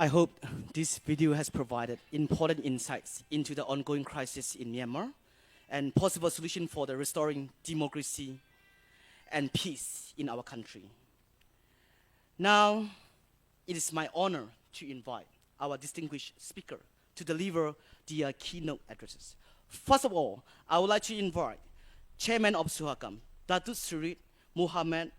I hope this video has provided important insights into the ongoing crisis in Myanmar and possible solution for the restoring democracy and peace in our country. Now, it is my honor to invite our distinguished speaker to deliver the keynote addresses. First of all, I would like to invite Chairman of SUHAKAM, Datuk Seri Muhammad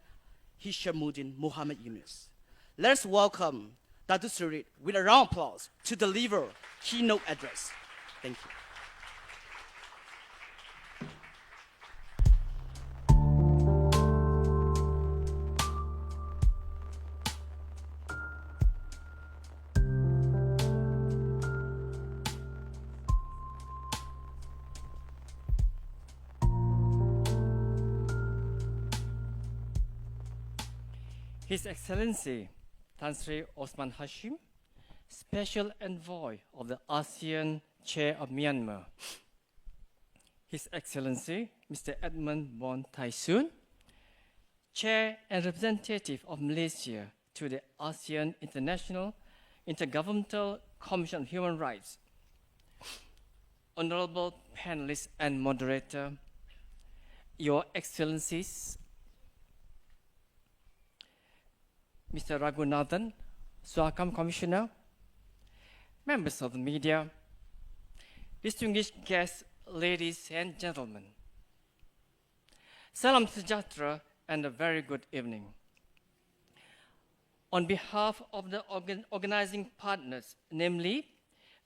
Hishamuddin Muhammad Yunus. Let's welcome Datuk Seri with a round of applause to deliver keynote address. Thank you. His Excellency Tan Sri Osman Hashim, Special Envoy of the ASEAN Chair of Myanmar, His Excellency Mr. Edmund Bon Taisun, Chair and Representative of Malaysia to the ASEAN Intergovernmental Commission on Human Rights, Honorable panelists and moderator, Your Excellencies, Mr. Raghunathan, SUHAKAM Commissioner, members of the media, distinguished guests, ladies and gentlemen. Salam Sejahtera and a very good evening. On behalf of the organizing partners, namely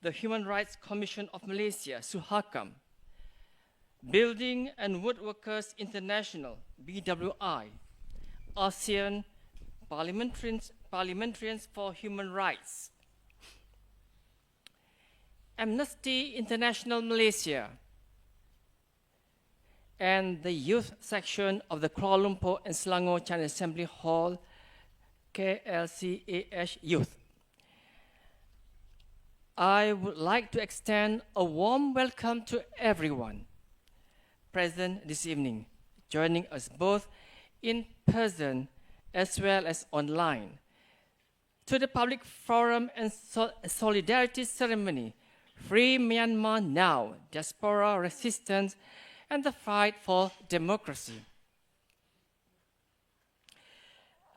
the Human Rights Commission of Malaysia, SUHAKAM, Building and Woodworkers International, BWI, ASEAN Parliamentarians for Human Rights, Amnesty International Malaysia, and the youth section of the Kuala Lumpur and Selangor Chinese Assembly Hall, KLCAH Youth. I would like to extend a warm welcome to everyone present this evening, joining us both in person as well as online, to the public forum and solidarity ceremony, Free Myanmar Now, Diaspora Resistance and the Fight for Democracy.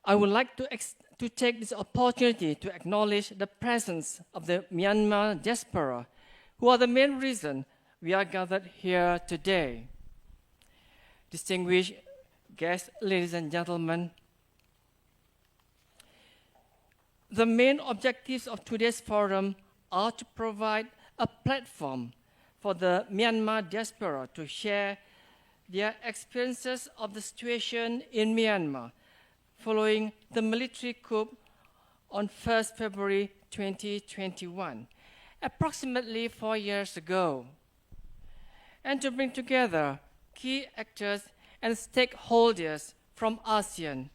I would like to take this opportunity to acknowledge the presence of the Myanmar diaspora, who are the main reason we are gathered here today. Distinguished guests, ladies and gentlemen, the main objectives of today's forum are to provide a platform for the Myanmar diaspora to share their experiences of the situation in Myanmar following the military coup on 1st February 2021, approximately 4 years ago, and to bring together key actors and stakeholders from ASEAN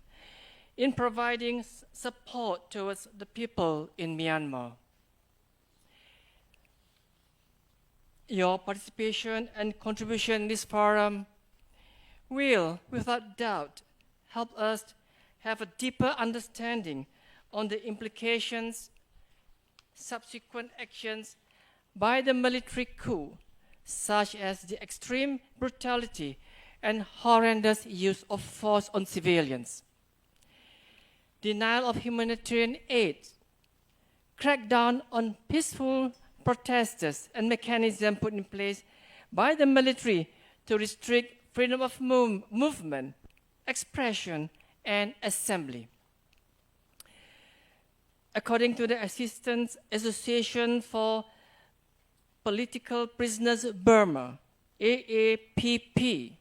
in providing support towards the people in Myanmar. Your participation and contribution in this forum will, without doubt, help us have a deeper understanding on the implications, subsequent actions by the military coup, such as the extreme brutality and horrendous use of force on civilians, denial of humanitarian aid, crackdown on peaceful protesters, and mechanisms put in place by the military to restrict freedom of movement, expression, and assembly. According to the Assistance Association for Political Prisoners Burma, AAPP.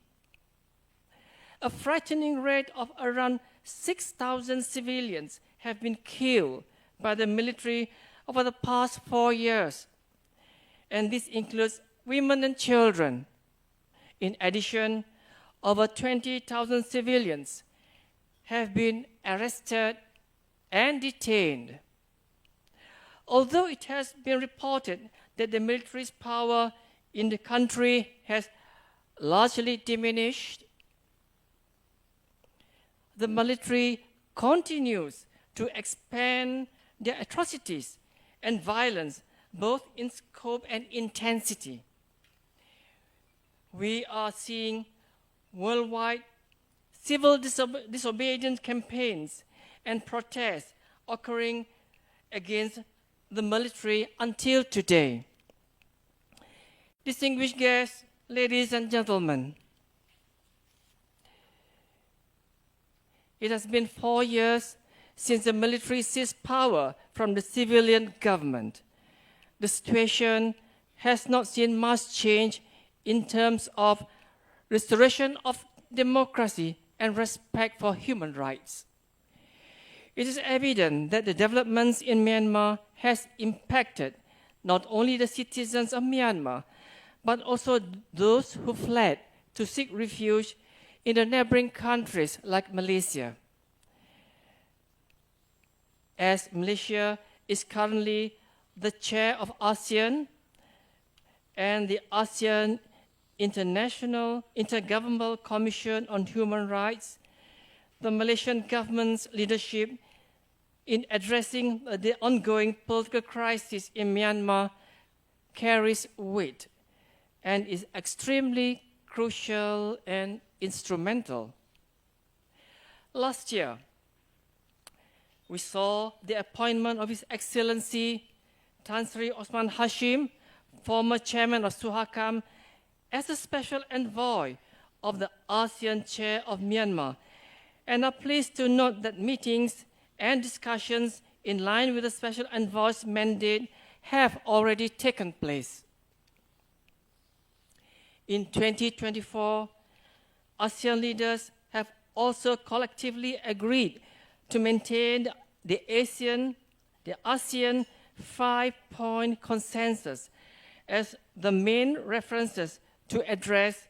A frightening rate of around 6,000 civilians have been killed by the military over the past 4 years, and this includes women and children. In addition, over 20,000 civilians have been arrested and detained. Although it has been reported that the military's power in the country has largely diminished, the military continues to expand their atrocities and violence, both in scope and intensity. We are seeing worldwide civil disobedience campaigns and protests occurring against the military until today. Distinguished guests, ladies and gentlemen, it has been 4 years since the military seized power from the civilian government. The situation has not seen much change in terms of restoration of democracy and respect for human rights. It is evident that the developments in Myanmar has impacted not only the citizens of Myanmar, but also those who fled to seek refuge in the neighboring countries like Malaysia. As Malaysia is currently the chair of ASEAN and the ASEAN Intergovernmental Commission on Human Rights, the Malaysian government's leadership in addressing the ongoing political crisis in Myanmar carries weight and is extremely crucial and instrumental. Last year, we saw the appointment of His Excellency Tan Sri Osman Hashim, former chairman of SUHAKAM, as a special envoy of the ASEAN Chair of Myanmar, and are pleased to note that meetings and discussions in line with the special envoy's mandate have already taken place. In 2024, ASEAN leaders have also collectively agreed to maintain the ASEAN 5-point consensus as the main references to address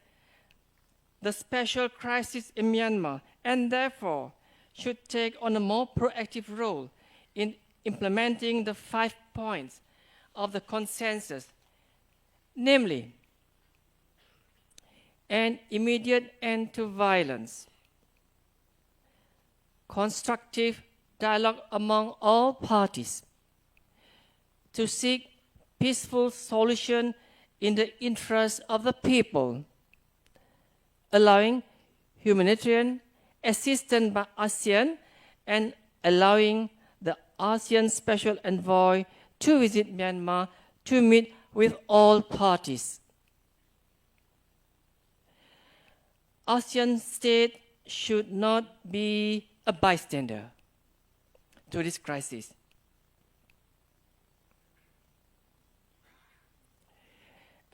the special crisis in Myanmar, and therefore should take on a more proactive role in implementing the 5 points of the consensus, namely, an immediate end to violence, constructive dialogue among all parties, to seek peaceful solution in the interest of the people, allowing humanitarian assistance by ASEAN, and allowing the ASEAN Special Envoy to visit Myanmar to meet with all parties. ASEAN states should not be a bystander to this crisis.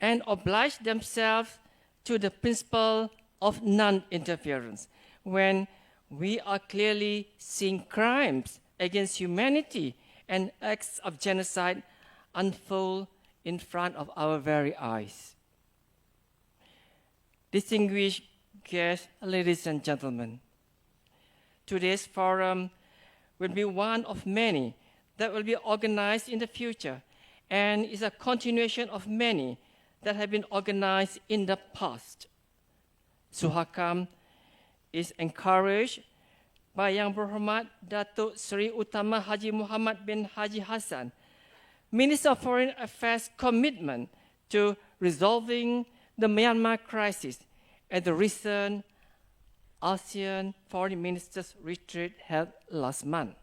And oblige themselves to the principle of non-interference when we are clearly seeing crimes against humanity and acts of genocide unfold in front of our very eyes. Distinguished guests, ladies and gentlemen, today's forum will be one of many that will be organized in the future and is a continuation of many that have been organized in the past. SUHAKAM is encouraged by Yang Berhormat Datuk Seri Utama Haji Muhammad bin Haji Hassan, Minister of Foreign Affairs' commitment to resolving the Myanmar crisis at the recent ASEAN Foreign Ministers retreat held last month.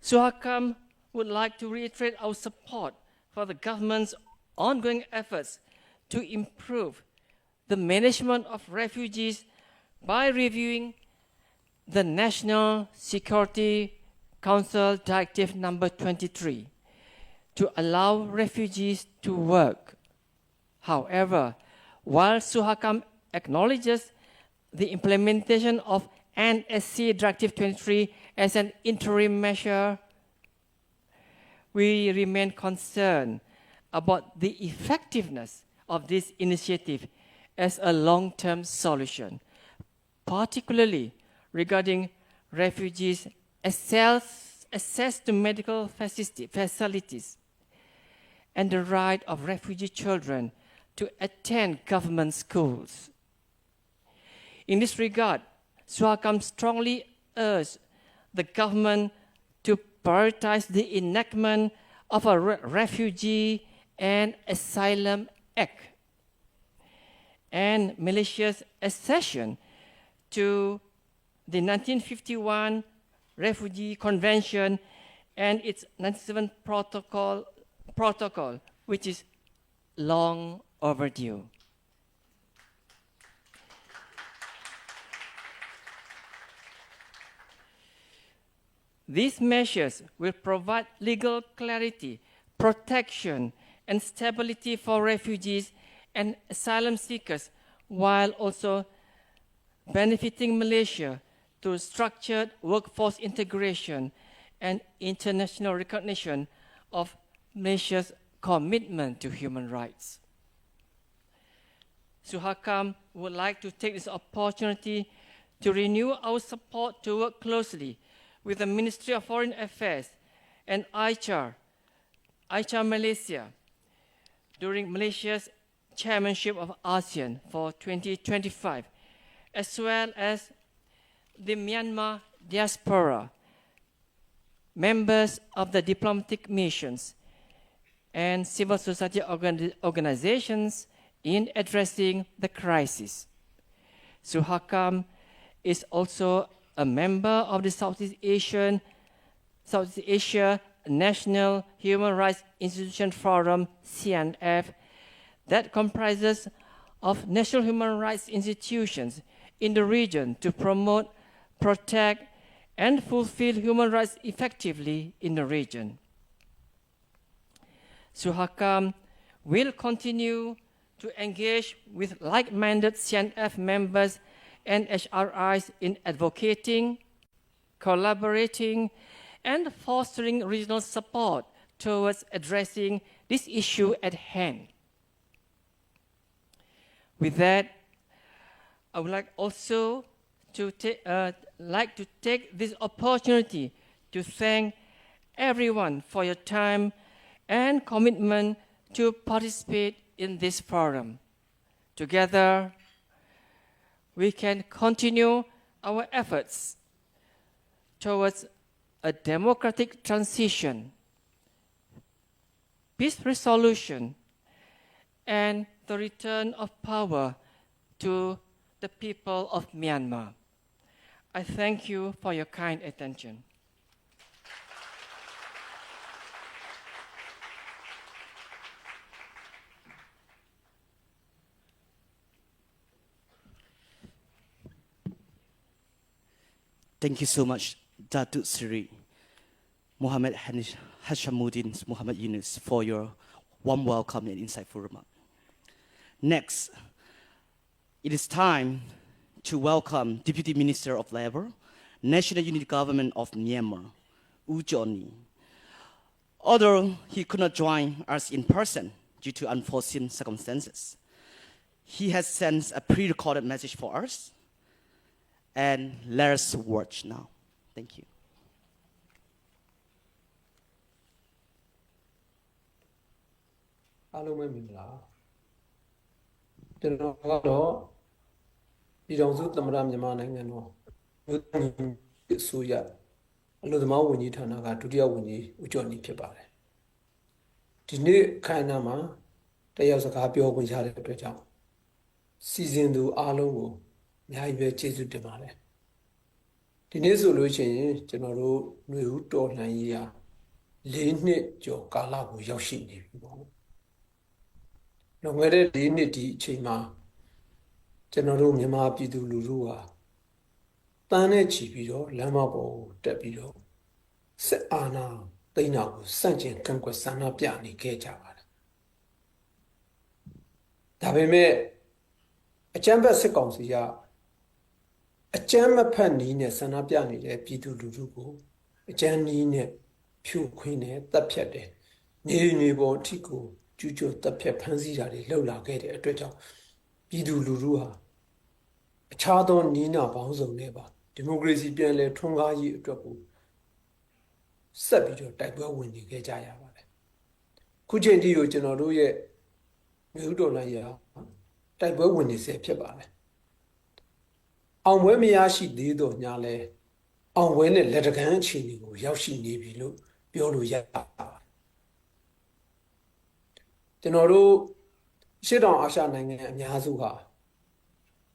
SUHAKAM would like to reiterate our support for the government's ongoing efforts to improve the management of refugees by reviewing the National Security Council Directive number 23 to allow refugees to work, However, while SUHAKAM acknowledges the implementation of NSC Directive 23 as an interim measure, we remain concerned about the effectiveness of this initiative as a long-term solution, particularly regarding refugees' access to medical facilities and the right of refugee children to attend government schools. In this regard, SUHAKAM strongly urges the government to prioritize the enactment of a Refugee and Asylum Act and Malaysia's accession to the 1951 Refugee Convention and its 97 protocol, which is long overdue. These measures will provide legal clarity, protection, and stability for refugees and asylum seekers, while also benefiting Malaysia through structured workforce integration and international recognition of Malaysia's commitment to human rights. SUHAKAM would like to take this opportunity to renew our support to work closely with the Ministry of Foreign Affairs and AICHR Malaysia during Malaysia's chairmanship of ASEAN for 2025, as well as the Myanmar diaspora, members of the diplomatic missions, and civil society organizations in addressing the crisis. SUHAKAM is also a member of the Southeast Asia National Human Rights Institution Forum, CNF, that comprises of national human rights institutions in the region to promote, protect, and fulfill human rights effectively in the region. SUHAKAM will continue to engage with like-minded CNF members and HRIs in advocating, collaborating, and fostering regional support towards addressing this issue at hand. With that, I would like also to take this opportunity to thank everyone for your time and commitment to participate in this forum. Together, we can continue our efforts towards a democratic transition, peace resolution, and the return of power to the people of Myanmar. I thank you for your kind attention. Thank you so much, Datuk Seri Muhammad Hashamuddin Muhammad Yunus, for your warm welcome and insightful remark. Next, it is time to welcome Deputy Minister of Labour, National Unity Government of Myanmar, U Johnny. Although he could not join us in person due to unforeseen circumstances, he has sent a pre-recorded message for us, and let us watch now. Thank you. အားလုံးပဲမင်္ဂလာကျွန်တော်ကတော့ပြည်ထောင်စုသမ္မတမြန်မာနိုင်ငံတော်အစိုးရအလို့သမားဝန်ကြီးဌာနကဒုတိယဝန်ကြီးဦးကျော်နေဖြစ်ပါတယ်ဒီနေ့အခမ်းအနားမှာတက်ရောက်စကားပြောခွင့်ရတဲ့အတွက်ကြောင့်စီစဉ်သူအားလုံးကိုအများကြီးပဲကျေးဇူးတင်ပါတယ်ဒီနေ့ဆိုလို့ရှိရင်ကျွန်တော်တို့ຫນွေဦးတော်လှန်ရေးရာ4 နှစ်ကျော်ကာလကိုရောက်ရှိနေပြီပေါ့လွန်ခဲ့တဲ့4 နှစ်ဒီအချိန်မှာကျွန်တော်တို့မြန်မာပြည်သူလူထုဟာတန်းနဲ့ချီပြီးတော့လမ်းမပေါ်ကိုတက်ပြီးတော့စစ်အာဏာသိမ်းတာကိုစန့်ကျင်ကန့်ကွက်ဆန္ဒပြနေခဲ့ကြပါတယ် ဒါပေမဲ့အကြမ်းဖက်စစ်ကောင်စီကအကြမ်းမဖက်နီးနဲ့ဆန္ဒပြနေတဲ့ပြည်သူလူထုကိုအကြမ်းနီးနဲ့ဖြိုခွင်းနဲ့တပ်ဖြတ်တယ်နေပေါ်အထိကိုကျူးကျော်တပ်ဖြတ်ဖမ်းဆီးတာတွေလှုပ်လာခဲ့တဲ့အတွက်ကြောင့်ပြည်သူလူထုဟာအခြားသောနီးနာပေါင်းစုံနဲ့ပါဒီမိုကရေစီပြန်လည်ထွန်းကားရေးအတွက်ကိုဆက်ပြီးတော့တိုက်ပွဲဝင်နေခဲ့ကြရပါတယ်ခုချိန်ထိကိုကျွန်တော်တို့ရဲ့မြို့တော်လိုင်းရတိုက်ပွဲဝင်နေစေဖြစ်ပါတယ်အောင်ပွဲမရရှိသေးတော့ညာလဲအောင်ပွဲနဲ့လက်တကမ်းအခြေအနေကိုရောက်ရှိနေပြီလို့ပြောလို့ရပါတယ်ကျွန်တော်တို့ရှေ့တောင်အာရှနိုင်ငံအများစုဟာ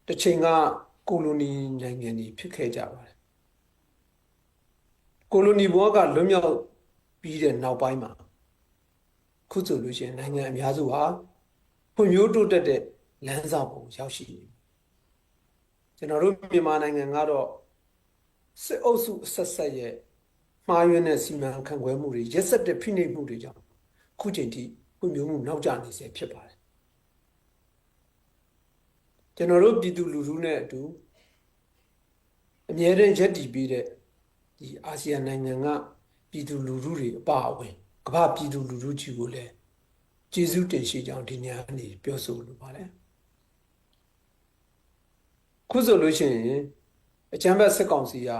တစ်ချိန်ကကိုလိုနီနိုင်ငံတွေဖြစ်ခဲ့ကြပါတယ်ကိုလိုနီဘဝကလွတ်မြောက်ပြီးတဲ့နောက်ပိုင်းမှာခုဆိုလို့ရှိရင်နိုင်ငံအများစုဟာဖွံ့ဖြိုးတိုးတက်တဲ့လမ်းစာပေါ်ရောက်ရှိနေကျွန်တော်တို့မြန်မာနိုင်ငံကတော့စစ်အုပ်စုအဆက်ဆက်ရဲ့မှားယွင်းတဲ့စီမံခန့်ခွဲမှုတွေရက်စက်တဲ့ဖိနှိပ်မှုတွေကြောင့်ခုချိန်ထိဖွံ့ဖြိုးမှုနောက်ကျနေစေဖြစ်ပါတယ်ကျွန်တော်တို့ပြည်သူလူထုနဲ့အတူအမြဲတမ်းရပ်တည်ပြီးတဲ့ဒီအာဆီယံနိုင်ငံကပြည်သူလူထုတွေအပါအဝင်ကမ္ဘာပြည်သူလူထုကြီးကိုလည်းကျေးဇူးတင်ရှိကြောင်းဒီညနေပြောဆိုလိုပါတယ်ခုဆိုလို့ရှိရင်အကြမ်းဖက်စစ်ကောင်စီဟာ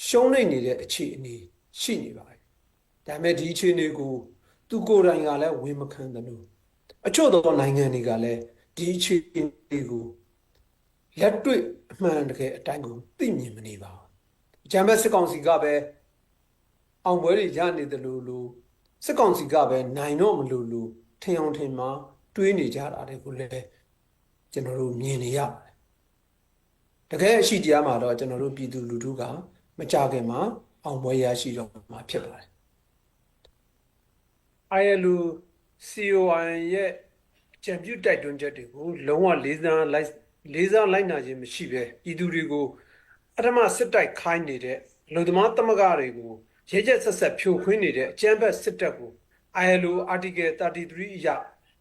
ရှုံးနေတဲ့အခြေအနေရှိနေပါတယ်ဒါပေမဲ့ဒီအခြေအနေကိုသူကိုယ်တိုင်ကလည်းဝန်မခံသလိုအချို့သောနိုင်ငံတွေကလည်းဒီအခြေအနေကိုလက်တွေ့အမှန်တကယ်အတိုင်းကိုသိမြင်မနေပါဘူးအကြမ်းဖက်စစ်ကောင်စီကပဲအောင်ပွဲတွေရနေတယ်လို့စစ်ကောင်စီကပဲနိုင်တော့မလို့ထင်အောင်ထင်မှာတွေးနေကြတာတွေကိုလည်းကျွန်တော်တို့မြင်နေရပါတယ်တကယ်အရှိတရားမှာတော့ကျွန်တော်တို့ပြည်သူလူထုကမကြခင်မှာအောင်ပွဲရရှိတော့မှာဖြစ်ပါတယ် ILO COI ရဲ့ချန်ပီယံတိုက်တွန်းချက်တွေကိုလုံးဝလေးစားလိုက်နာခြင်းမရှိပဲပြည်သူတွေကိုအထမစစ်တိုက်ခိုင်းနေတဲ့လူသမားသမဂ္ဂတွေကိုရဲကျက်ဆက်ဆက်ဖြိုခွင်းနေတဲ့အကြမ်းဖက်စစ်တပ်ကို ILO Article 33အရ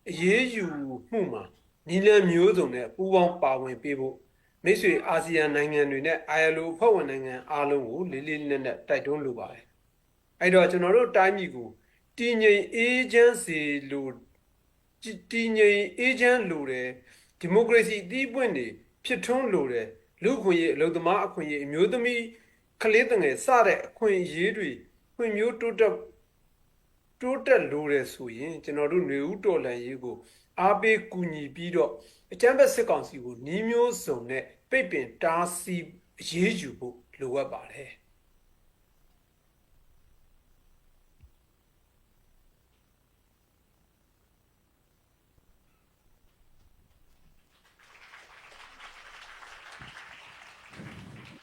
အရေးယူမှုမှာနီလန်မျိုးစုံနဲ့ပူးပေါင်းပါဝင်ပေးဖို့မိတ်ဆွေအာဆီယံနိုင်ငံတွေနဲ့ ILO ဖွဲ့ဝင်နိုင်ငံအားလုံးကိုလေးလေးနက်နက်တိုက်တွန်းလိုပါတယ်အဲ့တော့ကျွန်တော်တို့တိုင်းပြည်ကိုတည်ငြိမ်အေးချမ်းစေလို့တည်ငြိမ်အေးချမ်းလို့တယ်ဒီမိုကရေစီအသီးပွင့်တွေဖြစ်ထွန်းလို့တယ်လူ့အခွင့်အရေးအလုံသမားအခွင့်အရေးအမျိုးသမီးကလေးငယ်စတဲ့အခွင့်အရေးတွေဖွံ့ဖြိုးတိုးတက်လို့တယ်ဆိုရင်ကျွန်တော်တို့နေဦးတော်လှန်ရေးကိုအားပေးကူညီပြီးတော့အကြမ်းဖက်စစ်ကောင်စီကိုနှီးမျိုးစုံနဲ့ပိတ်ပင်တားဆီးအရေးယူဖို့လိုအပ်ပါတယ်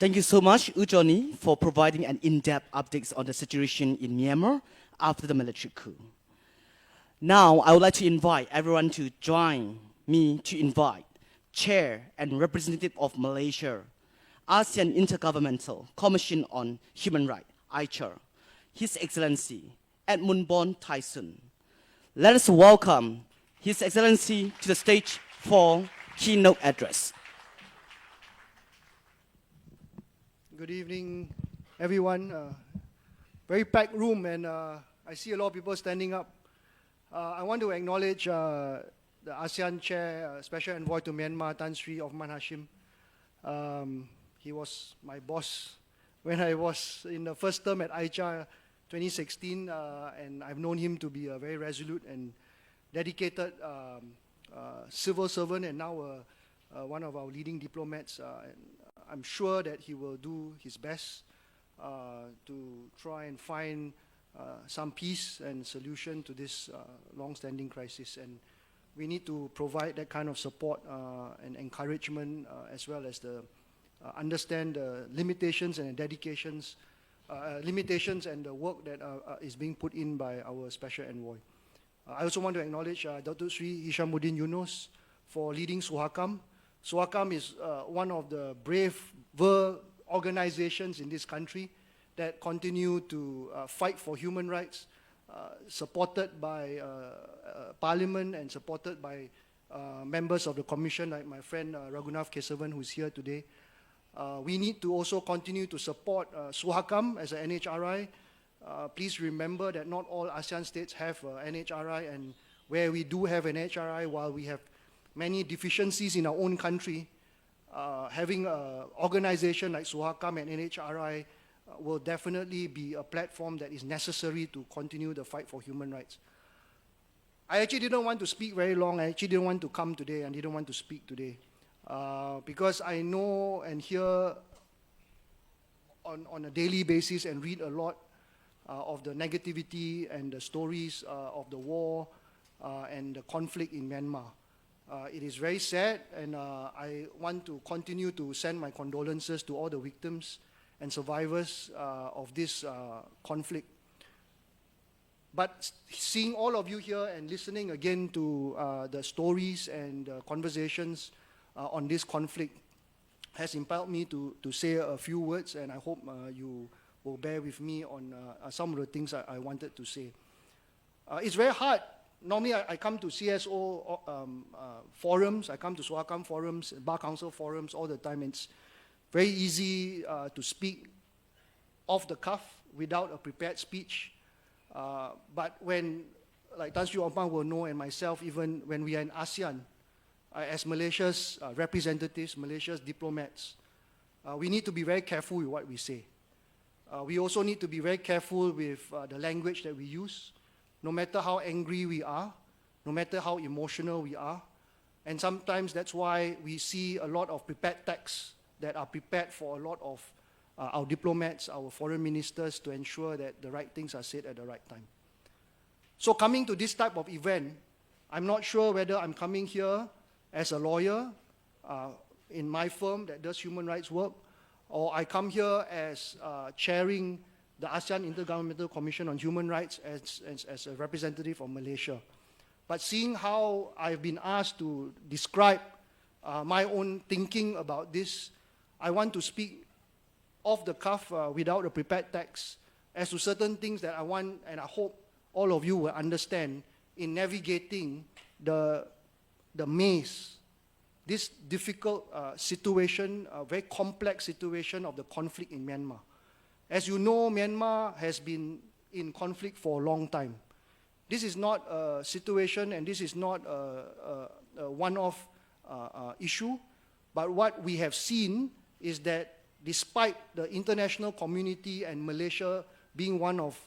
Thank you so much, Ujoni, for providing an in-depth updates on the situation in Myanmar after the military coup. Now, I would like to invite everyone to join me to invite Chair and Representative of Malaysia, ASEAN Intergovernmental Commission on Human Rights, AICHR, His Excellency Edmund Tyson. Let us welcome His Excellency to the stage for keynote address. Good evening, everyone. Very packed room, and I see a lot of people standing up. I want to acknowledge the ASEAN Chair, Special Envoy to Myanmar, Tan Sri Othman Hashim. He was my boss when I was in the first term at AICHR 2016, and I've known him to be a very resolute and dedicated civil servant, and now one of our leading diplomats. And I'm sure that he will do his best to try and find some peace and solution to this long-standing crisis. And we need to provide that kind of support and encouragement, as well as the understand the limitations and dedications, limitations and the work that is being put in by our special envoy. I also want to acknowledge Dr. Sri Hishamuddin Yunus for leading SUHAKAM. SUHAKAM is one of the braver organizations in this country that continue to fight for human rights, supported by Parliament and supported by members of the Commission, like my friend Raghunath Kesavan, who's here today. We need to also continue to support SUHAKAM as an NHRI. Please remember that not all ASEAN states have NHRI, and where we do have an NHRI, while we have many deficiencies in our own country, having an organization like SUHAKAM and NHRI will definitely be a platform that is necessary to continue the fight for human rights. I actually didn't want to speak very long. I actually didn't want to come today and didn't want to speak today because I know and hear on a daily basis and read a lot of the negativity and the stories of the war and the conflict in Myanmar. It is very sad, and I want to continue to send my condolences to all the victims and survivors of this conflict. But seeing all of you here and listening again to the stories and conversations on this conflict has impelled me to say a few words, and I hope you will bear with me on some of the things I wanted to say. It's very hard. Normally I come to CSO forums, I come to SUHAKAM forums, Bar Council forums all the time. It's very easy to speak off the cuff without a prepared speech. But when, like Tan Sri Ompang will know, and myself, even when we are in ASEAN, as Malaysia's representatives, Malaysia's diplomats, we need to be very careful with what we say. We also need to be very careful with the language that we use, no matter how angry we are, no matter how emotional we are. And sometimes that's why we see a lot of prepared texts that are prepared for a lot of our diplomats, our foreign ministers, to ensure that the right things are said at the right time. So coming to this type of event, I'm not sure whether I'm coming here as a lawyer in my firm that does human rights work, or I come here as chairing the ASEAN Intergovernmental Commission on Human Rights as a representative of Malaysia. But seeing how I've been asked to describe my own thinking about this, I want to speak off the cuff without a prepared text as to certain things that I want and I hope all of you will understand in navigating the maze, this difficult situation, a very complex situation of the conflict in Myanmar. As you know, Myanmar has been in conflict for a long time. This is not a situation and this is not a one-off issue, but what we have seen is that despite the international community and Malaysia being one of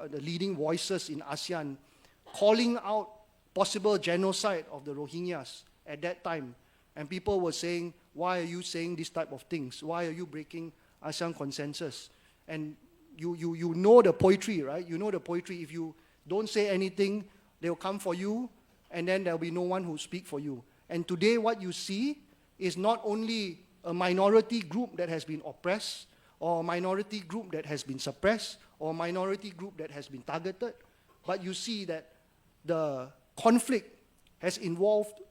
the leading voices in ASEAN, calling out possible genocide of the Rohingyas at that time, and people were saying, why are you saying this type of things? Why are you breaking ASEAN consensus? And you know the poetry, right? You know the poetry. If you don't say anything, they'll come for you, and then there'll be no one who'll speak for you. And today what you see is not only a minority group that has been oppressed, or a minority group that has been suppressed, or a minority group that has been targeted, but you see that the conflict has involved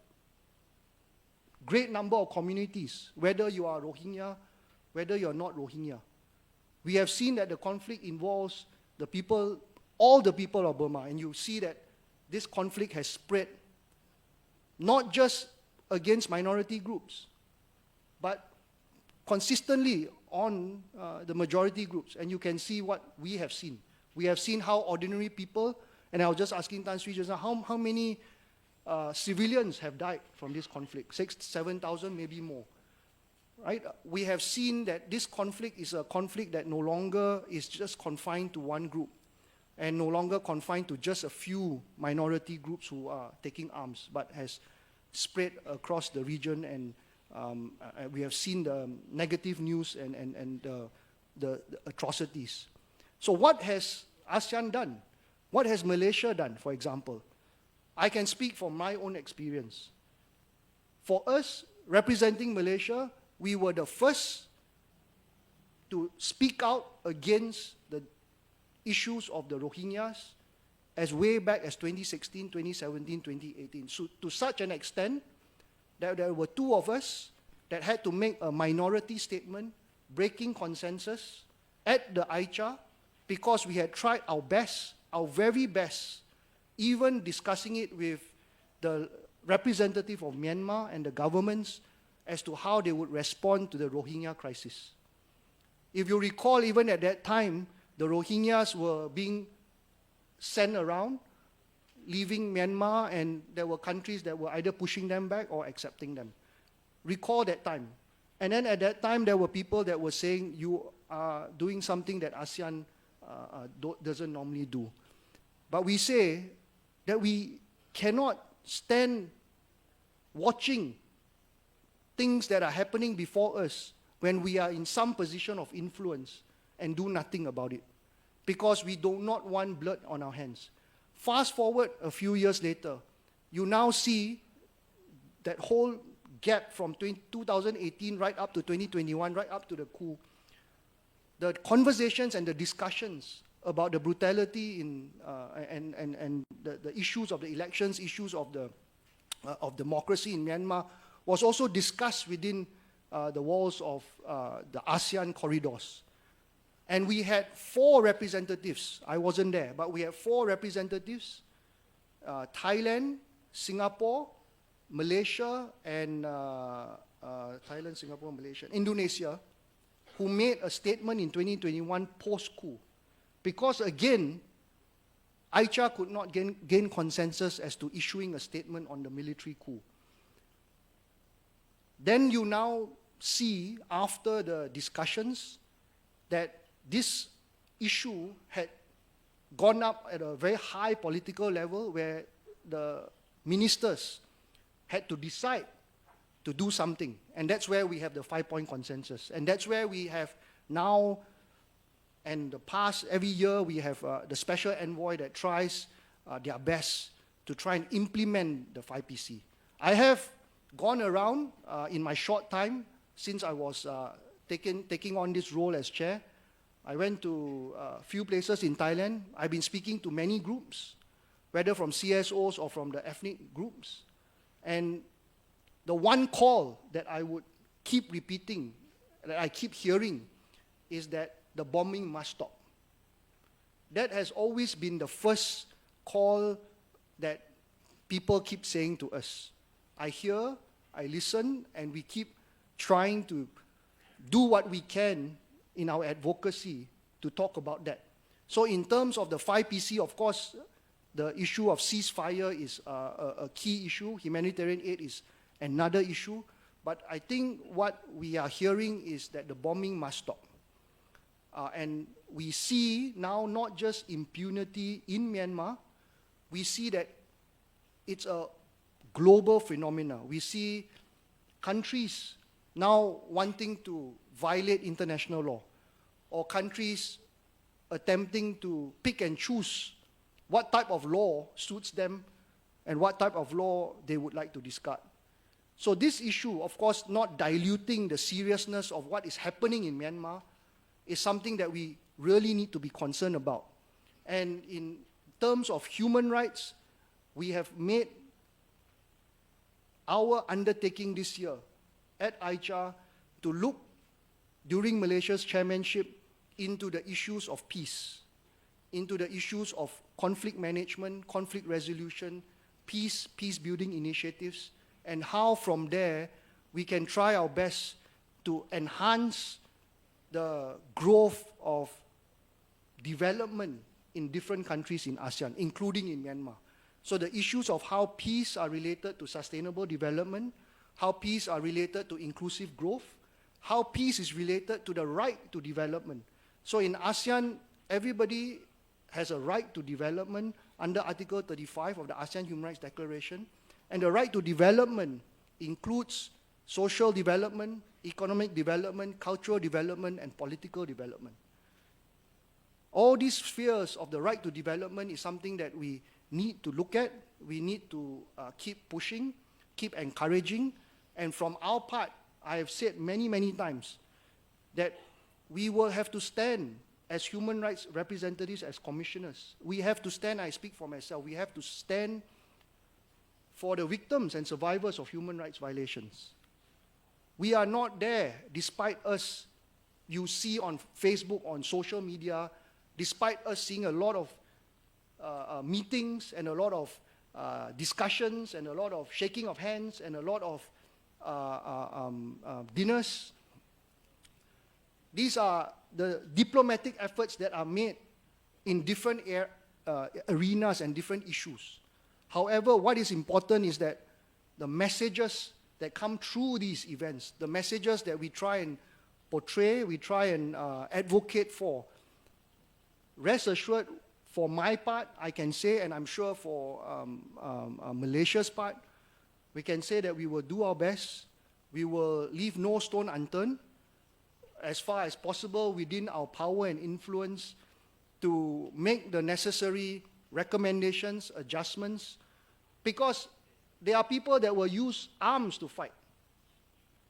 great number of communities, whether you are Rohingya, whether you're not Rohingya. We have seen that the conflict involves the people, all the people of Burma, and you see that this conflict has spread not just against minority groups, but consistently on the majority groups. And you can see what we have seen. We have seen how ordinary people, and I was just asking Tan Sri just now, how many civilians have died from this conflict? 6,000, 7,000, maybe more. Right? We have seen that this conflict is a conflict that no longer is just confined to one group and no longer confined to just a few minority groups who are taking arms, but has spread across the region, and we have seen the negative news and the atrocities. So what has ASEAN done? What has Malaysia done, for example? I can speak from my own experience. For us, representing Malaysia, we were the first to speak out against the issues of the Rohingyas as way back as 2016, 2017, 2018. So to such an extent that there were two of us that had to make a minority statement, breaking consensus at the AICHR, because we had tried our best our very best, even discussing it with the representative of Myanmar and the governments as to how they would respond to the Rohingya crisis. If you recall, even at that time, the Rohingyas were being sent around, leaving Myanmar, and there were countries that were either pushing them back or accepting them. Recall that time. And then at that time, there were people that were saying, you are doing something that ASEAN doesn't normally do. But we say that we cannot stand watching things that are happening before us when we are in some position of influence and do nothing about it, because we do not want blood on our hands. Fast forward a few years later, you now see that whole gap from 2018 right up to 2021, right up to the coup. The conversations and the discussions about the brutality in, and the issues of the elections, issues of democracy in Myanmar was also discussed within the walls of the ASEAN corridors. And we had 4 representatives. I wasn't there, but we had 4 representatives, Thailand, Singapore, Malaysia, and Thailand, Singapore, Malaysia, Indonesia, who made a statement in 2021 post-coup. Because again, AICHR could not gain consensus as to issuing a statement on the military coup. Then you now see, after the discussions, that this issue had gone up at a very high political level where the ministers had to decide to do something. And that's where we have the 5-point consensus. And that's where we have now, and the past, every year we have the special envoy that tries their best to try and implement the 5PC. I have gone around in my short time since I was taking on this role as chair. I went to a few places in Thailand. I've been speaking to many groups, whether from CSOs or from the ethnic groups. And the one call that I would keep repeating, that I keep hearing, is that the bombing must stop. That has always been the first call that people keep saying to us. I hear, I listen, and we keep trying to do what we can in our advocacy to talk about that. So in terms of the 5PC, of course, the issue of ceasefire is a key issue. Humanitarian aid is another issue. But I think what we are hearing is that the bombing must stop. And we see now not just impunity in Myanmar, we see that it's a global phenomenon. We see countries now wanting to violate international law, or countries attempting to pick and choose what type of law suits them and what type of law they would like to discard. So this issue, of course, not diluting the seriousness of what is happening in Myanmar, is something that we really need to be concerned about. And in terms of human rights, we have made our undertaking this year at AICHR to look during Malaysia's chairmanship into the issues of peace, into the issues of conflict management, conflict resolution, peace-building initiatives, and how from there we can try our best to enhance the growth of development in different countries in ASEAN, including in Myanmar. So the issues of how peace are related to sustainable development, how peace are related to inclusive growth, how peace is related to the right to development. So in ASEAN, everybody has a right to development under Article 35 of the ASEAN Human Rights Declaration. And the right to development includes social development, economic development, cultural development, and political development. All these spheres of the right to development is something that we need to look at, we need to keep pushing, keep encouraging, and from our part, I have said many, many times that we will have to stand as human rights representatives, as commissioners. We have to stand, I speak for myself, we have to stand for the victims and survivors of human rights violations. We are not there, despite us, you see on Facebook, on social media, despite us seeing a lot of meetings and a lot of discussions and a lot of shaking of hands and a lot of dinners. These are the diplomatic efforts that are made in different arenas and different issues. However, what is important is that the messages that come through these events, the messages that we try and portray, we try and advocate for, rest assured, for my part, I can say, and I'm sure for Malaysia's part, we can say that we will do our best. We will leave no stone unturned as far as possible within our power and influence to make the necessary recommendations, adjustments, because there are people that will use arms to fight.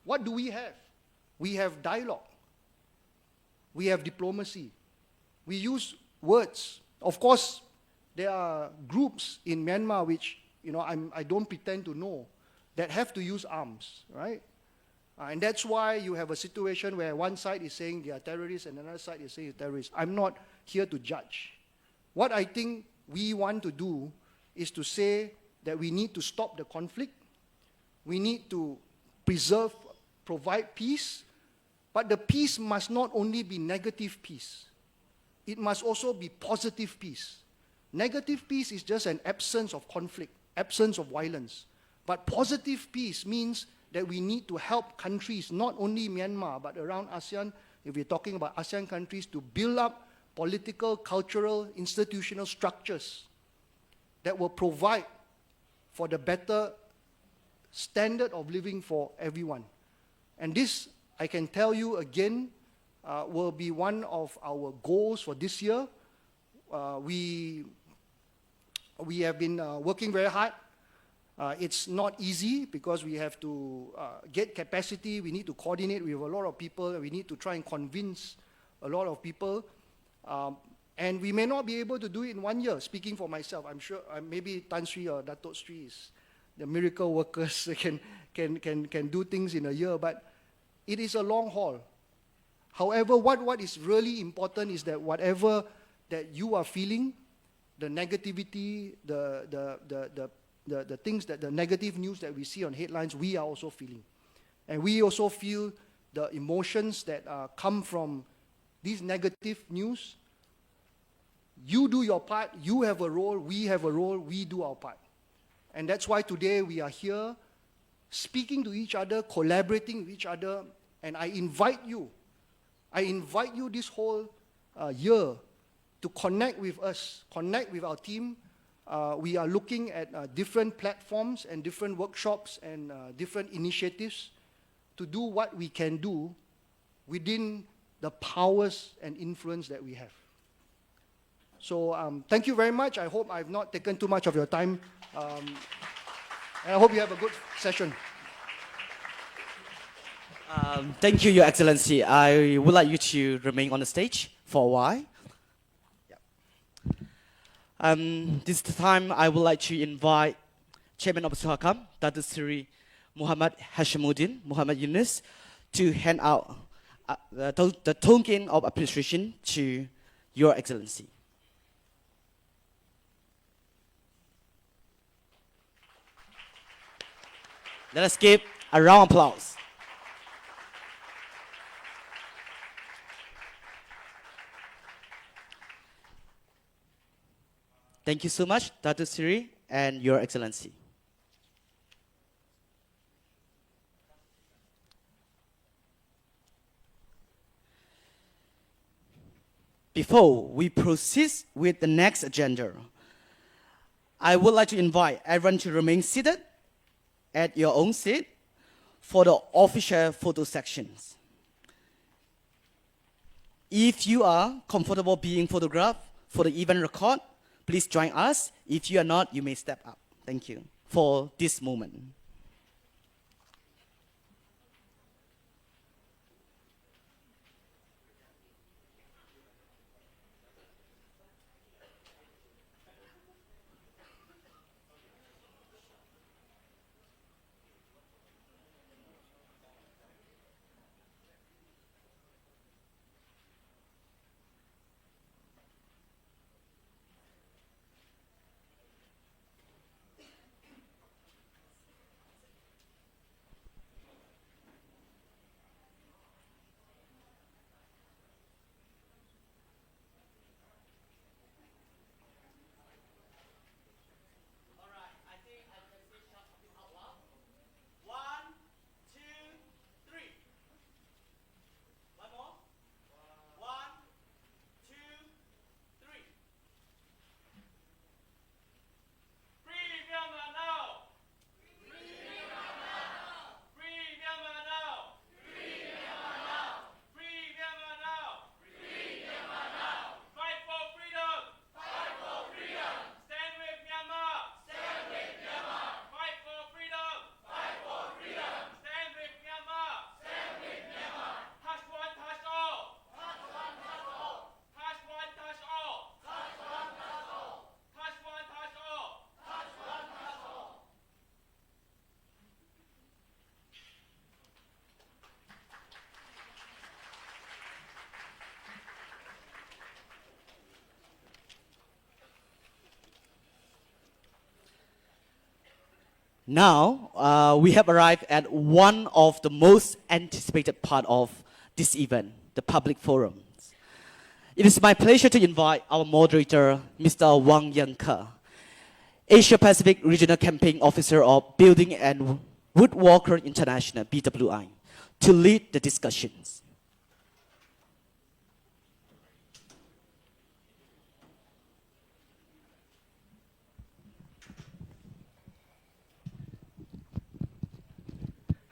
What do we have? We have dialogue. We have diplomacy. We use words. Of course, there are groups in Myanmar which, I don't pretend to know, that have to use arms, right? And that's why you have a situation where one side is saying they are terrorists and another side is saying they're terrorists. I'm not here to judge. What I think we want to do is to say that we need to stop the conflict. We need to provide peace, but the peace must not only be negative peace. It must also be positive peace. Negative peace is just an absence of conflict, absence of violence. But positive peace means that we need to help countries, not only Myanmar, but around ASEAN, if we're talking about ASEAN countries, to build up political, cultural, institutional structures that will provide for the better standard of living for everyone. And this, I can tell you again, will be one of our goals for this year. We have been working very hard. It's not easy because we have to get capacity. We need to coordinate with a lot of people. We need to try and convince a lot of people. And we may not be able to do it in 1 year. Speaking for myself, I'm sure maybe Tan Sri or Datuk Sri is the miracle workers can do things in a year, but it is a long haul. However, what is really important is that whatever that you are feeling, the negativity, the things that the negative news that we see on headlines, we are also feeling. And we also feel the emotions that come from these negative news. You do your part, you have a role, we have a role, we do our part. And that's why today we are here speaking to each other, collaborating with each other, and I invite you this whole year to connect with us, connect with our team. We are looking at different platforms and different workshops and different initiatives to do what we can do within the powers and influence that we have. So thank you very much. I hope I've not taken too much of your time. And I hope you have a good session. Thank you, Your Excellency. I would like you to remain on the stage for a while. This time, I would like to invite Chairman of SUHAKAM, Dr. Sri Muhammad Hashamuddin Muhammad Yunus, to hand out the token of appreciation to Your Excellency. Let us give a round of applause. Thank you so much, Dr. Siri and Your Excellency. Before we proceed with the next agenda, I would like to invite everyone to remain seated at your own seat for the official photo sections. If you are comfortable being photographed for the event record, please join us. If you are not, you may step up. Thank you for this moment. Now, we have arrived at one of the most anticipated part of this event, the public forums. It is my pleasure to invite our moderator, Mr. Wang Yanke, Asia Pacific Regional Campaign Officer of Building and Woodworker International, BWI, to lead the discussions.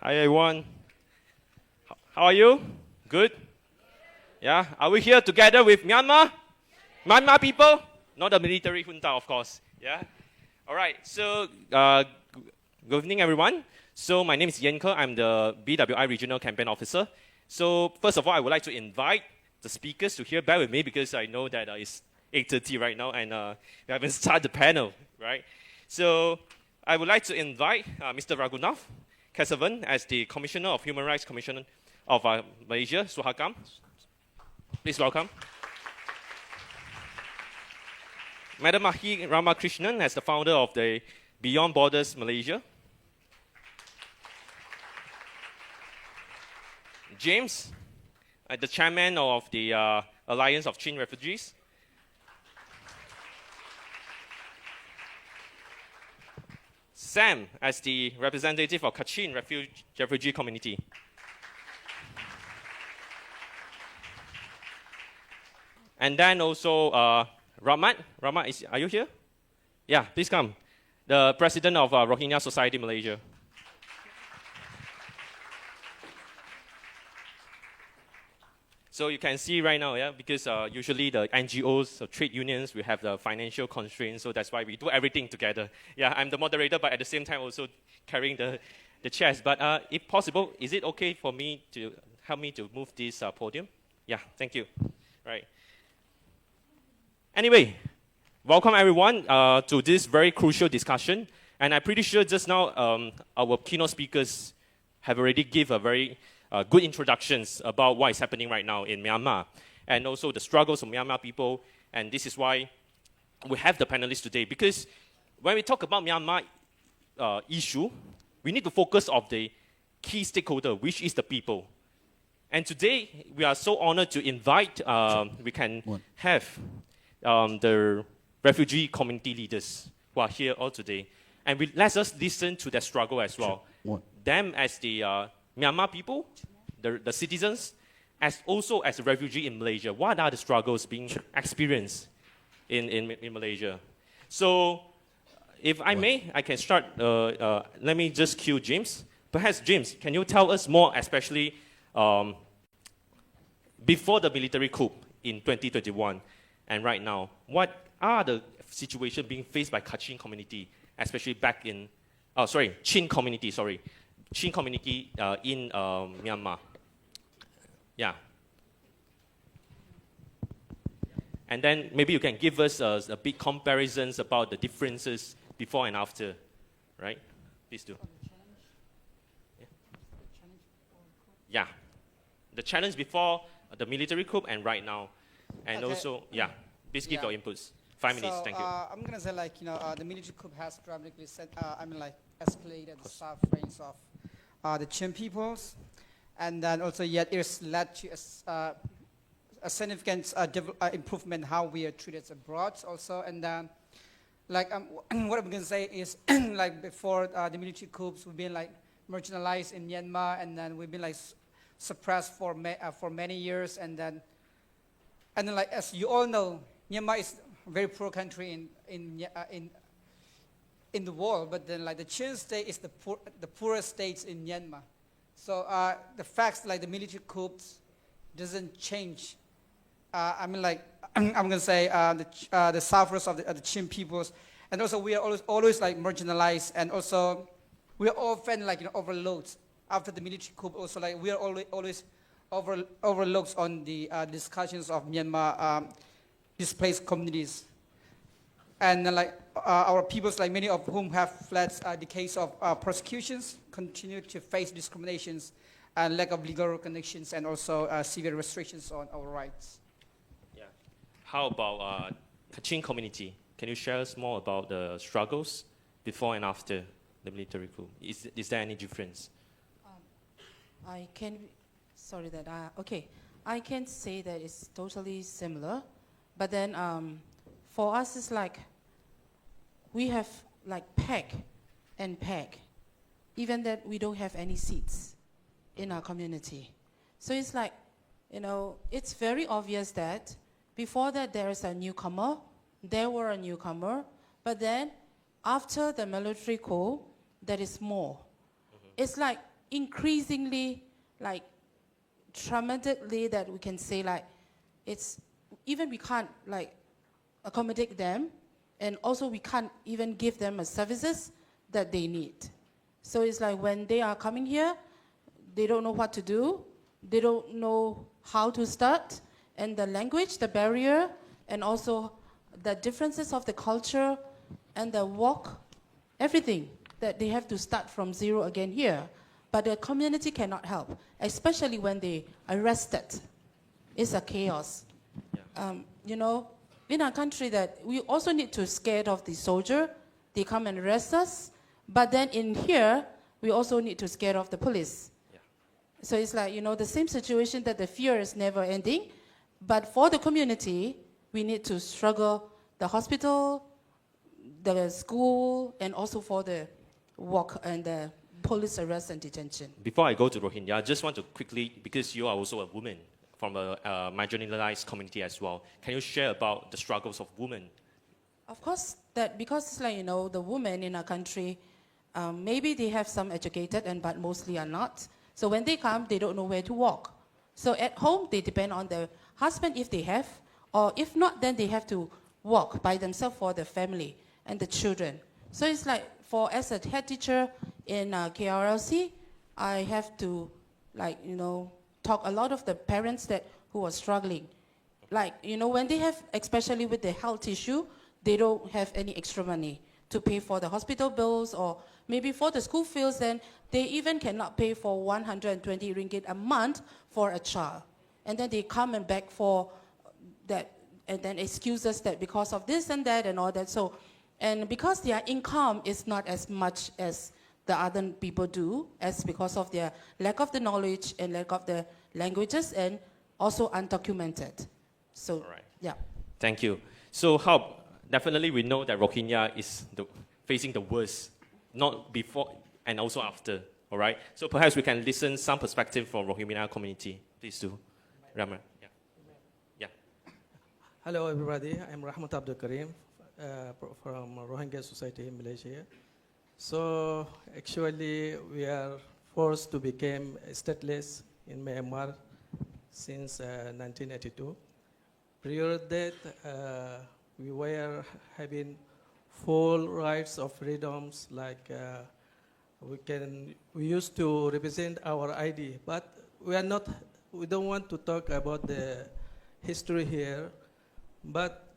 Hi everyone. How are you? Good? Yeah? Are we here together with Myanmar? Myanmar people? Not the military junta, of course. Yeah? Alright, so good evening everyone. So my name is Yanke. I'm the BWI Regional Campaign Officer. So first of all, I would like to invite the speakers to here. Bear with me because I know that it's 8:30 right now and we haven't started the panel, right? So I would like to invite Mr. Raghunath Kesavan as the Commissioner of Human Rights Commission of Malaysia, SUHAKAM. Please welcome. Madam Mahi Ramakrishnan as the founder of the Beyond Borders Malaysia. James, the chairman of the Alliance of Chin Refugees. Sam, as the representative of Kachin refugee community. And then also Rahmat. Rahmat, are you here? Yeah, please come. The president of Rohingya Society Malaysia. So you can see right now, yeah, because usually the NGOs, trade unions, we have the financial constraints, so that's why we do everything together. Yeah, I'm the moderator, but at the same time also carrying the chairs. But if possible, is it okay for me to help me to move this podium? Yeah, thank you. Right. Anyway, welcome everyone to this very crucial discussion. And I'm pretty sure just now our keynote speakers have already given a very good introductions about what is happening right now in Myanmar and also the struggles of Myanmar people. And this is why we have the panelists today, because when we talk about Myanmar issue, we need to focus on the key stakeholder, which is the people. And today, we are so honored to invite, we can have the refugee community leaders who are here all today. And let us listen to their struggle as well. Them as the Myanmar people, the citizens, as also as a refugee in Malaysia. What are the struggles being experienced in Malaysia? So, if I may, I can start. Let me just cue James. Perhaps, James, can you tell us more, especially before the military coup in 2021 and right now? What are the situations being faced by Kachin community, especially back in, Chin community, Chin community in Myanmar. Yeah. And then maybe you can give us a big comparisons about the differences before and after, right? Please do. Yeah. The challenge before the military coup and right now. And also, yeah, please give your inputs. 5 minutes, thank you. I'm going to say, the military coup has dramatically escalated the sufferings of the Chin peoples, and then also yet it's led to a significant improvement how we are treated abroad also. And then, what I'm going to say is, before the military coups, we've been marginalized in Myanmar, and then we've been suppressed for many years, and then as you all know, Myanmar is a very poor country in the world, but then the Chin state is the poorest state in Myanmar. So the facts the military coups doesn't change. I'm going to say the sufferers of the Chin peoples, and also we are always marginalized, and also we are often overlooked after the military coup. Also we are always overlooked on the discussions of Myanmar displaced communities. And our peoples, many of whom have fled decades of persecutions, continue to face discriminations and lack of legal recognitions, and also severe restrictions on our rights. Yeah. How about Kachin community? Can you share us more about the struggles before and after? the military coup? Is there any difference? I can, sorry that, okay. I can say that it's totally similar, but then for us it's like, we have like peg and peg, even that we don't have any seats in our community. So it's like, you know, it's very obvious that before that there is a newcomer, there were a newcomer, but then after the military coup, there is more. It's like increasingly, like traumatically that we can say like, it's, even we can't like accommodate them, and also we can't even give them a services that they need. So it's like when they are coming here, they don't know what to do, they don't know how to start, and the language, the barrier, and also the differences of the culture and the work, everything, that they have to start from zero again here. But the community cannot help, especially when they arrested. It's a chaos. Yeah. You know, in our country that we also need to scared of the soldier, they come and arrest us, but then in here, we also need to scared of the police. Yeah. So it's like, you know, the same situation that the fear is never ending, but for the community, we need to struggle the hospital, the school, and also for the work and the police arrest and detention. Before I go to Rohingya, I just want to quickly, because you are also a woman from a marginalized community as well, can you share about the struggles of women? Of course, that because it's like, you know, the women in our country, maybe they have some educated, but mostly are not. So when they come, they don't know where to walk. So at home, they depend on the husband if they have, or if not, then they have to walk by themselves for the family and the children. So it's like, as a head teacher in KRLC, I have to, like, you know, talk a lot of the parents who are struggling. Like, you know, when they have, especially with the health issue, they don't have any extra money to pay for the hospital bills, or maybe for the school fees, then they even cannot pay for 120 ringgit a month for a child. And then they come and beg for that, and then excuses that because of this and that and all that. So, and because their income is not as much as the other people do, as because of their lack of the knowledge and lack of the languages, and also undocumented. So, All right. yeah. Thank you. So, how definitely we know that Rohingya is facing the worst, not before and also after. All right. So perhaps we can listen some perspective from Rohingya community. Please do, Rama. Yeah. Yeah. Hello, everybody. I'm Rahmat Abdul Karim from Rohingya Society in Malaysia. So actually, we are forced to become stateless in Myanmar since 1982. Prior to that, we were having full rights of freedoms, like we used to represent our ID, but we don't want to talk about the history here. But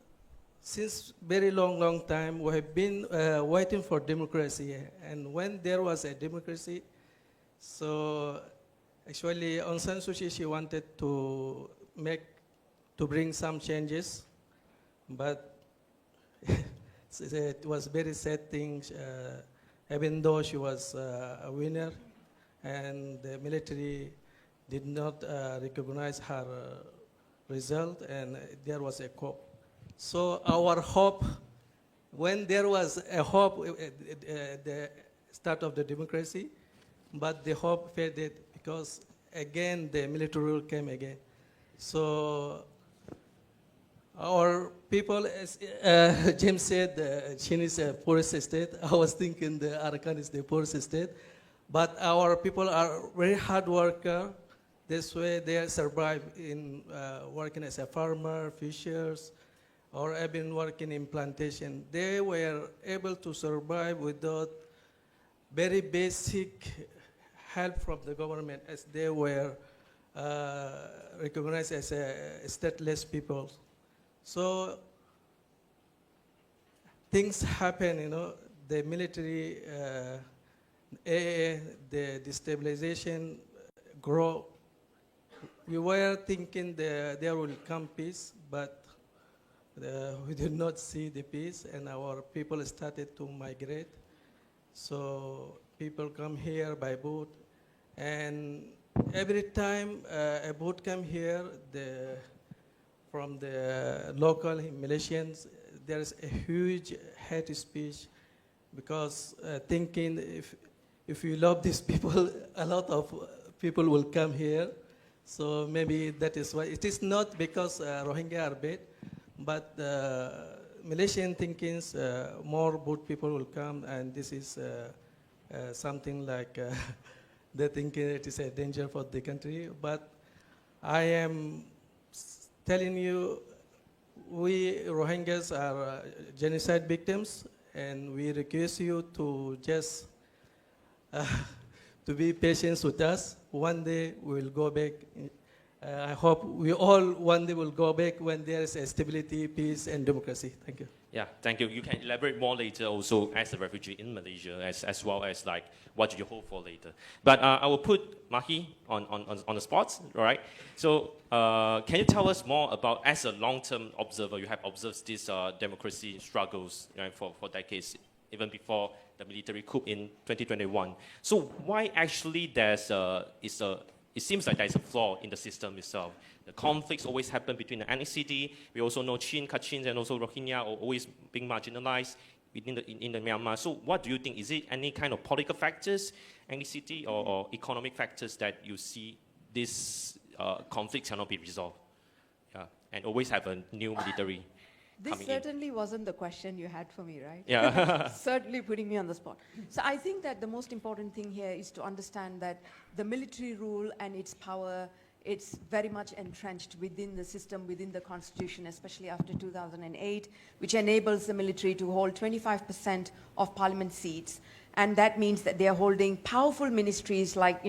since very long time, we have been waiting for democracy. And when there was a democracy, so actually Aung San Suu Kyi, she wanted to bring some changes, but it was very sad thing, even though she was a winner, and the military did not recognize her result, and there was a coup. So our hope, when there was a hope at the start of the democracy, but the hope faded because again the military rule came again. So our people, as James said, Chin is a poorest state. I was thinking the Arakan is the poorest state. But our people are very hard worker. This way they survive in working as a farmer, fishers, or have been working in plantation. They were able to survive without very basic help from the government, as they were recognized as a stateless people. So things happen, you know, the military, the destabilization grow. We were thinking there will come peace, but we did not see the peace, and our people started to migrate. So people come here by boat, and every time a boat come here, from the local Malaysians, there is a huge hate speech, because thinking if you love these people, a lot of people will come here. So maybe that is why. It is not because Rohingya are bad, but Malaysian thinkings, more boat people will come, and this is something like they think it is a danger for the country. But I am telling you, we Rohingyas are genocide victims, and we request you to just to be patient with us. One day we will go back. I hope we all one day will go back when there is a stability, peace, and democracy. Thank you. Yeah, thank you. You can elaborate more later also as a refugee in Malaysia, as well as like what do you hope for later. But I will put Mahi on the spot, all right? So can you tell us more about, as a long-term observer, you have observed these democracy struggles, right, for decades, even before the military coup in 2021. So why actually it seems like there's a flaw in the system itself? The conflicts always happen between the ethnicity. We also know Chin, Kachin, and also Rohingya are always being marginalized in the Myanmar. So what do you think? Is it any kind of political factors, ethnicity, or economic factors that you see this conflict cannot be resolved? Yeah, and always have a new military This certainly wasn't the question you had for me, right? Yeah. Certainly putting me on the spot. So I think that the most important thing here is to understand that the military rule and its power, it's very much entrenched within the system, within the constitution, especially after 2008, which enables the military to hold 25% of parliament seats. And that means that they are holding powerful ministries like,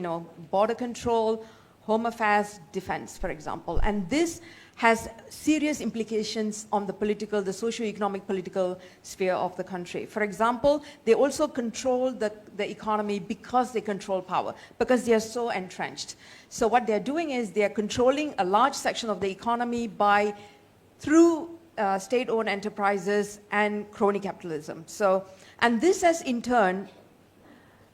border control, home affairs, defense, for example. And this has serious implications on the socio-economic political sphere of the country. For example, they also control the economy because they control power, because they are so entrenched. So what they're doing is they're controlling a large section of the economy through state-owned enterprises and crony capitalism. And this has in turn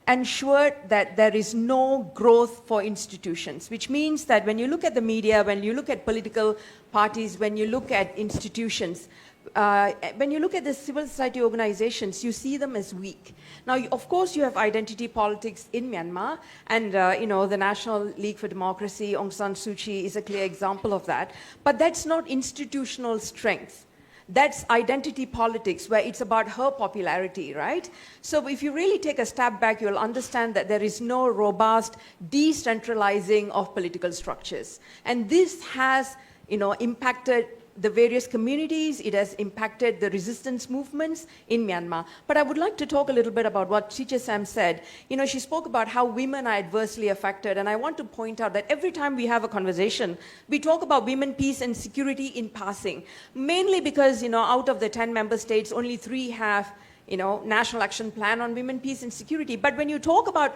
ensured that there is no growth for institutions, which means that when you look at the media, when you look at political parties, when you look at institutions, when you look at the civil society organizations, you see them as weak. Now, of course, you have identity politics in Myanmar, and the National League for Democracy, Aung San Suu Kyi, is a clear example of that. But that's not institutional strength. That's identity politics, where it's about her popularity, right? So if you really take a step back, you'll understand that there is no robust decentralizing of political structures. And this has, impacted the various communities. It has impacted the resistance movements in Myanmar. But I would like to talk a little bit about what Teacher Sam said. She spoke about how women are adversely affected. And I want to point out that every time we have a conversation, we talk about women, peace, and security in passing. Mainly because, out of the 10 member states, only 3 have, national action plan on women, peace, and security. But when you talk about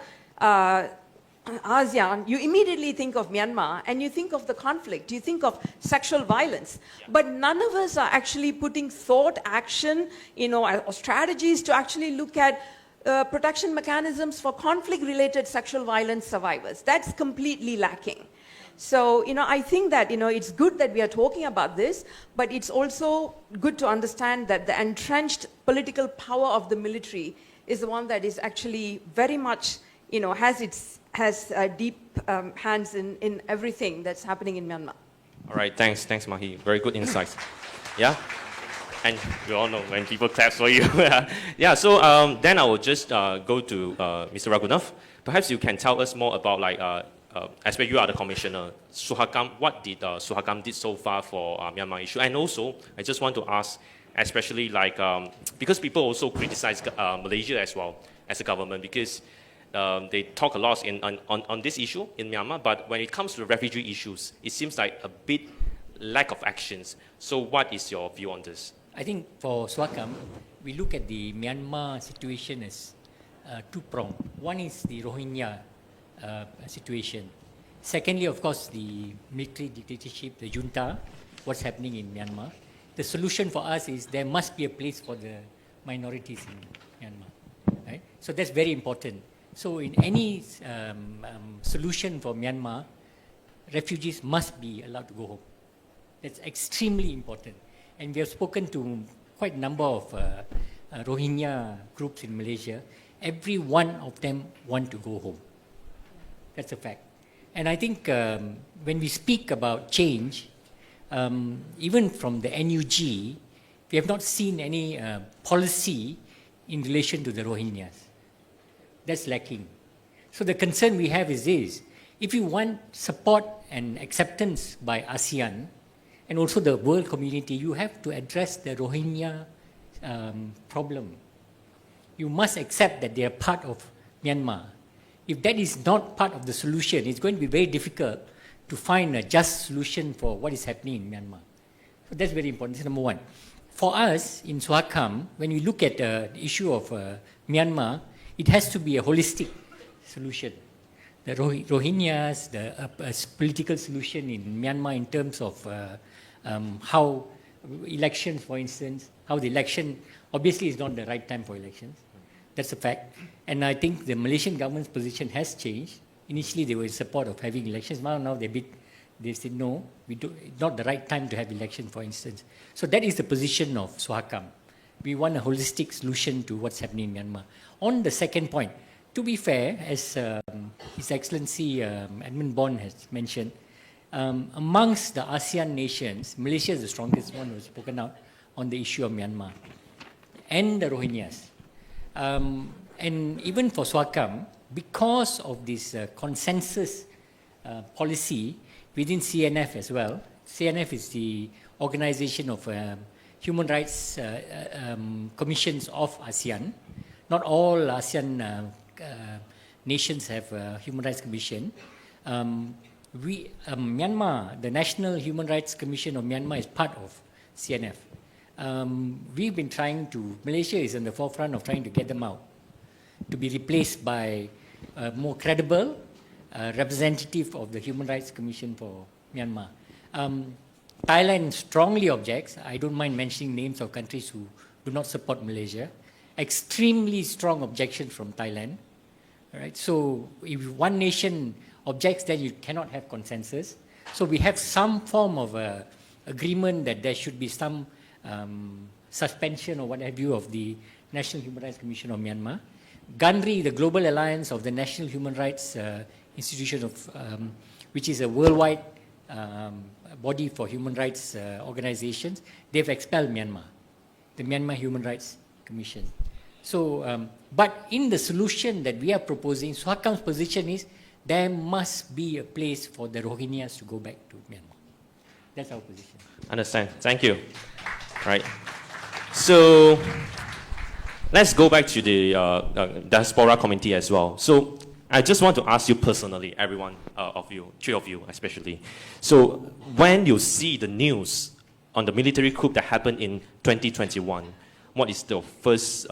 ASEAN, you immediately think of Myanmar, and you think of the conflict, you think of sexual violence. Yeah. But none of us are actually putting thought, action, or strategies to actually look at protection mechanisms for conflict-related sexual violence survivors. That's completely lacking. So, I think that, it's good that we are talking about this, but it's also good to understand that the entrenched political power of the military is the one that is actually very much, has deep hands in everything that's happening in Myanmar. All right, thanks, Mahi. Very good insights. Yeah, and we all know when people clap for you. Yeah, so then I will just go to Mr. Raghunath. Perhaps you can tell us more about, especially you are the commissioner, SUHAKAM. What did SUHAKAM did so far for Myanmar issue? And also, I just want to ask, especially because people also criticize Malaysia as well as a government, because they talk a lot on this issue in Myanmar, but when it comes to the refugee issues, it seems like a bit lack of actions. So what is your view on this? I think for SUHAKAM, we look at the Myanmar situation as two-pronged. One is the Rohingya situation. Secondly, of course, the military dictatorship, the junta, what's happening in Myanmar. The solution for us is there must be a place for the minorities in Myanmar. Right? So that's very important. So in any solution for Myanmar, refugees must be allowed to go home. That's extremely important. And we have spoken to quite a number of Rohingya groups in Malaysia. Every one of them want to go home. That's a fact. And I think when we speak about change, even from the NUG, we have not seen any policy in relation to the Rohingyas. That's lacking. So the concern we have is this: if you want support and acceptance by ASEAN and also the world community, you have to address the Rohingya problem. You must accept that they are part of Myanmar. If that is not part of the solution, it's going to be very difficult to find a just solution for what is happening in Myanmar. So that's very important. That's number one. For us in SUHAKAM, when we look at the issue of Myanmar, it has to be a holistic solution. The Rohingyas, the political solution in Myanmar in terms of how elections, for instance, how the election, obviously is not the right time for elections. That's a fact. And I think the Malaysian government's position has changed. Initially, they were in support of having elections. Now they said, no, it's not the right time to have election, for instance. So that is the position of SUHAKAM. We want a holistic solution to what's happening in Myanmar. On the second point, to be fair, as His Excellency Edmund Bond has mentioned, amongst the ASEAN nations, Malaysia is the strongest one who has spoken out on the issue of Myanmar and the Rohingyas. And even for SUHAKAM, because of this consensus policy within CNF as well, CNF is the organization of human rights commissions of ASEAN. Not all ASEAN nations have a human rights commission. Myanmar, the National Human Rights Commission of Myanmar is part of CNF. We've been trying to, Malaysia is in the forefront of trying to get them out, to be replaced by a more credible representative of the Human Rights Commission for Myanmar. Thailand strongly objects. I don't mind mentioning names of countries who do not support Malaysia. Extremely strong objection from Thailand. All right? So if one nation objects, then you cannot have consensus. So we have some form of agreement that there should be some suspension or what have you of the National Human Rights Commission of Myanmar. GANRI, the Global Alliance of the National Human Rights Institution, which is a worldwide body for human rights organizations, they've expelled Myanmar, the Myanmar Human Rights Commission. So, but in the solution that we are proposing, SUHAKAM's position is there must be a place for the Rohingyas to go back to Myanmar. That's our position. Understand. Thank you. Right. So let's go back to the Diaspora Committee as well. So I just want to ask you personally, everyone of you, three of you especially. So when you see the news on the military coup that happened in 2021, what is the first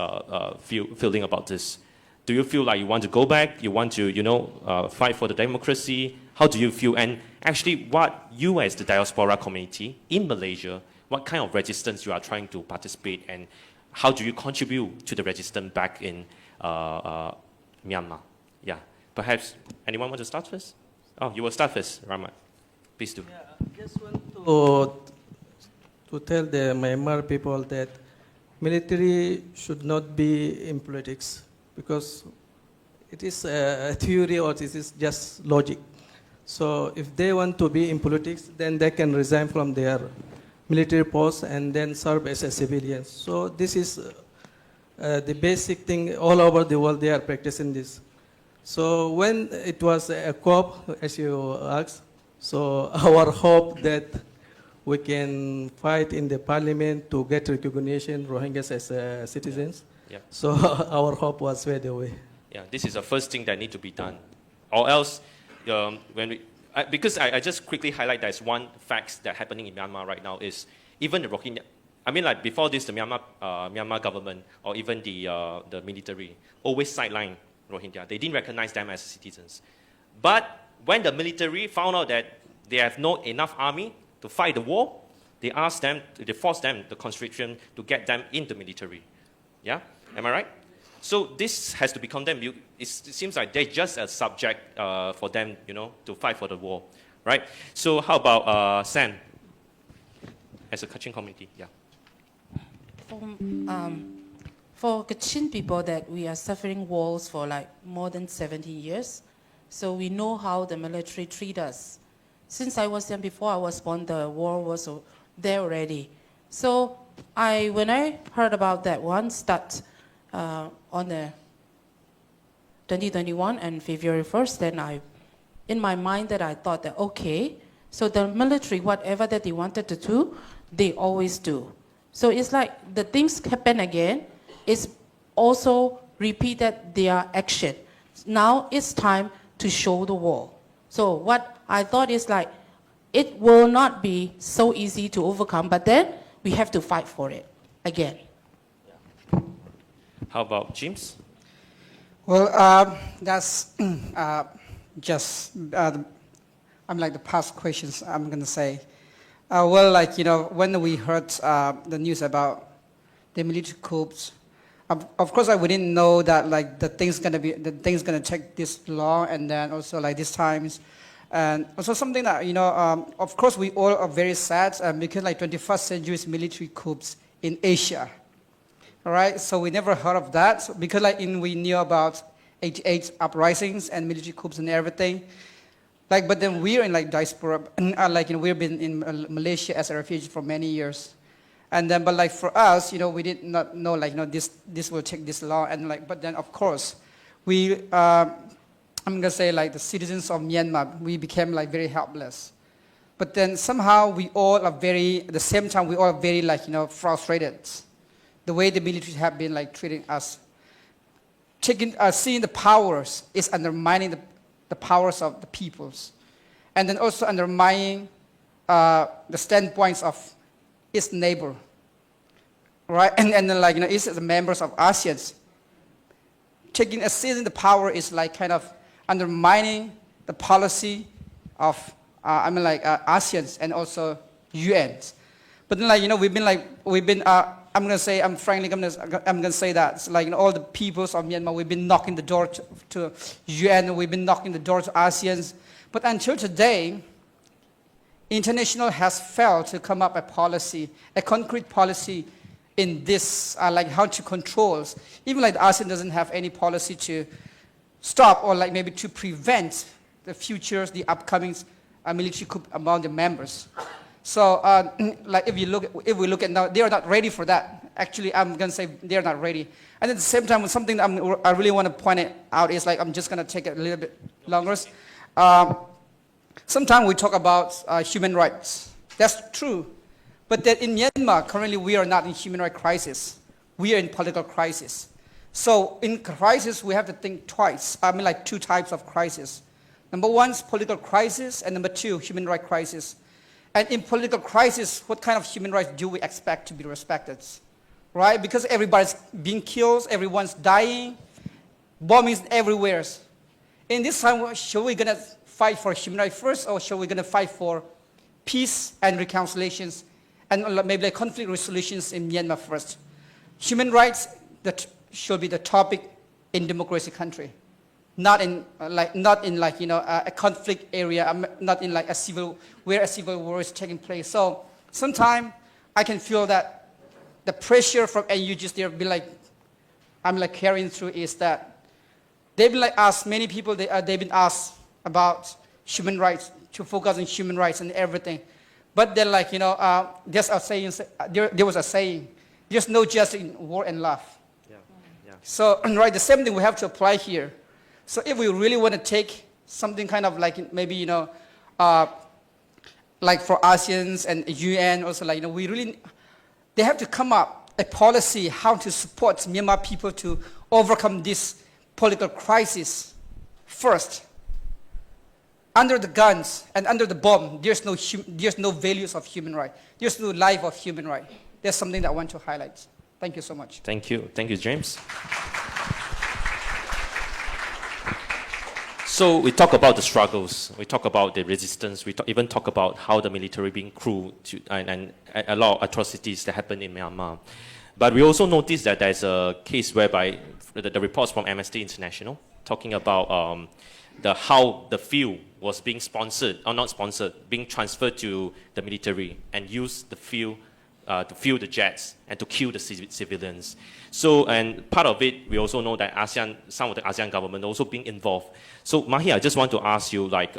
feeling about this? Do you feel like you want to go back? You want to, fight for the democracy? How do you feel? And actually, what you as the Diaspora Committee in Malaysia, what kind of resistance you are trying to participate, and how do you contribute to the resistance back in Myanmar? Yeah, perhaps anyone want to start first? Oh, you will start first, Rahmat. Please do. Yeah, I just want to tell the Myanmar people that military should not be in politics, because it is a theory or this is just logic. So if they want to be in politics, then they can resign from their military post and then serve as a civilian. So this is the basic thing. All over the world they are practicing this. So when it was a COP, as you asked, so our hope that we can fight in the parliament to get recognition Rohingyas as citizens. Yeah. So our hope was fade away. Yeah, this is the first thing that need to be done. Or else, because I just quickly highlight there's one fact that's happening in Myanmar right now is even the Rohingya, I mean like before this, the Myanmar government or even the military always sideline Rohingya. They didn't recognize them as citizens. But when the military found out that they have not enough army to fight the war, they forced them, the conscription, to get them into military. Yeah, am I right? So this has to be condemned. It seems like they're just a subject for them, to fight for the war, right? So how about Sam, as a Kachin community? Yeah. For Kachin people, that we are suffering wars for like more than 70 years, so we know how the military treat us. Since I was young, before I was born, the war was there already. So when I heard about that one start on the 2021 and February 1st, then in my mind that I thought that, okay, so the military, whatever that they wanted to do, they always do. So it's like the things happen again, it's also repeated their action. Now it's time to show the wall. So what I thought is like, it will not be so easy to overcome, but then we have to fight for it again. How about James? Well, that's just, I'm like the past questions I'm going to say. Well, like, when we heard the news about the military coups, of course, we didn't know that like the thing's gonna take this long, and then also like these times, and also something that of course we all are very sad because like 21st century military coups in Asia, all right? So we never heard of that because like we knew about 88 uprisings and military coups and everything, like but then we're in like diaspora, we've been in Malaysia as a refugee for many years. And then, but like for us, we did not know this will take this long, and like, but then of course, I'm gonna say like the citizens of Myanmar, we became like very helpless. But then somehow we all are at the same time we all are very frustrated, the way the military have been like treating us. Seeing the powers is undermining the powers of the peoples, and then also undermining the standpoints of its neighbor, right? And then it's the members of ASEAN. Seizing the power is like kind of undermining the policy of ASEAN and also UN. But then I'm gonna say that it's like all the peoples of Myanmar, we've been knocking the door to UN, we've been knocking the door to ASEAN, but until today, international has failed to come up a concrete policy in this, like how to control. Even like the ASEAN doesn't have any policy to stop or like maybe to prevent the upcoming military coup among the members. So like if we look at now, they are not ready for that. Actually, I'm gonna say they are not ready. And at the same time, something that I really want to point it out is like I'm just gonna take it a little bit longer. Sometimes we talk about human rights. That's true. But that in Myanmar, currently we are not in human rights crisis. We are in political crisis. So in crisis, we have to think twice. Like two types of crisis. Number one is political crisis, and number two, human rights crisis. And in political crisis, what kind of human rights do we expect to be respected? Right? Because everybody's being killed, everyone's dying, bombings everywhere. In this time, should we gonna fight for human rights first, or should we gonna fight for peace and reconciliations and maybe like conflict resolutions in Myanmar first? Human rights that should be the topic in democracy country, not in a conflict area, not in like where a civil war is taking place. So sometimes I can feel that the pressure from NUGs they've been carrying through is that they've been asked, many people they've been asked about human rights, to focus on human rights and everything. But then there's a saying, there was a saying, there's no justice in war and love. Yeah. Yeah. So the same thing we have to apply here. So if we really want to take something kind of like maybe like for ASEAN and UN also they have to come up a policy how to support Myanmar people to overcome this political crisis first. Under the guns and under the bomb, there's no values of human rights. There's no life of human rights. That's something that I want to highlight. Thank you so much. Thank you, James. So we talk about the struggles, we talk about the resistance, we even talk about how the military being cruel and a lot of atrocities that happen in Myanmar. But we also notice that there's a case whereby the reports from Amnesty International talking about how the field was being sponsored, or not sponsored, being transferred to the military and use the field to fuel the jets and to kill the civilians. So, and part of it, we also know that ASEAN, some of the ASEAN government also being involved. So, Mahi, I just want to ask you, like,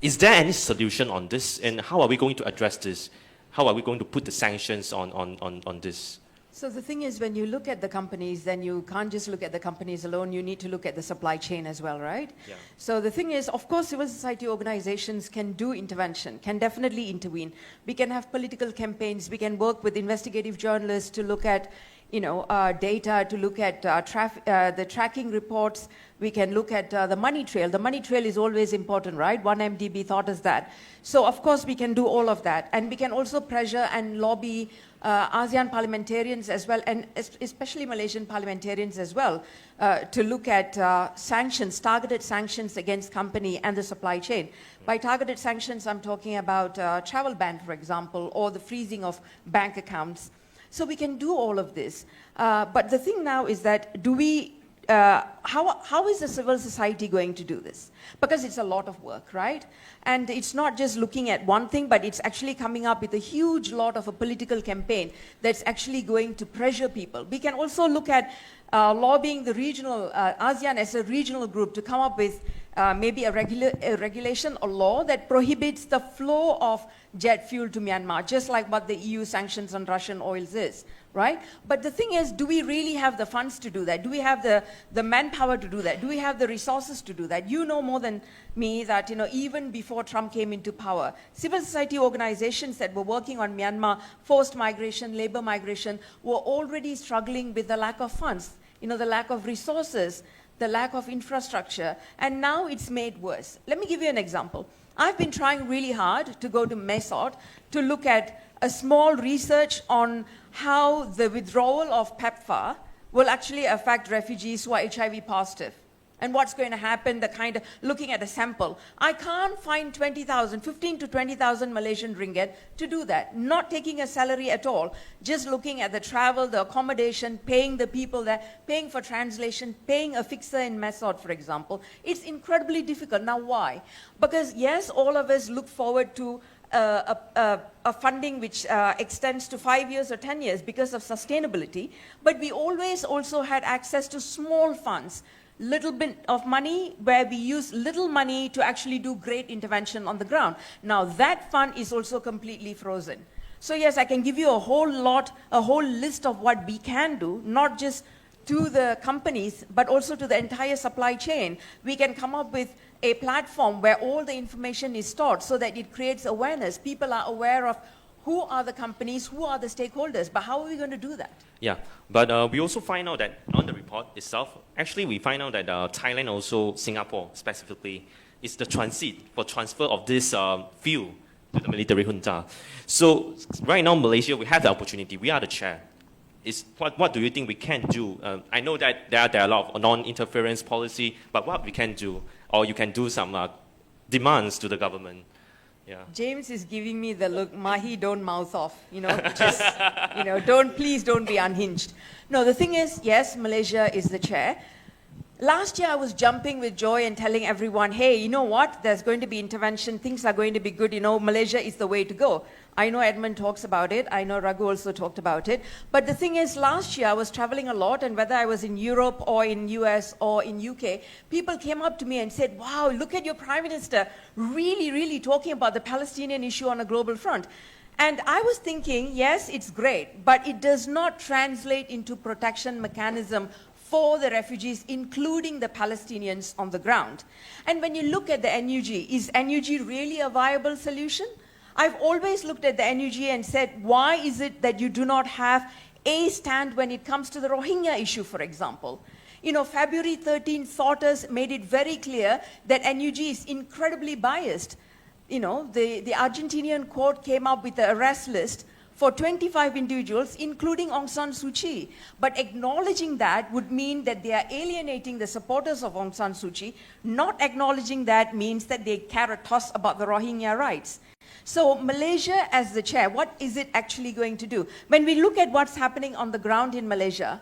is there any solution on this, and how are we going to address this? How are we going to put the sanctions on this? So the thing is, when you look at the companies, then you can't just look at the companies alone. You need to look at the supply chain as well, right? Yeah. So the thing is, of course, civil society organizations can do intervention, can definitely intervene. We can have political campaigns. We can work with investigative journalists to look at, data, to look at the tracking reports. We can look at the money trail. The money trail is always important, right? 1MDB taught us that. So, of course, we can do all of that. And we can also pressure and lobby ASEAN parliamentarians as well, and especially Malaysian parliamentarians as well, to look at sanctions, targeted sanctions against company and the supply chain. By targeted sanctions, I'm talking about travel ban, for example, or the freezing of bank accounts. So we can do all of this. But the thing now is that how is the civil society going to do this? Because it's a lot of work, right? And it's not just looking at one thing, but it's actually coming up with a huge lot of a political campaign that's actually going to pressure people. We can also look at lobbying the regional, ASEAN as a regional group to come up with maybe a regulation or law that prohibits the flow of jet fuel to Myanmar, just like what the EU sanctions on Russian oils is, right? But the thing is, do we really have the funds to do that? Do we have the manpower to do that? Do we have the resources to do that? You know more than me that, even before Trump came into power, civil society organizations that were working on Myanmar, forced migration, labor migration, were already struggling with the lack of funds, the lack of resources, the lack of infrastructure, and now it's made worse. Let me give you an example. I've been trying really hard to go to MESOT to look at a small research on how the withdrawal of PEPFAR will actually affect refugees who are HIV positive. And what's going to happen, looking at a sample. I can't find 15 to 20,000 Malaysian ringgit to do that. Not taking a salary at all, just looking at the travel, the accommodation, paying the people there, paying for translation, paying a fixer in MESOT, for example. It's incredibly difficult. Now, why? Because, yes, all of us look forward to a funding which extends to 5 years or 10 years because of sustainability, but we always also had access to small funds, little bit of money where we use little money to actually do great intervention on the ground. Now that fund is also completely frozen. So yes, I can give you a whole list of what we can do, not just to the companies, but also to the entire supply chain. We can come up with a platform where all the information is stored so that it creates awareness. People are aware of who are the companies, who are the stakeholders, but how are we going to do that? Yeah, but we also find out that on the report itself, actually we find out that Thailand, also Singapore specifically, is the transfer of this fuel to the military junta. So right now, Malaysia, we have the opportunity. We are the chair. What do you think we can do? I know that there are a lot of non-interference policy, but what we can do, or you can do some demands to the government. Yeah. James is giving me the look, Mahi, don't mouth off, please don't be unhinged. No, the thing is, yes, Malaysia is the chair. Last year I was jumping with joy and telling everyone, hey, you know what, there's going to be intervention, things are going to be good, Malaysia is the way to go. I know Edmund talks about it, I know Raghu also talked about it, but the thing is, last year I was traveling a lot, and whether I was in Europe or in US or in UK, people came up to me and said, wow, look at your Prime Minister, really, really talking about the Palestinian issue on a global front. And I was thinking, yes, it's great, but it does not translate into protection mechanism for the refugees, including the Palestinians on the ground. And when you look at the NUG, is NUG really a viable solution? I've always looked at the NUG and said, why is it that you do not have a stand when it comes to the Rohingya issue, for example? February 13th Thoughters made it very clear that NUG is incredibly biased. The Argentinian court came up with the arrest list for 25 individuals, including Aung San Suu Kyi. But acknowledging that would mean that they are alienating the supporters of Aung San Suu Kyi. Not acknowledging that means that they care a toss about the Rohingya rights. So Malaysia as the chair, what is it actually going to do? When we look at what's happening on the ground in Malaysia,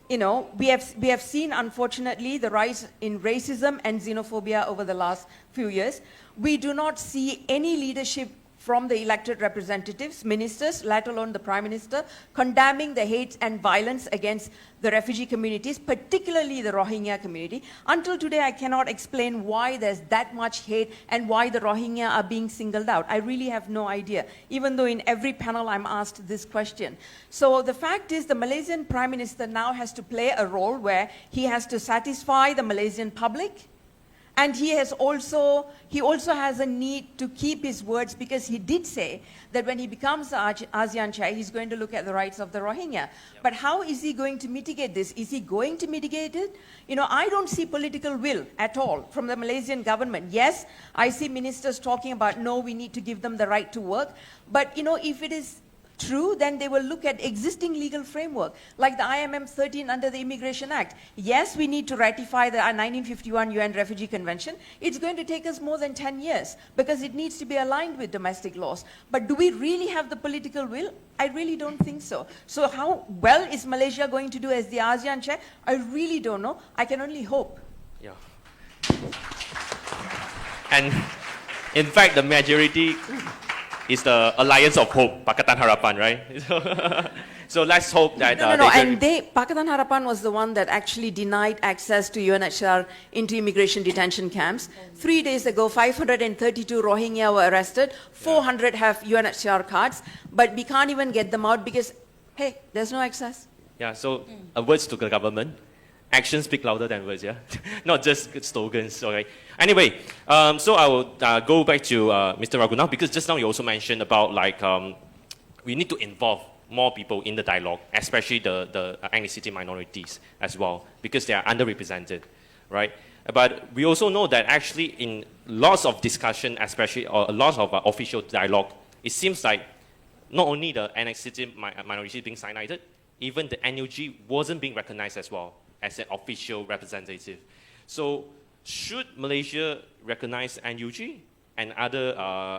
you know, we have seen, unfortunately, the rise in racism and xenophobia over the last few years. We do not see any leadership from the elected representatives, ministers, let alone the Prime Minister, condemning the hate and violence against the refugee communities, particularly the Rohingya community. Until today, I cannot explain why there's that much hate and why the Rohingya are being singled out. I really have no idea, even though in every panel I'm asked this question. So the fact is the Malaysian Prime Minister now has to play a role where he has to satisfy the Malaysian public. And he also has a need to keep his words, because he did say that when he becomes the ASEAN Chair, he's going to look at the rights of the Rohingya. Yep. But how is he going to mitigate this? Is he going to mitigate it? You know, I don't see political will at all from the Malaysian government. Yes, I see ministers talking about, no, we need to give them the right to work. But, you know, if it is true, then they will look at existing legal framework, like the IMM 13 under the Immigration Act. Yes, we need to ratify the 1951 UN Refugee Convention. It's going to take us more than 10 years because it needs to be aligned with domestic laws. But do we really have the political will? I really don't think so. So how well is Malaysia going to do as the ASEAN Chair? I really don't know. I can only hope. Yeah. And in fact, the majority is the Alliance of Hope, Pakatan Harapan, right? So let's hope that... Pakatan Harapan was the one that actually denied access to UNHCR into immigration detention camps. 3 days ago, 532 Rohingya were arrested, 400 have UNHCR cards, but we can't even get them out because, hey, there's no access. Yeah, so words to the government. Actions speak louder than words, yeah? Not just good slogans, okay? Anyway, so I will go back to Mr. Raghunath, because just now you also mentioned about like we need to involve more people in the dialogue, especially the ethnicity minorities as well, because they are underrepresented, right? But we also know that actually in lots of discussion, especially or lots of official dialogue, it seems like not only the ethnicity minorities being cited, even the NUG wasn't being recognized as well as an official representative. So should Malaysia recognize NUG and other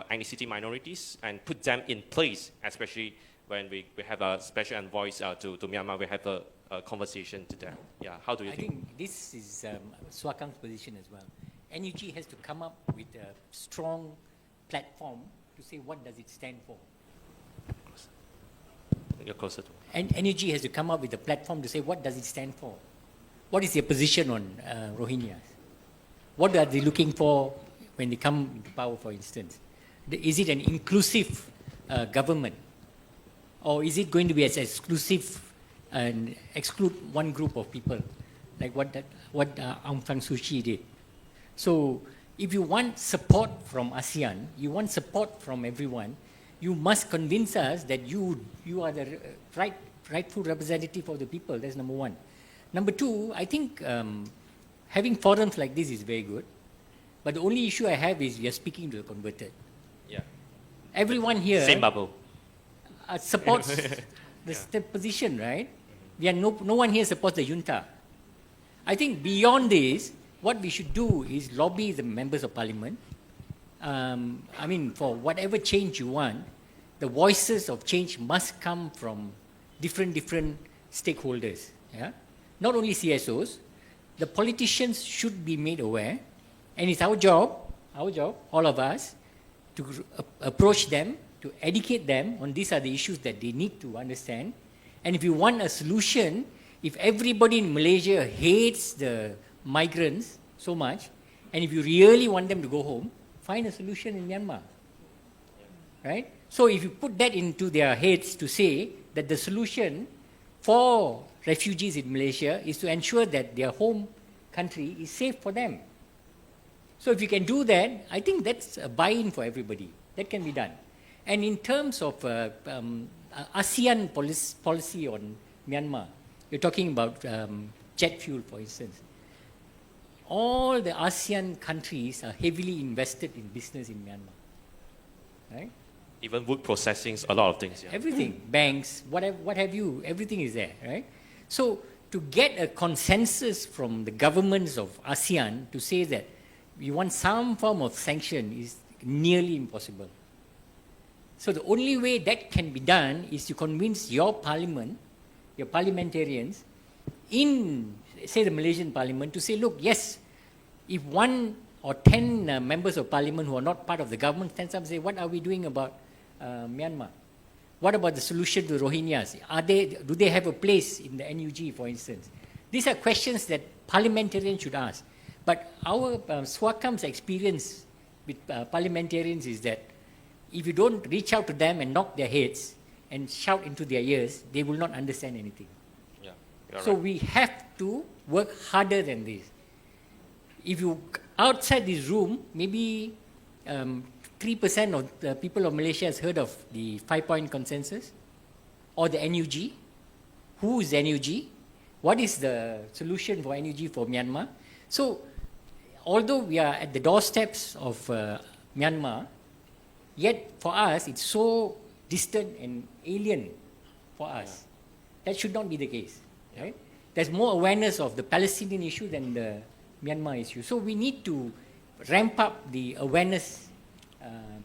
ethnicity minorities and put them in place, especially when we have a special envoy to Myanmar, we have a conversation to them. Yeah, how do you think? I think this is SUHAKAM's position as well. NUG has to come up with a strong platform to say what does it stand for. You're closer to. And NUG has to come up with a platform to say what does it stand for. What is their position on Rohingyas? What are they looking for when they come into power, for instance? Is it an inclusive government? Or is it going to be as exclusive and exclude one group of people, like what Aung San Suu Kyi did? So if you want support from ASEAN, you want support from everyone, you must convince us that you are the rightful representative of the people. That's number one. Number two, I think having forums like this is very good, but the only issue I have is we are speaking to the converted. Yeah. Everyone here same bubble. Supports the position, right? We are no one here supports the junta. I think beyond this, what we should do is lobby the members of parliament. I mean, for whatever change you want, the voices of change must come from different stakeholders. Yeah? Not only CSOs, the politicians should be made aware, and it's our job, all of us, to approach them, to educate them on these are the issues that they need to understand. And if you want a solution, if everybody in Malaysia hates the migrants so much, and if you really want them to go home, find a solution in Myanmar, right? So if you put that into their heads to say that the solution for refugees in Malaysia is to ensure that their home country is safe for them. So if you can do that, I think that's a buy-in for everybody. That can be done. And in terms of ASEAN policy on Myanmar, you're talking about jet fuel, for instance. All the ASEAN countries are heavily invested in business in Myanmar, right? Even wood processing, a lot of things. Yeah. Everything, banks, what have you, everything is there, right? So to get a consensus from the governments of ASEAN to say that you want some form of sanction is nearly impossible. So the only way that can be done is to convince your parliament, your parliamentarians, in, say, the Malaysian Parliament to say, look, yes, if 1 or 10 members of Parliament who are not part of the government stands up and say, what are we doing about Myanmar? What about the solution to Rohingyas? Do they have a place in the NUG, for instance? These are questions that parliamentarians should ask. But our SUHAKAM's experience with parliamentarians is that if you don't reach out to them and knock their heads and shout into their ears, they will not understand anything. Yeah, so right. we have to work harder than this. If you, outside this room, maybe 3% of the people of Malaysia has heard of the 5-point consensus or the NUG. Who is NUG? What is the solution for NUG for Myanmar? So, although we are at the doorsteps of Myanmar, yet for us it's so distant and alien for us. That should not be the case, right? There's more awareness of the Palestinian issue than the Myanmar issue. So we need to ramp up the awareness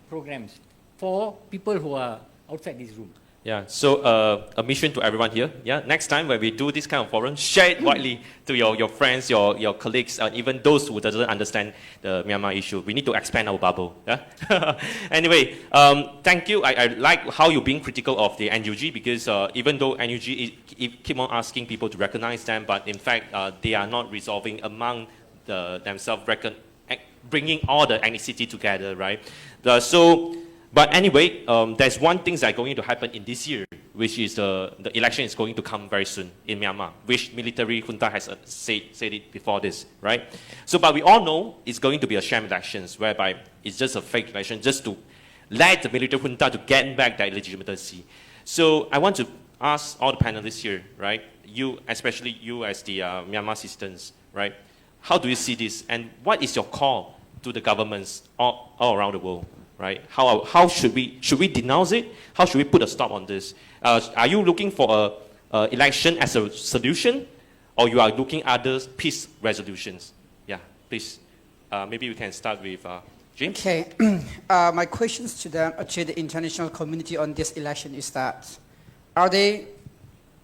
programs for people who are outside this room. Yeah, so a mission to everyone here. Yeah, next time when we do this kind of forum, share it widely to your friends, your colleagues, and even those who doesn't understand the Myanmar issue. We need to expand our bubble. Yeah? Anyway, thank you. I like how you're being critical of the NUG because even though NUG keep on asking people to recognize them, but in fact they are not resolving among themselves, bringing all the ethnicity together, right? But anyway, there's one thing that's going to happen in this year, which is the election is going to come very soon in Myanmar, which military junta has said it before this, right? So, but we all know it's going to be a sham elections, whereby it's just a fake election, just to let the military junta to get back that legitimacy. So I want to ask all the panelists here, right? You, especially you as the Myanmar citizens, right? How do you see this, and what is your call to the governments all around the world? Right? How should we denounce it? How should we put a stop on this? Are you looking for a election as a solution, or you are looking at other peace resolutions? Yeah, please. Maybe we can start with James. Okay, my questions to the international community on this election is that, are they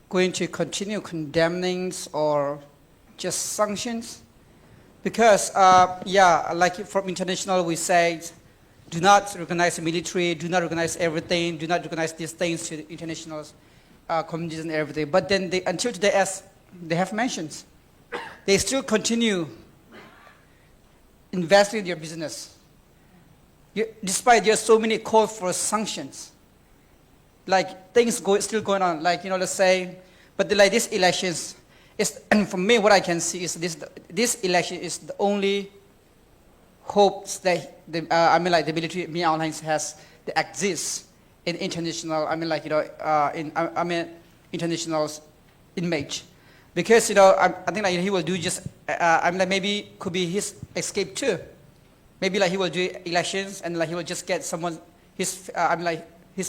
going to continue condemning or just sanctions? Because yeah, like from international we say, do not recognize the military, do not recognize everything, do not recognize these things to the international communities and everything. But then until today, as they have mentioned, they still continue investing in their business. Despite there are so many calls for sanctions. Like things still going on, like, let's say, but like these elections, and for me what I can see is this election is the only hopes that the military Myanmar alliance has that exists in international, international image, because I think like he will do just maybe could be his escape too. Maybe like he will do elections and like he will just get someone his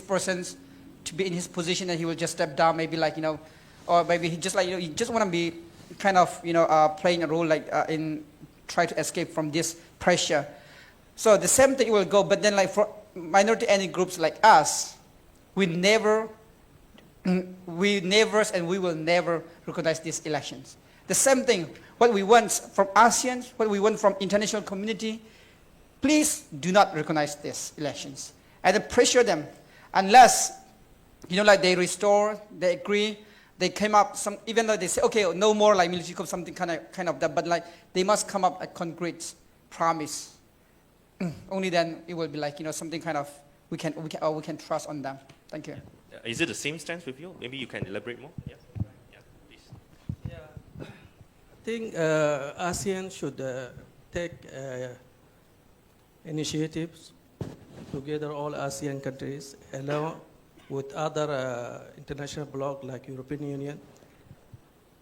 persons to be in his position and he will just step down. Maybe like or maybe he just he just want to be kind of playing a role like in try to escape from this pressure. So the same thing will go, but then like for minority ethnic groups like us, we never and we will never recognize these elections. The same thing, what we want from ASEAN, what we want from international community, please do not recognize these elections. And pressure them, unless, like they restore, they agree, they came up, even though they say, okay, no more like military coup, something kind of that, but like they must come up a concrete promise. Only then it will be like, something kind of, we can trust on them. Thank you. Is it the same stance with you? Maybe you can elaborate more? Yeah, please. Yeah, I think ASEAN should take initiatives together, all ASEAN countries, along with other international bloc like European Union,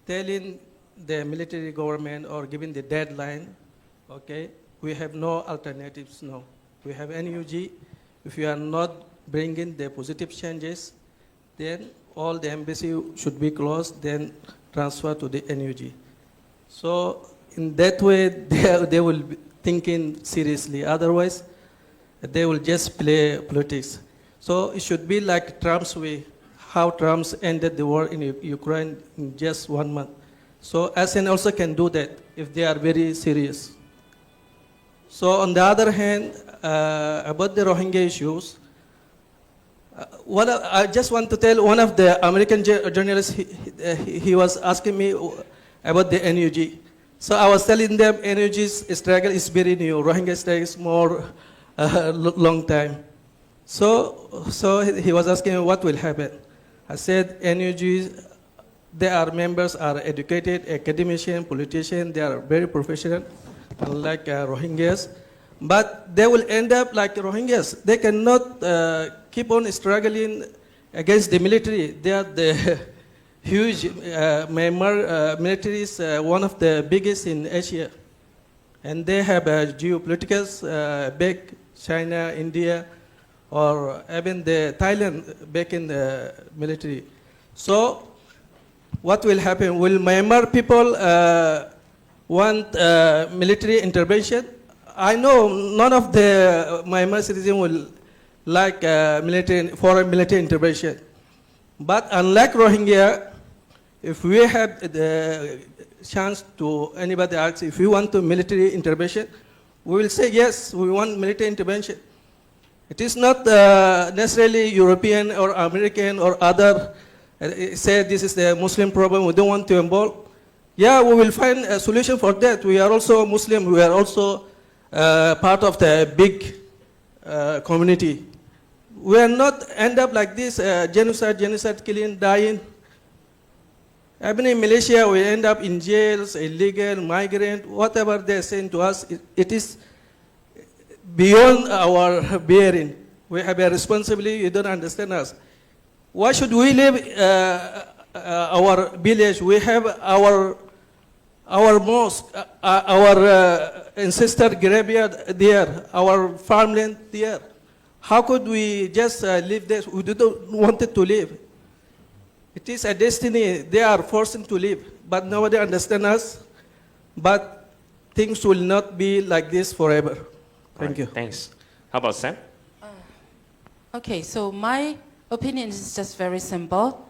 telling the military government or giving the deadline, okay, we have no alternatives now. We have NUG. If you are not bringing the positive changes, then all the embassy should be closed, then transfer to the NUG. So in that way, they will be thinking seriously. Otherwise, they will just play politics. So it should be like Trump's way, how Trump ended the war in Ukraine in just 1 month. So ASEAN also can do that if they are very serious. So on the other hand, about the Rohingya issues, I just want to tell one of the American journalists, he was asking me about the NUG. So I was telling them NUG's struggle is very new. Rohingya struggle is more long time. So he was asking me what will happen. I said NUGs, their members are educated, academician, politician, they are very professional, unlike Rohingyas. But they will end up like Rohingyas. They cannot keep on struggling against the military. They are the huge Myanmar military is one of the biggest in Asia. And they have geopoliticals back China, India, or even the Thailand back in the military. So what will happen? Will Myanmar people want military intervention? I know none of the Myanmar citizens will like foreign military intervention. But unlike Rohingya, if we have the chance to anybody else, if we want to military intervention, we will say yes, we want military intervention. It is not necessarily European or American or other say this is the Muslim problem, we don't want to involve. Yeah, we will find a solution for that. We are also Muslim, we are also part of the big community. We will not end up like this, genocide, killing, dying. Even in Malaysia, we end up in jails, illegal, migrant, whatever they are saying to us, it is beyond our bearing. We have a responsibility, you don't understand us. Why should we leave our village? We have our mosque, our ancestor graveyard there, our farmland there. How could we just leave this? We don't want it to live. It is a destiny. They are forcing to live, but nobody understands us. But things will not be like this forever. Thank you. Thanks. How about Sam? Okay, so my opinion is just very simple.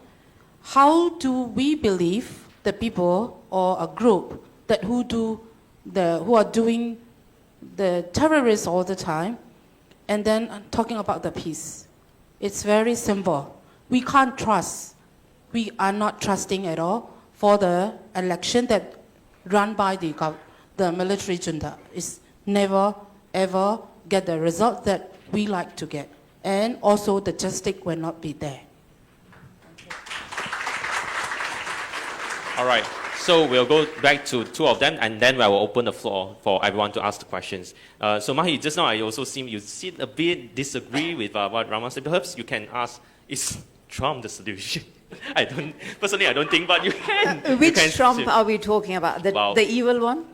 How do we believe the people or a group that who are doing the terrorists all the time, and then talking about the peace? It's very simple. We can't trust. We are not trusting at all for the election that run by the military junta. It's never ever get the result that we like to get, and also the justice will not be there. All right. So we'll go back to two of them, and then we will open the floor for everyone to ask the questions. So Mahi, just now I also seem you a bit disagree with what Rama said. Perhaps you can ask, is Trump the solution? I don't think, but you can. Which you can Trump are we talking about? The evil one?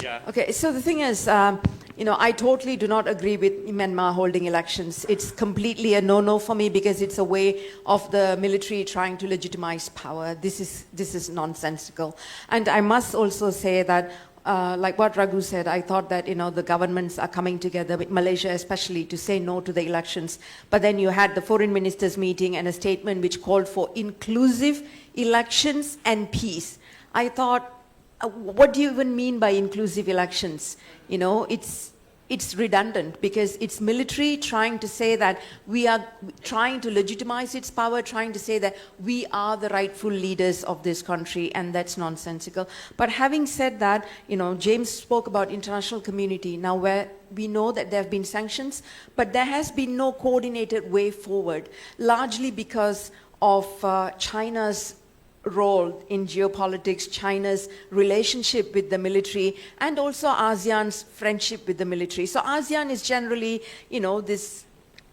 Yeah. Okay, so the thing is, I totally do not agree with Myanmar holding elections. It's completely a no-no for me because it's a way of the military trying to legitimize power. This is nonsensical. And I must also say that, like what Raghu said, I thought that, the governments are coming together, with Malaysia especially, to say no to the elections. But then you had the foreign ministers meeting and a statement which called for inclusive elections and peace. I thought, what do you even mean by inclusive elections? It's redundant because it's military trying to say that we are trying to legitimize its power, trying to say that we are the rightful leaders of this country, and that's nonsensical. But having said that, James spoke about international community. Now, where we know that there have been sanctions, but there has been no coordinated way forward, largely because of China's role in geopolitics, China's relationship with the military, and also ASEAN's friendship with the military. So ASEAN is generally, this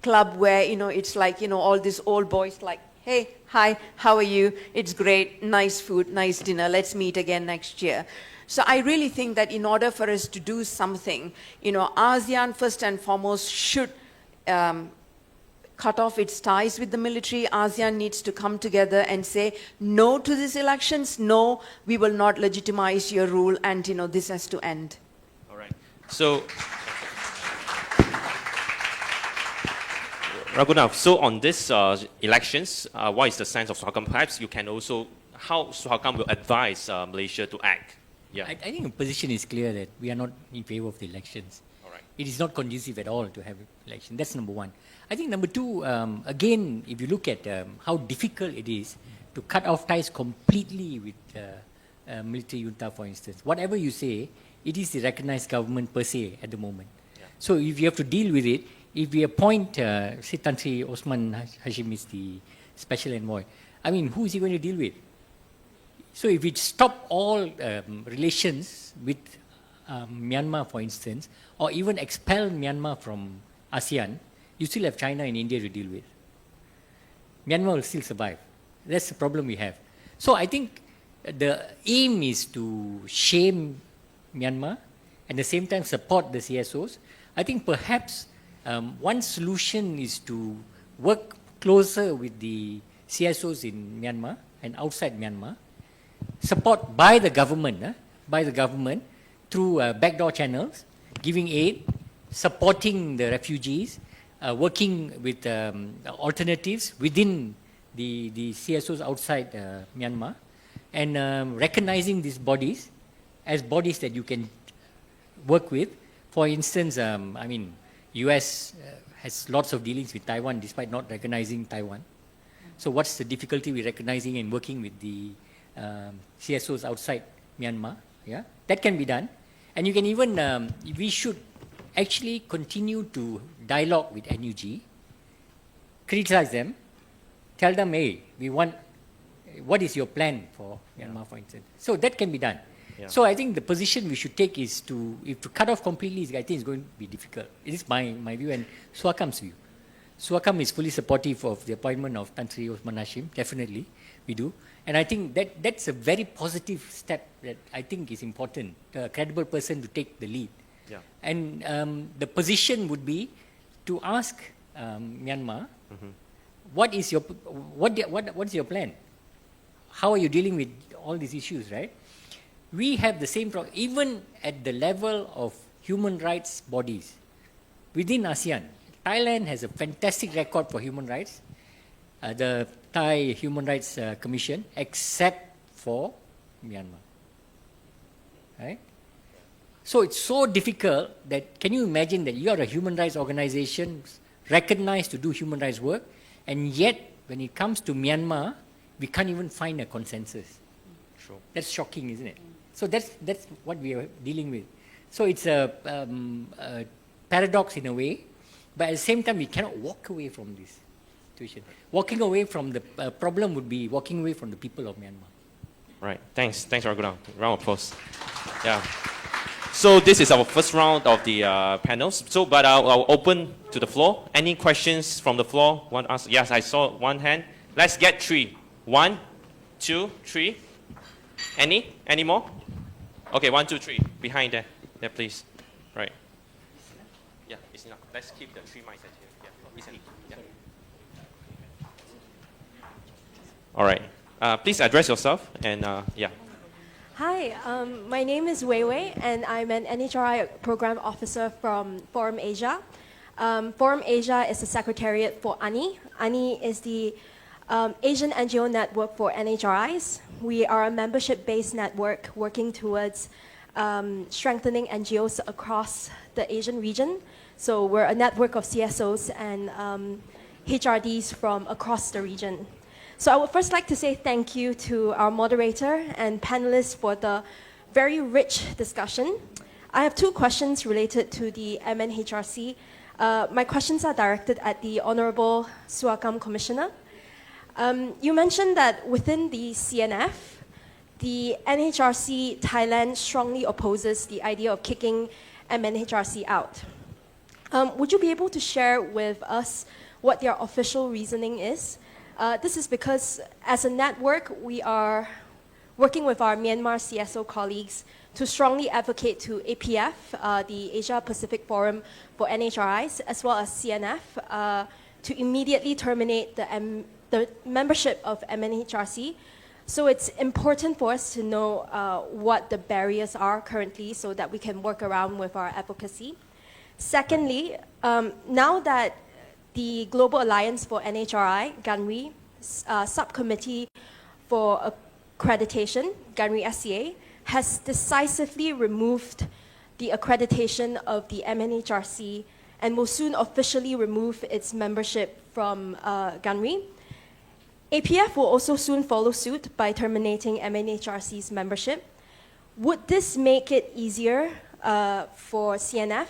club where, it's like, all these old boys like, hey, hi, how are you? It's great, nice food, nice dinner, let's meet again next year. So I really think that in order for us to do something, ASEAN first and foremost should cut off its ties with the military. ASEAN needs to come together and say no to these elections. No, we will not legitimize your rule, and this has to end. All right. So, Raghunath, so on this elections, what is the sense of SUHAKAM? Perhaps you can also how SUHAKAM will advise Malaysia to act? Yeah. I think the position is clear that we are not in favor of the elections. All right. It is not conducive at all to have election. That's number one. I think number two, again, if you look at how difficult it is to cut off ties completely with military junta, for instance. Whatever you say, it is the recognized government per se at the moment. Yeah. So if you have to deal with it, if we appoint, say, Tan Sri Osman Hashim is the special envoy, I mean, who is he going to deal with? So if we stop all relations with Myanmar, for instance, or even expel Myanmar from ASEAN, you still have China and India to deal with. Myanmar will still survive. That's the problem we have. So I think the aim is to shame Myanmar and at the same time support the CSOs. I think perhaps one solution is to work closer with the CSOs in Myanmar and outside Myanmar, support by the government through backdoor channels, giving aid, supporting the refugees, working with alternatives within the CSOs outside Myanmar, and recognizing these bodies as bodies that you can work with. For instance, I mean, US has lots of dealings with Taiwan despite not recognizing Taiwan. So what's the difficulty with recognizing and working with the CSOs outside Myanmar? Yeah, that can be done. And you can even, we should actually continue to dialogue with NUG, criticize them, tell them, hey, we want, what is your plan for Myanmar, for instance? So that can be done. Yeah. So I think the position we should take is to, if to cut off completely, I think it's going to be difficult. It is my view and SUHAKAM's view. SUHAKAM is fully supportive of the appointment of Tan Sri Osman Hashim, definitely, we do. And I think that's a very positive step that I think is important, a credible person to take the lead. Yeah. And the position would be to ask Myanmar, what is your plan? How are you dealing with all these issues, right? We have the same problem, even at the level of human rights bodies within ASEAN. Thailand has a fantastic record for human rights, the Thai Human Rights Commission, except for Myanmar, right? So it's so difficult that, can you imagine that you are a human rights organization recognized to do human rights work, and yet when it comes to Myanmar, we can't even find a consensus. Sure. That's shocking, isn't it? So that's what we are dealing with. So it's a paradox in a way, but at the same time, we cannot walk away from this situation. Walking away from the problem would be walking away from the people of Myanmar. Right. Thanks, Raghuram. Round of applause. Yeah. So this is our first round of the panels. So, but I'll open to the floor. Any questions from the floor? One ask. Yes, I saw one hand. Let's get three. 1, 2, 3. Any more? Okay, 1, 2, 3. Behind there. There, please. Right. Yeah, it's enough. Let's keep the 3 mics at here. Yeah, it's enough. Yeah. All right. Please address yourself and yeah. Hi, my name is Wei Wei, and I'm an NHRI program officer from Forum Asia. Forum Asia is the secretariat for ANI. ANI is the Asian NGO network for NHRIs. We are a membership-based network working towards strengthening NGOs across the Asian region. So we're a network of CSOs and HRDs from across the region. So I would first like to say thank you to our moderator and panelists for the very rich discussion. I have 2 questions related to the MNHRC. My questions are directed at the Honorable SUHAKAM Commissioner. You mentioned that within the CNF, the NHRC Thailand strongly opposes the idea of kicking MNHRC out. Would you be able to share with us what their official reasoning is? This is because, as a network, we are working with our Myanmar CSO colleagues to strongly advocate to APF, the Asia Pacific Forum for NHRIs, as well as CNF, to immediately terminate the membership of MNHRC. So it's important for us to know what the barriers are currently so that we can work around with our advocacy. Secondly, now that the Global Alliance for NHRI, GANRI, subcommittee for accreditation, Ganri SCA, has decisively removed the accreditation of the MNHRC and will soon officially remove its membership from Ganri. APF will also soon follow suit by terminating MNHRC's membership. Would this make it easier for CNF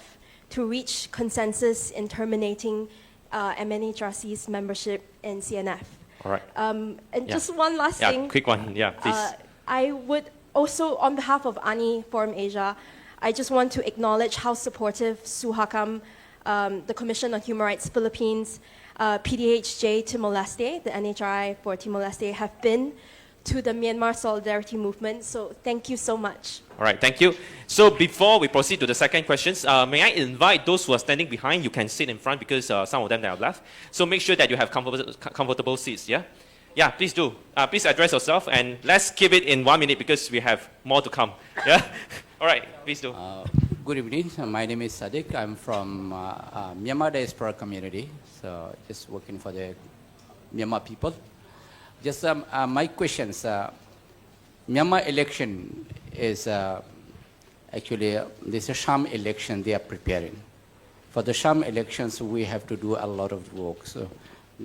to reach consensus in terminating MNHRC's membership in CNF? All right. And just one last thing. Quick one. Yeah, please. I would also, on behalf of ANI Forum Asia, I just want to acknowledge how supportive SUHAKAM, the Commission on Human Rights Philippines, PDHJ Timor-Leste, the NHRI for Timor-Leste, have been to the Myanmar Solidarity Movement. So thank you so much. All right, thank you. So before we proceed to the second questions, may I invite those who are standing behind, you can sit in front because some of them they have left. So make sure that you have comfortable seats, yeah? Yeah, please do. Please address yourself and let's keep it in 1 minute because we have more to come, yeah? All right, please do. Good evening. My name is Sadiq. I'm from Myanmar Diaspora community, so just working for the Myanmar people. Just my questions. Myanmar election is actually this is a sham election they are preparing. For the sham elections, we have to do a lot of work. So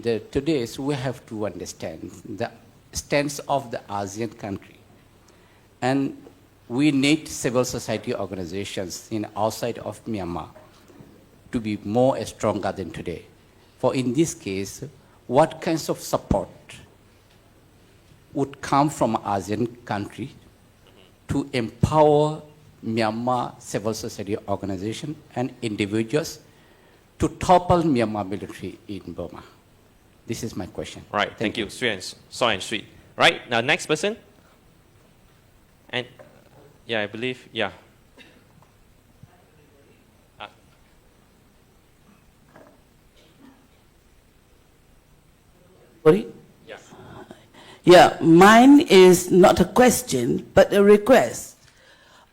today we have to understand the stance of the ASEAN country, and we need civil society organizations in outside of Myanmar to be more stronger than today. For in this case, what kinds of support would come from ASEAN country to empower Myanmar civil society organization and individuals to topple Myanmar military in Burma? This is my question. All right, thank you. Short and sweet. Right, now next person. And yeah, I believe, yeah. Sorry? Yeah. Yeah, mine is not a question, but a request.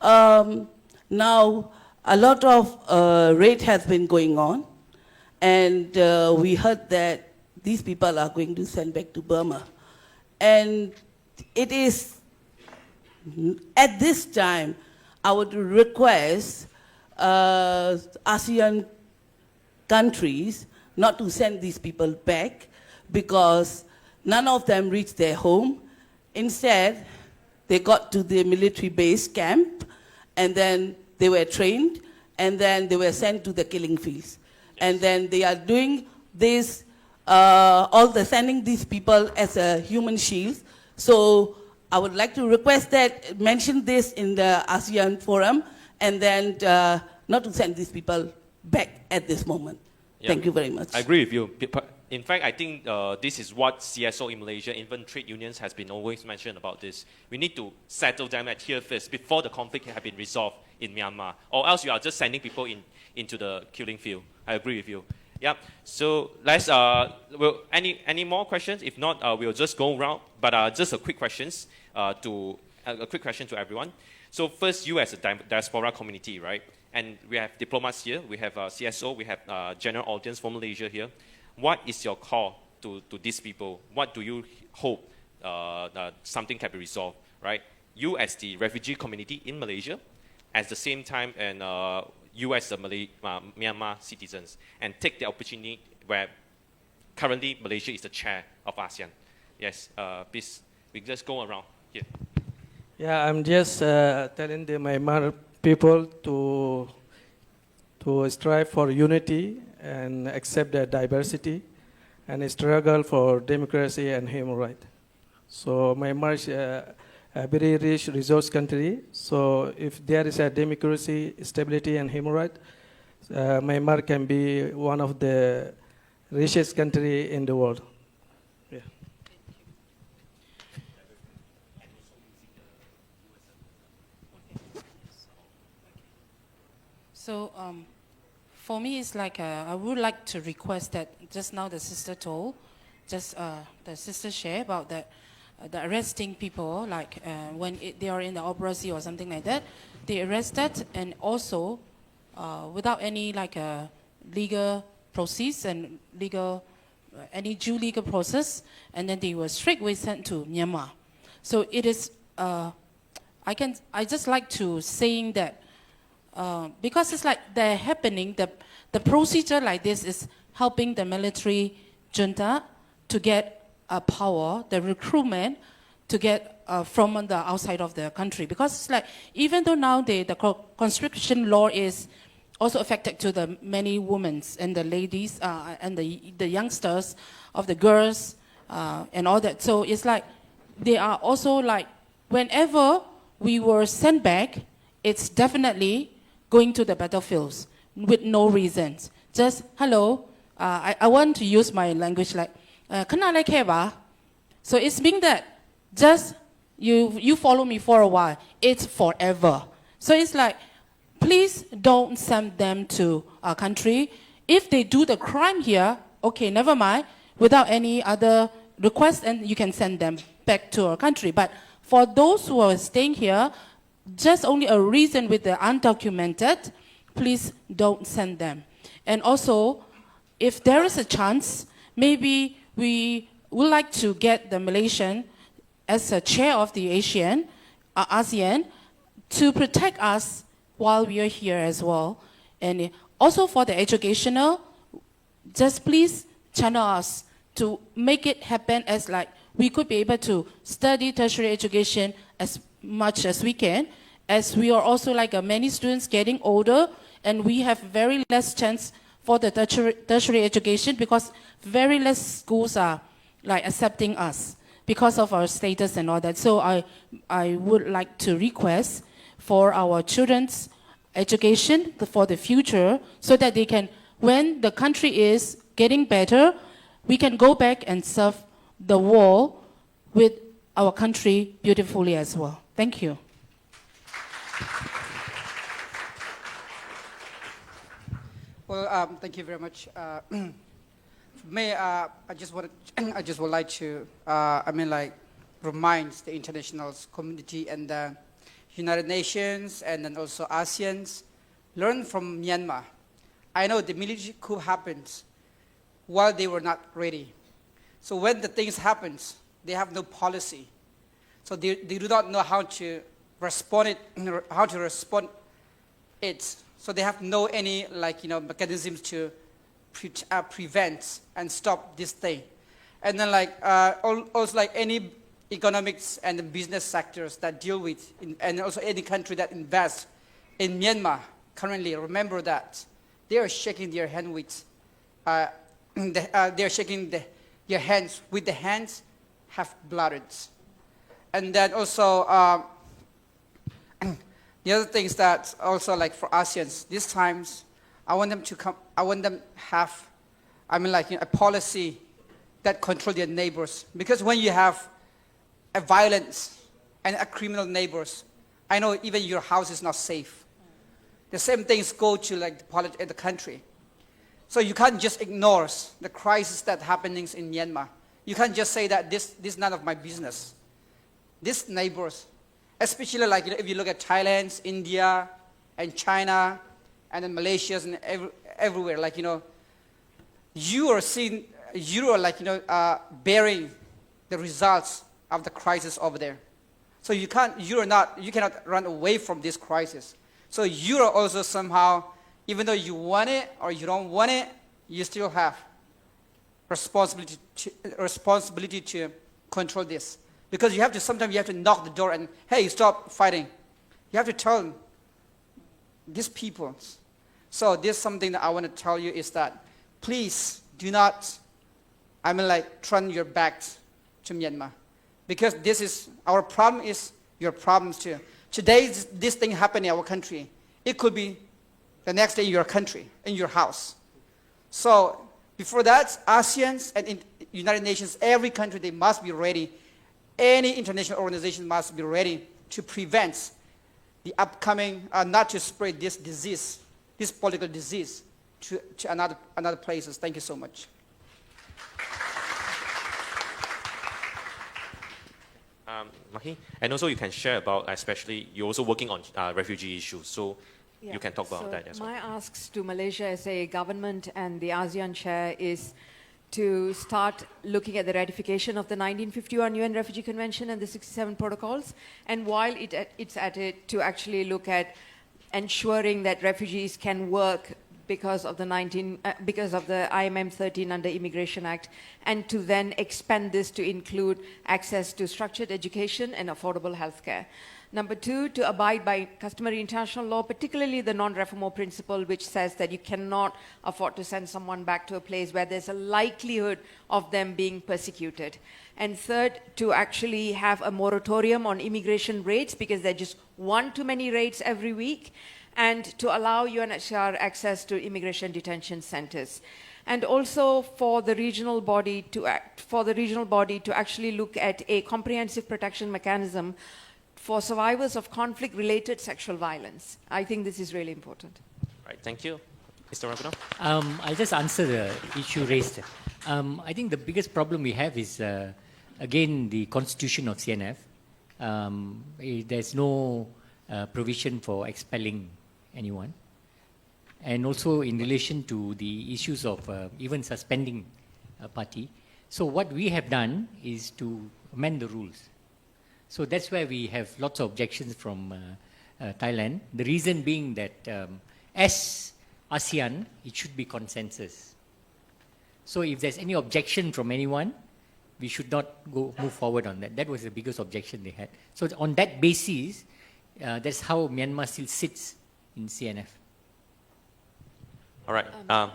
Now, a lot of raid has been going on, and we heard that these people are going to send back to Burma. And it is, at this time, I would request ASEAN countries not to send these people back because none of them reached their home. Instead, they got to the military base camp, and then they were trained, and then they were sent to the killing fields. And then they are doing this, sending these people as a human shield. So I would like to request that, mention this in the ASEAN forum, and then not to send these people back at this moment. Yeah. Thank you very much. I agree with you. In fact, I think this is what CSO in Malaysia, even trade unions, has been always mentioned about this. We need to settle them at here first before the conflict has been resolved in Myanmar, or else you are just sending people into the killing field. I agree with you. Yeah. So let's. Any more questions? If not, we'll just go around. But just a quick questions a quick question to everyone. So first, you as a diaspora community, right? And we have diplomats here. We have CSO. We have general audience from Malaysia here. What is your call to these people? What do you hope that something can be resolved, right? You as the refugee community in Malaysia, at the same time, and you as the Myanmar citizens, and take the opportunity where currently Malaysia is the chair of ASEAN. Yes, please, we just go around here. Yeah, I'm just telling the Myanmar people to strive for unity and accept their diversity and struggle for democracy and human rights. So Myanmar is a very rich resource country. So if there is a democracy, stability, and human rights, Myanmar can be one of the richest country in the world. Yeah. So for me, it's like I would like to request that just now the sister told, the sister share about that, the arresting people, like when they are in the operacy or something like that, they arrested and also without any like legal process and any due legal process, and then they were straightway sent to Myanmar. So it is, I just like to saying that, because it's like they're happening, the procedure like this is helping the military junta to get power, the recruitment to get from the outside of the country. Because it's like, even though now the conscription law is also affected to the many women and the ladies and the youngsters of the girls and all that. So it's like, they are also like, whenever we were sent back, it's definitely going to the battlefields with no reasons. Just, hello, I want to use my language like, "Kana like heba." So it's mean that just you follow me for a while, it's forever. So it's like, please don't send them to our country. If they do the crime here, okay, never mind, without any other request, and you can send them back to our country. But for those who are staying here, just only a reason with the undocumented, please don't send them. And also, if there is a chance, maybe we would like to get the Malaysian as a chair of the ASEAN to protect us while we are here as well. And also for the educational, just please channel us to make it happen as like we could be able to study tertiary education as much as we can, as we are also like many students getting older and we have very less chance for the tertiary education because very less schools are like accepting us because of our status and all that. So I would like to request for our children's education for the future so that they can, when the country is getting better, we can go back and serve the war with our country beautifully as well. Thank you. Well, thank you very much. I just would like to, remind the international community and the United Nations and then also ASEAN, learn from Myanmar. I know the military coup happened while they were not ready. So when the things happens, they have no policy. So they do not know how to respond it. So they have no any mechanisms to prevent and stop this thing. And then also like any economics and the business sectors that deal with, and also any country that invests in Myanmar currently, remember that they are shaking their hand with, they are shaking their hands with the hands half blooded. And then also the other things that also like for ASEAN, these times I want them to come. I want them have, a policy that control their neighbors. Because when you have a violence and a criminal neighbors, I know even your house is not safe. The same things go to the country. So you can't just ignore the crisis that's happening in Myanmar. You can't just say that this is none of my business. These neighbors, especially if you look at Thailand, India, and China, and then Malaysia and everywhere, you are bearing the results of the crisis over there. So you cannot run away from this crisis. So you are also somehow, even though you want it or you don't want it, you still have responsibility to control this. Because sometimes you have to knock the door and, hey, stop fighting. You have to tell them, these people. So this is something that I want to tell you is that please do not, turn your backs to Myanmar. Because this is, our problem is your problems too. Today, this thing happened in our country. It could be the next day in your country, in your house. So before that, ASEAN and United Nations, every country, they must be ready. Any international organization must be ready to prevent the upcoming, not to spread this disease, this political disease to another places. Thank you so much. Mahi, and also you can share about, especially you're also working on refugee issues, so you can talk about that as well. My asks to Malaysia as a government and the ASEAN Chair is to start looking at the ratification of the 1951 UN Refugee Convention and the 67 protocols, and while it's at it, to actually look at ensuring that refugees can work because of the IMM 13 under Immigration Act, and to then expand this to include access to structured education and affordable healthcare. Number two, to abide by customary international law, particularly the non-refoulement principle, which says that you cannot afford to send someone back to a place where there's a likelihood of them being persecuted. And third, to actually have a moratorium on immigration raids, because there are just one too many raids every week, and to allow UNHCR access to immigration detention centers. And also for the regional body to actually look at a comprehensive protection mechanism for survivors of conflict-related sexual violence. I think this is really important. Right, thank you. Mr. Ragunath? I'll just answer the issue raised. I think the biggest problem we have is, again, the constitution of CNF. There's no provision for expelling anyone. And also in relation to the issues of even suspending a party. So what we have done is to amend the rules. So that's where we have lots of objections from Thailand. The reason being that as ASEAN, it should be consensus. So if there's any objection from anyone, we should not move forward on that. That was the biggest objection they had. So on that basis, that's how Myanmar still sits in CNF. All right.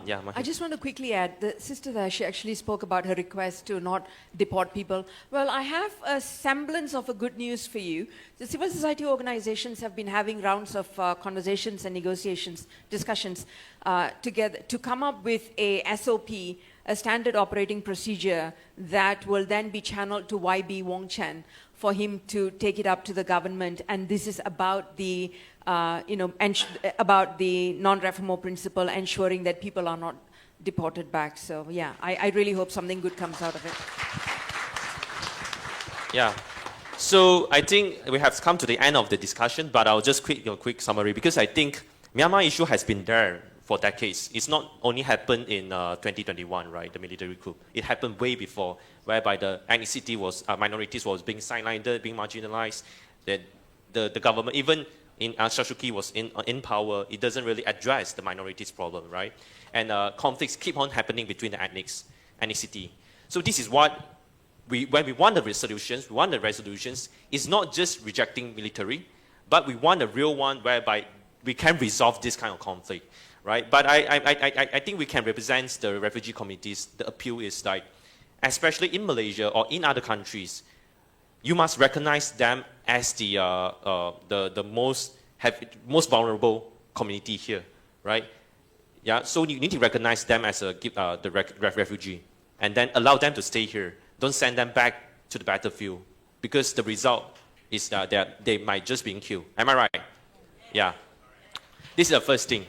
Yeah, I just want to quickly add, the sister there, she actually spoke about her request to not deport people. Well, I have a semblance of a good news for you. The civil society organizations have been having rounds of conversations and negotiations, discussions together to come up with a SOP, a standard operating procedure that will then be channeled to YB Wong Chen for him to take it up to the government. And this is about the about the non-refoulement principle, ensuring that people are not deported back. So yeah, I really hope something good comes out of it. Yeah. So I think we have come to the end of the discussion, but I'll just quick summary, because I think Myanmar issue has been there for decades. It's not only happened in 2021, right, the military coup. It happened way before, whereby the ethnicity was, minorities was being sidelined, being marginalized, that the government, even in Shashuki was in power, it doesn't really address the minorities problem, right? And conflicts keep on happening between the ethnicity. So this is what, when we want the resolutions, it's not just rejecting military, but we want a real one whereby we can resolve this kind of conflict, right? But I think we can represent the refugee communities. The appeal is like, especially in Malaysia or in other countries, you must recognize them as the most vulnerable community here, right? Yeah, so you need to recognize them as the refugee, and then allow them to stay here. Don't send them back to the battlefield, because the result is that they might just be killed. Am I right? Yeah. This is the first thing,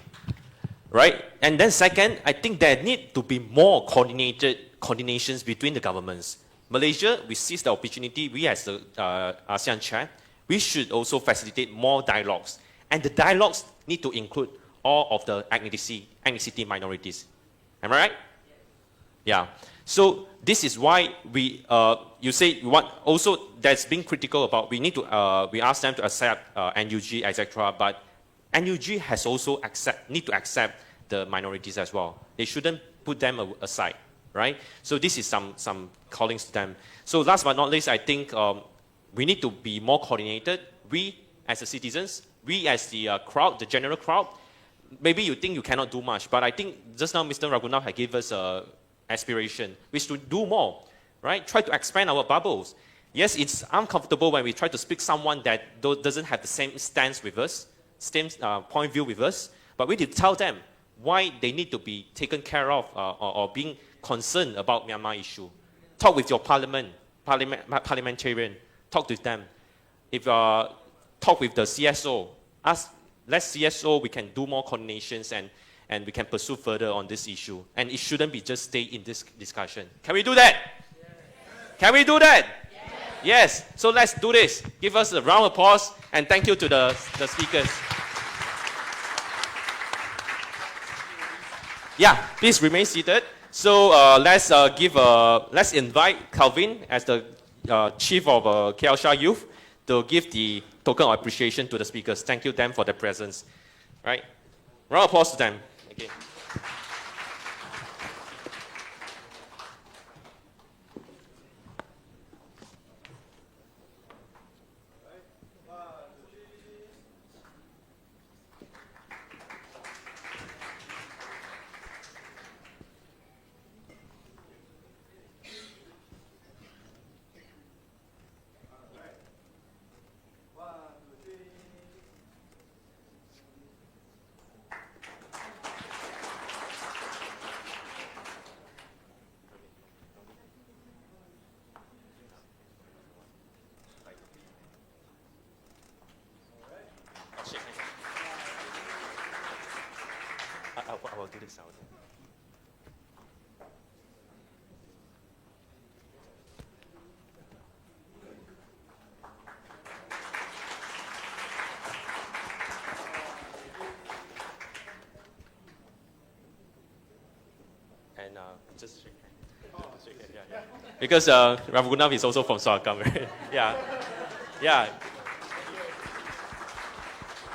right? And then second, I think there need to be more coordinations between the governments. Malaysia, we seize the opportunity, we as the ASEAN Chair, we should also facilitate more dialogues. And the dialogues need to include all of the ethnicity minorities. Am I right? Yeah. So this is why we, you say, also that's been critical about, we need to, we ask them to accept NUG, etc. But NUG has also need to accept the minorities as well. They shouldn't put them aside. Right? So this is some callings to them. So last but not least, I think we need to be more coordinated. We as the citizens, we as the crowd, the general crowd, maybe you think you cannot do much, but I think just now Mr. Ragunath had gave us an aspiration. We should do more, right? Try to expand our bubbles. Yes, it's uncomfortable when we try to speak someone that doesn't have the same stance with us, same point of view with us, but we need to tell them why they need to be taken care of or being concerned about Myanmar issue. Talk with your parliamentarian. Talk with them. If talk with the CSO. Ask less CSO. We can do more coordinations and we can pursue further on this issue. And it shouldn't be just stay in this discussion. Can we do that? Yes. Can we do that? Yes. So let's do this. Give us a round of applause and thank you to the speakers. Yeah, please remain seated. So let's invite Calvin as the chief of KLSHA Youth to give the token of appreciation to the speakers. Thank you them for their presence. Right? Round of applause to them. Okay. I will do this out. And just shake hand. Yeah. Because Ramagunam is also from SUHAKAM, right? Yeah. Yeah.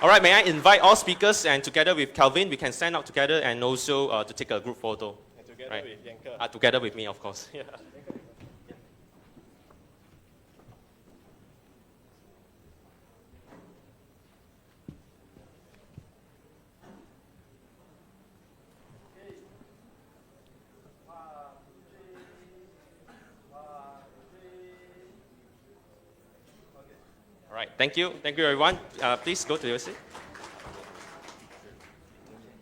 All right, may I invite all speakers, and together with Calvin, we can stand up together and also to take a group photo. And together right? With Yanka. Together with me, of course. Yeah. All right, thank you. Thank you, everyone. Please go to your seat.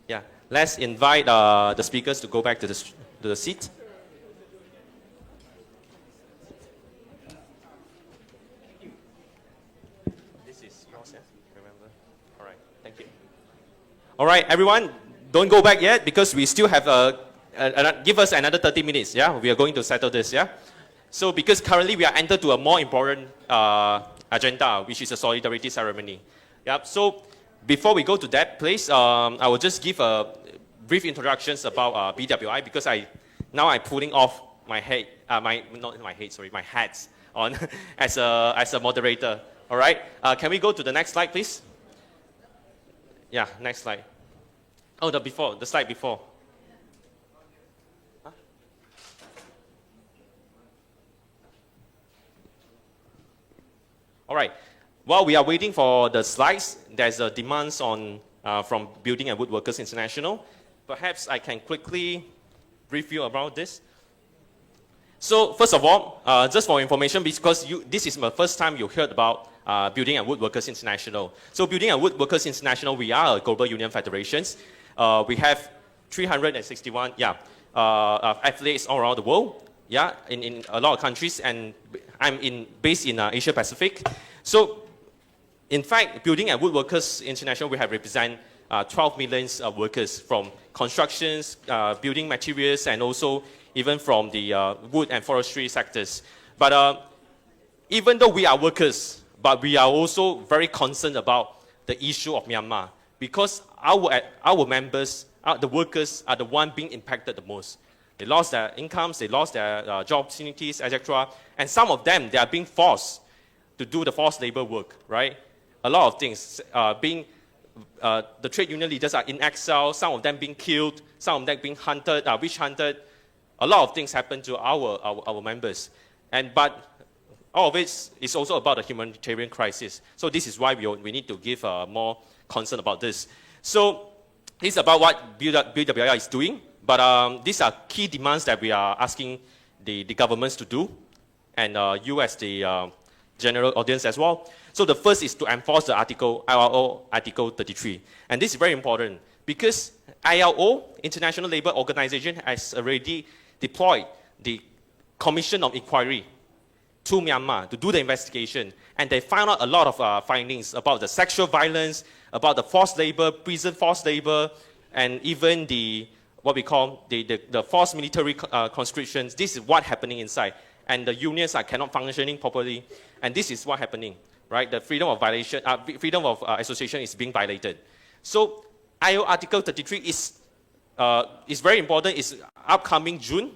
Yeah, let's invite the speakers to go back to the seat. This is yours, remember? All right, thank you. All right, everyone, don't go back yet because we still have give us another 30 minutes, yeah? We are going to settle this, yeah? So because currently we are entered to a more important agenda, which is a solidarity ceremony. Yep. So before we go to that place, I will just give a brief introductions about BWI because I'm pulling off my head, my hats on as a moderator. All right. Can we go to the next slide, please? Yeah, next slide. Oh, the slide before. Huh? All right. While we are waiting for the slides, there's a demands on from Building and Woodworkers International. Perhaps I can quickly brief you about this. So first of all, just for information, because this is the first time you heard about Building and Woodworkers International. So Building and Woodworkers International, we are a global union federations. We have 361 affiliates all around the world, in a lot of countries, and I'm based in Asia Pacific. So in fact, Building and Woodworkers International, we have represent 12 million workers from constructions, building materials, and also even from the wood and forestry sectors. But even though we are workers, but we are also very concerned about the issue of Myanmar because our members, the workers, are the one being impacted the most. They lost their incomes, they lost their job opportunities, etc. And some of them, they are being forced to do the forced labor work, right? A lot of things the trade union leaders are in exile, some of them being killed, some of them being hunted, witch hunted. A lot of things happen to our members. But all of it is also about the humanitarian crisis. So this is why we need to give more concern about this. So this is about what BWI is doing. But these are key demands that we are asking the governments to do, and you as the general audience as well. So the first is to enforce the ILO Article 33. And this is very important because ILO, International Labour Organization, has already deployed the Commission of Inquiry to Myanmar to do the investigation. And they found out a lot of findings about the sexual violence, about the forced labor, prison forced labor, and even what we call the forced military conscriptions. This is what's happening inside. And the unions cannot functioning properly. And this is what's happening, right? The freedom of association is being violated. So ILO Article 33 is is very important is upcoming June.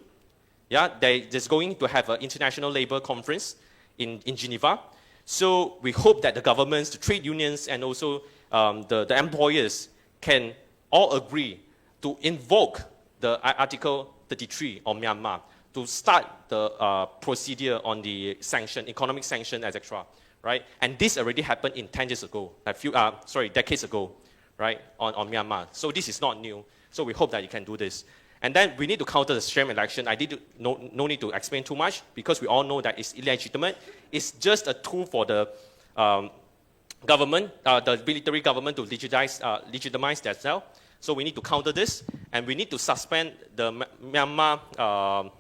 Yeah, there's going to have an international labor conference in Geneva. So we hope that the governments, the trade unions, and also the employers can all agree to invoke the Article 33 of Myanmar to start the procedure on the sanction, economic sanction, etc. Right? And this already happened in 10 years ago, decades ago, right, on Myanmar. So this is not new. So we hope that you can do this. And then we need to counter the sham election. No need to explain too much because we all know that it's illegitimate. It's just a tool for the government, the military government to legitimize themselves. So we need to counter this, and we need to suspend the Myanmar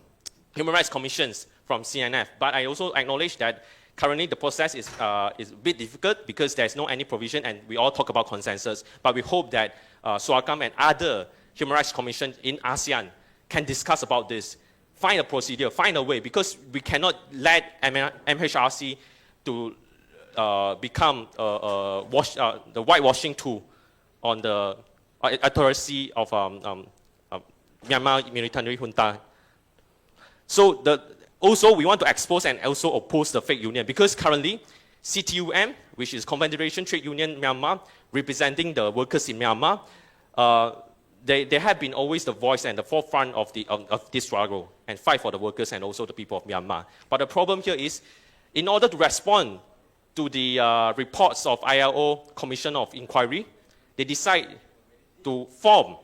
Human Rights Commissions from CNF. But I also acknowledge that currently the process is a bit difficult because there's no any provision, and we all talk about consensus. But we hope that SUHAKAM and other Human Rights Commission in ASEAN can discuss about this, find a procedure, find a way, because we cannot let MHRC to become the whitewashing tool on the authority of Myanmar military junta. So also we want to expose and also oppose the fake union, because currently CTUM, which is Confederation Trade Union Myanmar, representing the workers in Myanmar, they have been always the voice and the forefront of this struggle and fight for the workers and also the people of Myanmar. But the problem here is, in order to respond to the reports of ILO Commission of Inquiry, they decide to form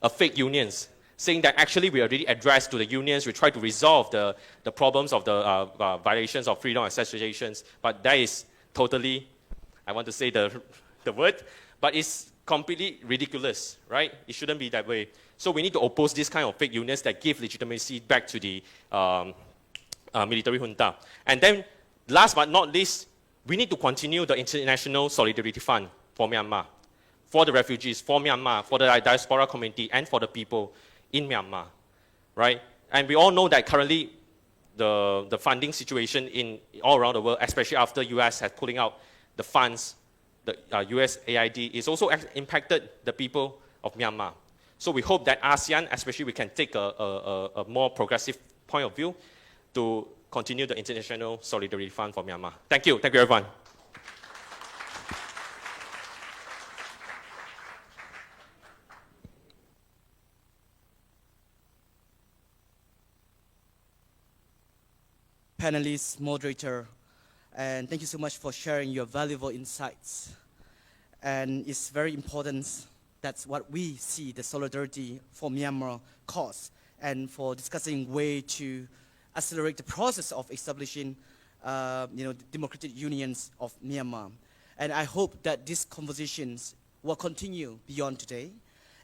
a fake unions, saying that actually we already addressed to the unions, we try to resolve the problems of the violations of freedom of associations, but that is totally, I want to say the word, but it's completely ridiculous, right? It shouldn't be that way. So we need to oppose this kind of fake unions that give legitimacy back to the military junta. And then, last but not least, we need to continue the International Solidarity Fund for Myanmar, for the refugees, for Myanmar, for the diaspora community, and for the people in Myanmar, right? And we all know that currently the funding situation in all around the world, especially after US has pulling out the funds, the US AID, is also impacted the people of Myanmar. So we hope that ASEAN, especially, we can take a more progressive point of view to continue the International Solidarity Fund for Myanmar. Thank you. Thank you, everyone. Panelists, moderator, and thank you so much for sharing your valuable insights. And it's very important, that's what we see the solidarity for Myanmar cause, and for discussing way to accelerate the process of establishing democratic unions of Myanmar. And I hope that these conversations will continue beyond today,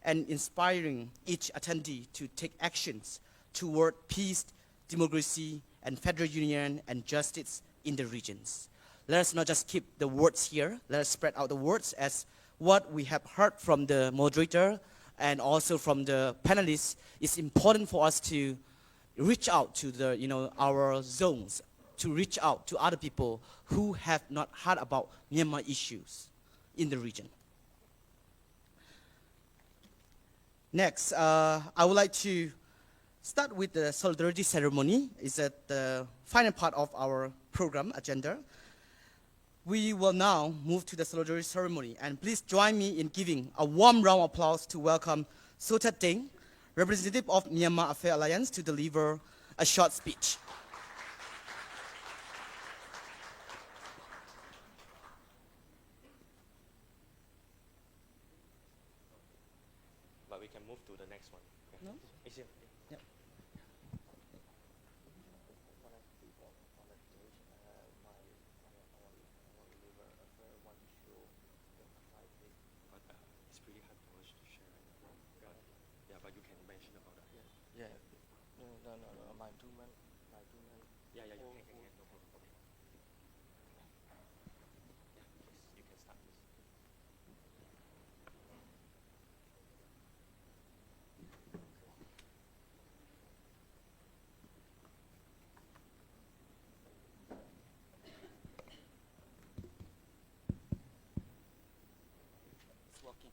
and inspiring each attendee to take actions toward peace, democracy, and federal union and justice in the regions. Let us not just keep the words here, let us spread out the words as what we have heard from the moderator and also from the panelists. It's important for us to reach out to our zones, to reach out to other people who have not heard about Myanmar issues in the region. Next, I would like to start with the solidarity ceremony. It's at the final part of our program agenda. We will now move to the solidarity ceremony, and please join me in giving a warm round of applause to welcome Sothat Deng, representative of Myanmar Affairs Alliance, to deliver a short speech. But we can move to the next one. Okay. No? Is it? Yeah. It's pretty hard for us to share. Yeah, but you can mention about that. Yeah. No, my two men. Yeah, you can. No problem. Okay. Yeah, please, you can start, please. It's working.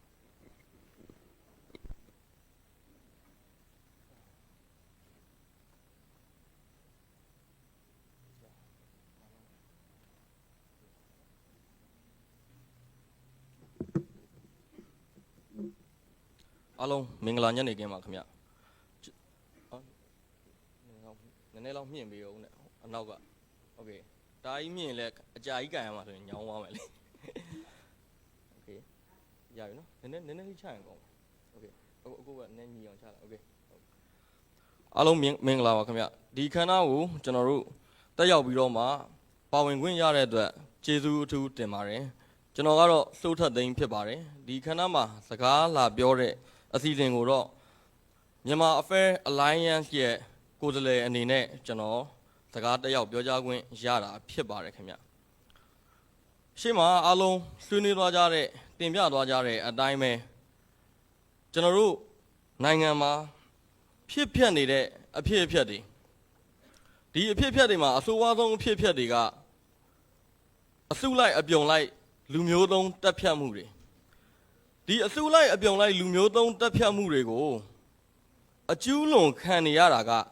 Along Minglan again, Makamia. Nanelo me and Bio Naga. Okay. Die me like a Jaiga in Yawa. Okay. Yeah, you know, and then he chango. Okay. Go and then you okay. Along Mingla Wakamia. The Kanau, General, Tayao Biroma, Pawing Win Yard, Jesu to Temare, General Sota de Pibare, the Kanama, Sakala Biore, a season Uro, Yama Affair Alliance here, Godele and Nine, General, Sagata Yao Bioja Yara, Pibare Kamia. Shima Alo, Suni Rajare, Timbia Rajare, a dime, General Nangama, Pipianide, a Pipiadi. The Pipiadima, so was on Pipiadiga. A Sulai a Bion Lumiodon Tapiamuri. The Asulai a Bion Lumiodon Tapiamurigo. A Julon Caniaraga.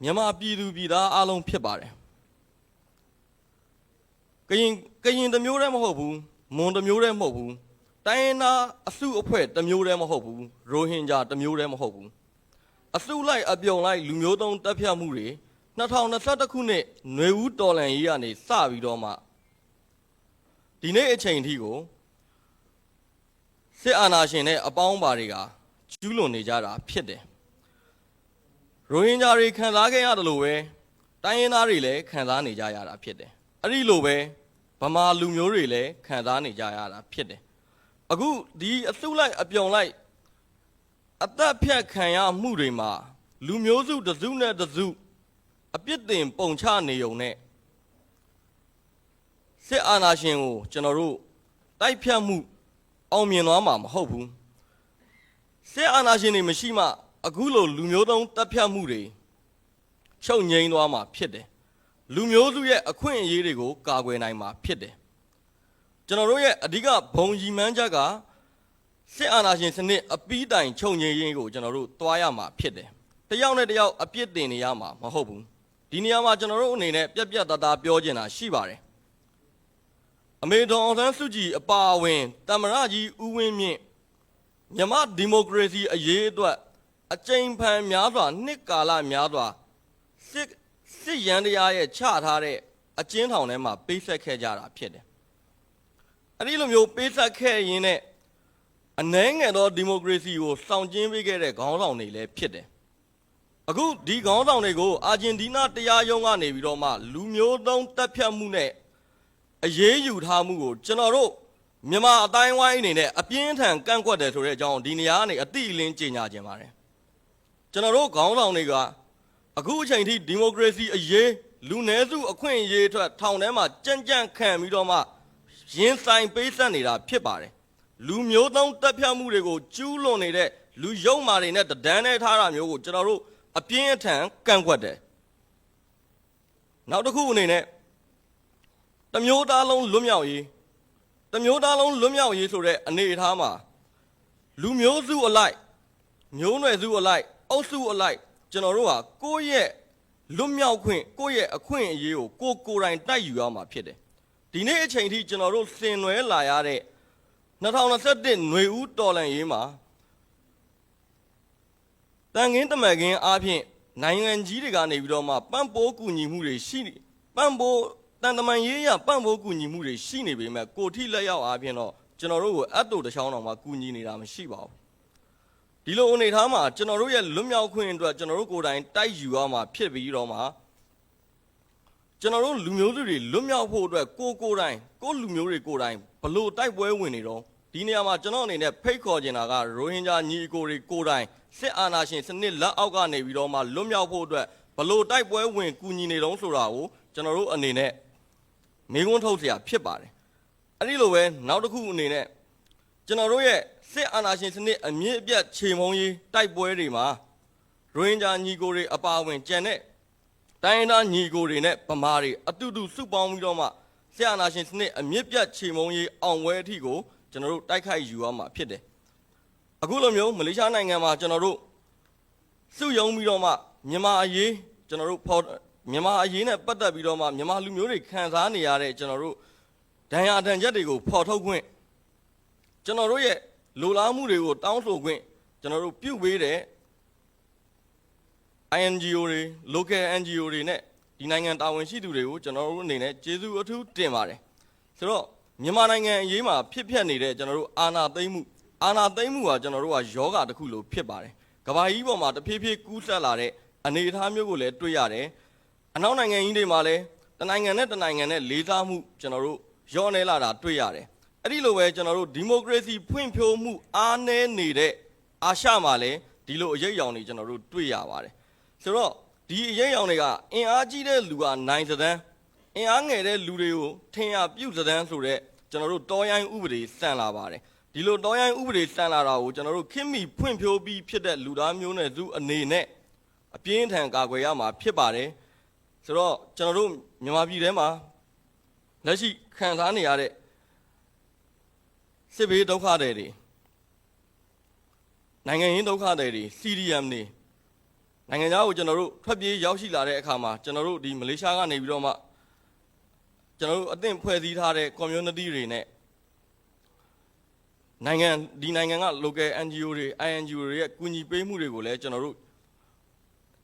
Yama Bidu Bida Alon Pibare. Kayin the Murem Hobu, Mon the Murem Hobu, Diana a Su Opet the Murem Hobu, Rohingya the Murem Hobu. A Sulai a Bion Lumiodon Tapiamuri. Not how Nasatakune, no dollar yani, Savi Doma. Dine chain higo. Se anashine a bomb bariga, Julo Nijara, Pide. Rohinjari can lage out the lowe, Diana relay can lani jayara pide. A relowe, Pama Lumio relay can lani jayara pide. A good the Asula a pion light. At that pia kaya murima, Lumiozu the Zuna the zoo. A bit in Poncha Neone. Se Anashin, General, Taipia Mu, Omianama, Hobu. Se Anashin Mishima, Agulo, Lumiodon, Tapia Muri. Show Yainwama, Pide. Lumiozu yet a queen yerigo, Gagwenaima, Pide. General yet a digga, Bonji Manjaga. Se Anashin Senate, a beadine, Chong Yago, General, Toyama, Pide. The young lady out appeared in Yama, Mahobu. Diniama General Nene, Pia Dada Biogena, Shibare. A maid on Suji, a bar win, Tamaraji, Uwin, Yama democracy, a year, a chain pan Miadra, Nikala Miadra, sick Yandia, Chartare, a chain on Emma, Basic Kajara, Piede. A little more basic care in it. A nang and all democracy was sound Jimmy get a gone on the Piede. A good dig on down they go, Argentina, the Yonga Navy Roma, Lumio down Tapia Mune. A ye you Hamu, General, Mima, dying wine in it, a pint and canquade to John Diniani, a deal in China Gemare. General gone down nigga. A good change democracy a ye, Lunezu, a queen ye to a town Emma, Jan Cam Midoma, Yin sign Basanida, Pipare. Lumio down Tapia Murego, Julone, Lujo Marinette, the Danet Haram, General. A pin tank can what day. Now the cool in it. The Myodalon Lumiawi. The Myodalon Lumiawi to the Anid Hama. Lumiozu alike. Myonezu alike. Also alike. General, go ye. Lumiao queen, go ye a queen you, go and die you are my pity. The nature change General Sin Liare. Not on a certain no dollar yema. Tang in the Magan Api, 9 and Gigan Vidoma, Bambo Guni Muri, Shini, Bambo, Tandamania, Bambo Guni Muri, Shini, Gotila Apiano, General Ado the Shawn of Maguni Ram Shiba. Dilo Onetama, General Lumia Queen to a General Godine, Taiyama, Pibi Roma. General Lumuri, Lumia Poda, Go Godine, Go Lumuri Godine, below type well winning. Diniama General in a Paycoginaga, Rohingya Nigori Godine. Se Anashin, Senilla Algane, Vidoma, Lumia Poda, below type well win, Kuni Lonsurao, General Anine. Megon Tosia, Pipare. A little way, now the cool nene. General, se Anashin, a mere biat Chimoni, type Boerima. Rohingya Nigori, a power Janet. Diana Nigori, net, Pamari, a to-do supon Vidoma. Se Anashin, a mere biat Chimoni, on where he go, General Daikai, you are my pity. A good Malaysia Nangama, General Su Young Midoma, Mima Ye, General Port, Mima Yena, Bata Bidoma, Mima Lumuri, Kanzania, General Diana Danjadigo, Porto Gwin. General Lula Murigo, Down so Gwin, ကျွန်တော်တို့ပြုတ်ဝေးတဲ့ INGO တွေ local NGO တွေနဲ့ဒီနိုင်ငံတာဝန်ရှိသူတွေကိုကျွန်တော်တို့အနေနဲ့ကျေးဇူးအထူးတင်ပါတယ်ဆိုတော့မြန်မာနိုင်ငံအရေးမှာဖြစ်ပျက်နေတဲ့ကျွန်တော်တို့အာဏာသိမ်းမှုကကျွန်တော်တို့ကယောဂတစ်ခုလိုဖြစ်ပါတယ်ကမ္ဘာကြီးပေါ်မှာတဖြည်းဖြည်းကူးဆက်လာတဲ့အနေအထားမျိုးကိုလည်းတွေ့ရတယ်အနောက်နိုင်ငံကြီးတွေမှာလည်းတနိုင်ငံနဲ့လေးစားမှုကျွန်တော်တို့ရောနေလာတာတွေ့ရတယ်အဲ့ဒီလိုပဲကျွန်တော်တို့ဒီမိုကရေစီဖွံ့ဖြိုးမှုအားနည်းနေတဲ့အာရှမှာလည်းဒီလိုအရေးအယောင်တွေကျွန်တော်တို့တွေ့ရပါတယ်ဆိုတော့ဒီအရေးအယောင်တွေကအင်အားကြီးတဲ့လူကနိုင်စတဲ့ အင်အားငယ်တဲ့လူတွေကိုထင်ရပြုစတဲ့ဆိုတဲ့ကျွန်တော်တို့တောရိုင်းဥပဒေစံလာပါတယ်ဒီလိုတောရိုင်းဥပဒေစံလာတာကိုကျွန်တော်တို့ခင်မီဖွင့်ဖြိုးပြီးဖြစ်တဲ့လူသားမျိုးနဲ့သူအနေနဲ့အပြင်းထန်ကာကွယ်ရမှာဖြစ်ပါတယ်ဆိုတော့ကျွန်တော်တို့မြန်မာပြည်ထဲမှာလက်ရှိခံစားနေရတဲ့စစ်ဘေးဒုက္ခတွေနိုင်ငံရင်းဒုက္ခတွေ CDM တွေနိုင်ငံသားကိုကျွန်တော်တို့ထွက်ပြေးရောက်ရှိလာတဲ့အခါမှာကျွန်တော်တို့ဒီမလေးရှားကနေပြီးတော့မှကျွန်တော်တို့အသင့်ဖွဲ့စည်းထားတဲ့ community တွေနဲ့နိုင်ငံက local NGO တွေ INGO တွေရဲ့ကူညီပေးမှုတွေကိုလည်းကျွန်တော်တို့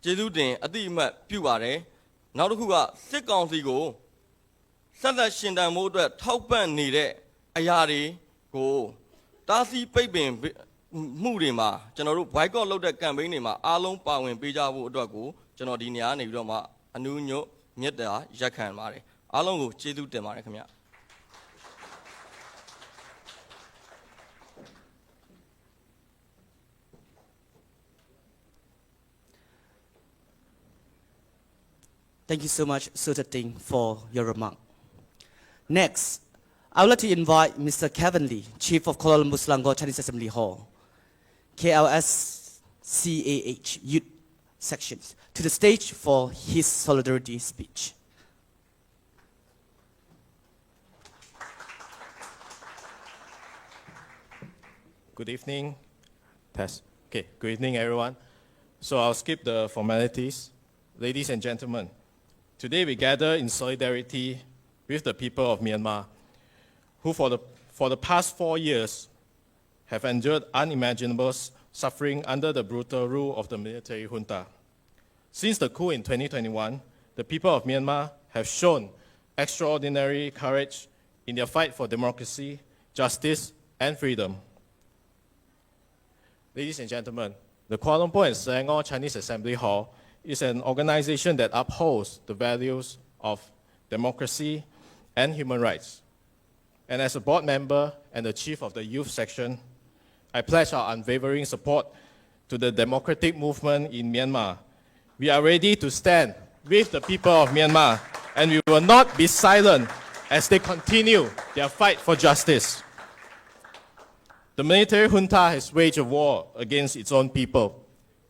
ကျေးဇူးတင်အတိအမှတ်ပြုပါတယ်နောက်တစ်ခုကစစ်ကောင်စီကိုဆက်လက်ရှင်တန်မှုအတွက်ထောက်ပံ့နေတဲ့အရာတွေကိုတားဆီးပိတ်ပင်မှုတွေမှာကျွန်တော်တို့ boycott လုပ်တဲ့ campaign တွေမှာအားလုံးပါဝင်ပေးကြဖို့အတွက်ကိုကျွန်တော်ဒီနေရာနေပြီးတော့မှအနူးညွတ်မြတ်တာရက်ခံပါတယ်အားလုံးကိုကျေးဇူးတင်ပါတယ်ခင်ဗျ Thank you so much, Suta Ting, for your remark. Next, I would like to invite Mr. Kevin Lee, Chief of Kuala Lumpur Selangor Chinese Assembly Hall, KLSCAH Youth Sections, to the stage for his solidarity speech. Good evening. Okay, good evening, everyone. So I'll skip the formalities. Ladies and gentlemen, today we gather in solidarity with the people of Myanmar, who for the past 4 years have endured unimaginable suffering under the brutal rule of the military junta. Since the coup in 2021, the people of Myanmar have shown extraordinary courage in their fight for democracy, justice, and freedom. Ladies and gentlemen, the Kuala Lumpur and Selangor Chinese Assembly Hall is an organization that upholds the values of democracy and human rights. And as a board member and the chief of the youth section, I pledge our unwavering support to the democratic movement in Myanmar. We are ready to stand with the people of Myanmar, and we will not be silent as they continue their fight for justice. The military junta has waged a war against its own people,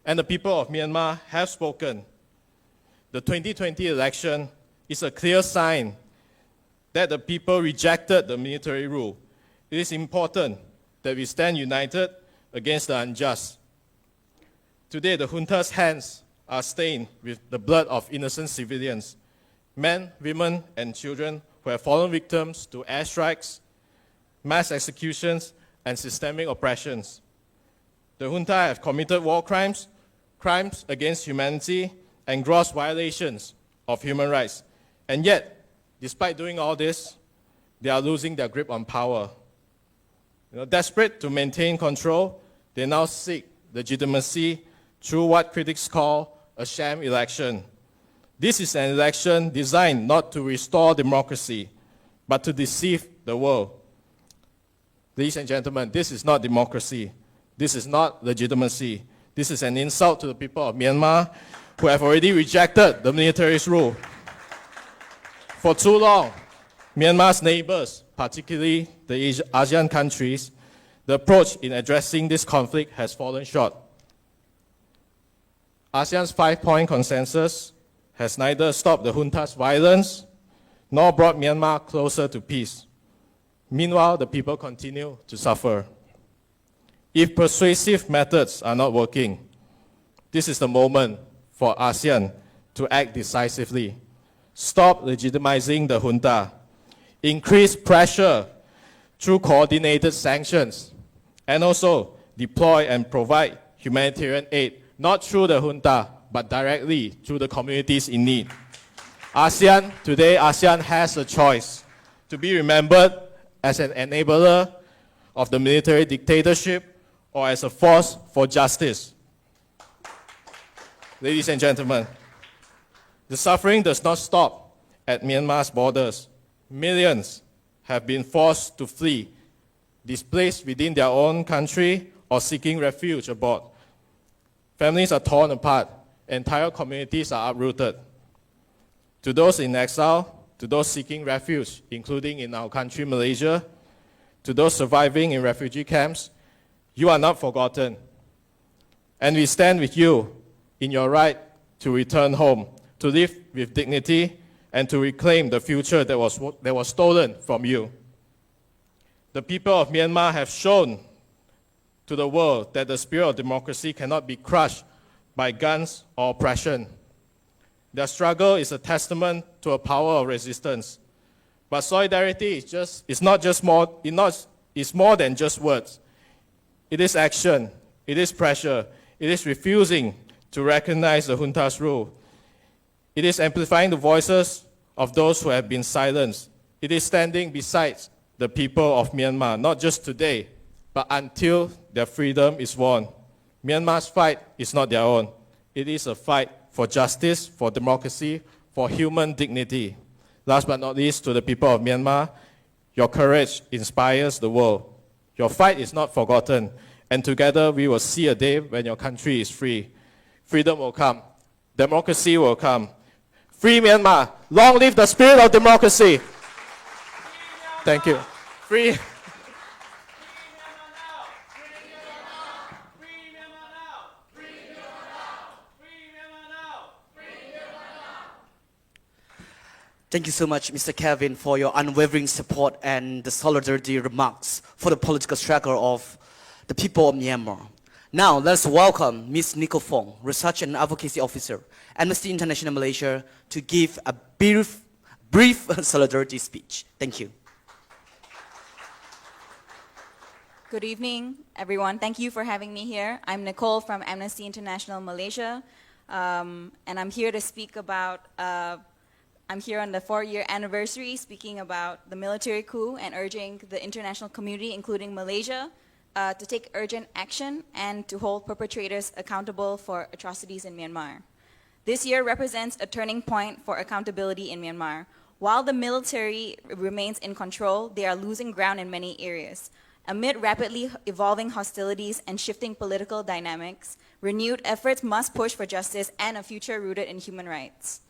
and the people of Myanmar have spoken. The 2020 election is a clear sign that the people rejected the military rule. It is important that we stand united against the unjust. Today, the junta's hands are stained with the blood of innocent civilians, men, women, and children who have fallen victims to airstrikes, mass executions, and systemic oppressions. The junta have committed war crimes, crimes against humanity, and gross violations of human rights. And yet, despite doing all this, they are losing their grip on power. Desperate to maintain control, they now seek legitimacy through what critics call a sham election. This is an election designed not to restore democracy, but to deceive the world. Ladies and gentlemen, this is not democracy. This is not legitimacy. This is an insult to the people of Myanmar who have already rejected the military's rule. For too long, Myanmar's neighbors, particularly the ASEAN countries, the approach in addressing this conflict has fallen short. ASEAN's 5-point consensus has neither stopped the junta's violence nor brought Myanmar closer to peace. Meanwhile, the people continue to suffer. If persuasive methods are not working, this is the moment for ASEAN to act decisively. Stop legitimizing the junta. Increase pressure through coordinated sanctions, and also deploy and provide humanitarian aid, not through the junta, but directly to the communities in need. Today ASEAN has a choice to be remembered as an enabler of the military dictatorship or as a force for justice. Ladies and gentlemen, the suffering does not stop at Myanmar's borders. Millions have been forced to flee, displaced within their own country or seeking refuge abroad. Families are torn apart, entire communities are uprooted. To those in exile, to those seeking refuge, including in our country, Malaysia, to those surviving in refugee camps, you are not forgotten. And we stand with you in your right to return home, to live with dignity, and to reclaim the future that was stolen from you. The people of Myanmar have shown to the world that the spirit of democracy cannot be crushed by guns or oppression. Their struggle is a testament to a power of resistance. But solidarity is more than just words. It is action, it is pressure, it is refusing to recognize the junta's rule. It is amplifying the voices of those who have been silenced. It is standing beside the people of Myanmar, not just today, but until their freedom is won. Myanmar's fight is not their own. It is a fight for justice, for democracy, for human dignity. Last but not least, to the people of Myanmar, your courage inspires the world. Your fight is not forgotten, and together we will see a day when your country is free. Freedom will come. Democracy will come. Free Myanmar. Long live the spirit of democracy. Thank you. Free. Thank you so much, Mr. Kevin, for your unwavering support and the solidarity remarks for the political struggle of the people of Myanmar. Now, let's welcome Ms. Nico Fong, Research and Advocacy Officer, Amnesty International Malaysia, to give a brief solidarity speech. Thank you. Good evening, everyone. Thank you for having me here. I'm Nicole from Amnesty International Malaysia, and I'm here to speak about I'm here on the 4-year anniversary speaking about the military coup and urging the international community, including Malaysia, to take urgent action and to hold perpetrators accountable for atrocities in Myanmar. This year represents a turning point for accountability in Myanmar. While the military remains in control, they are losing ground in many areas. Amid rapidly evolving hostilities and shifting political dynamics, renewed efforts must push for justice and a future rooted in human rights.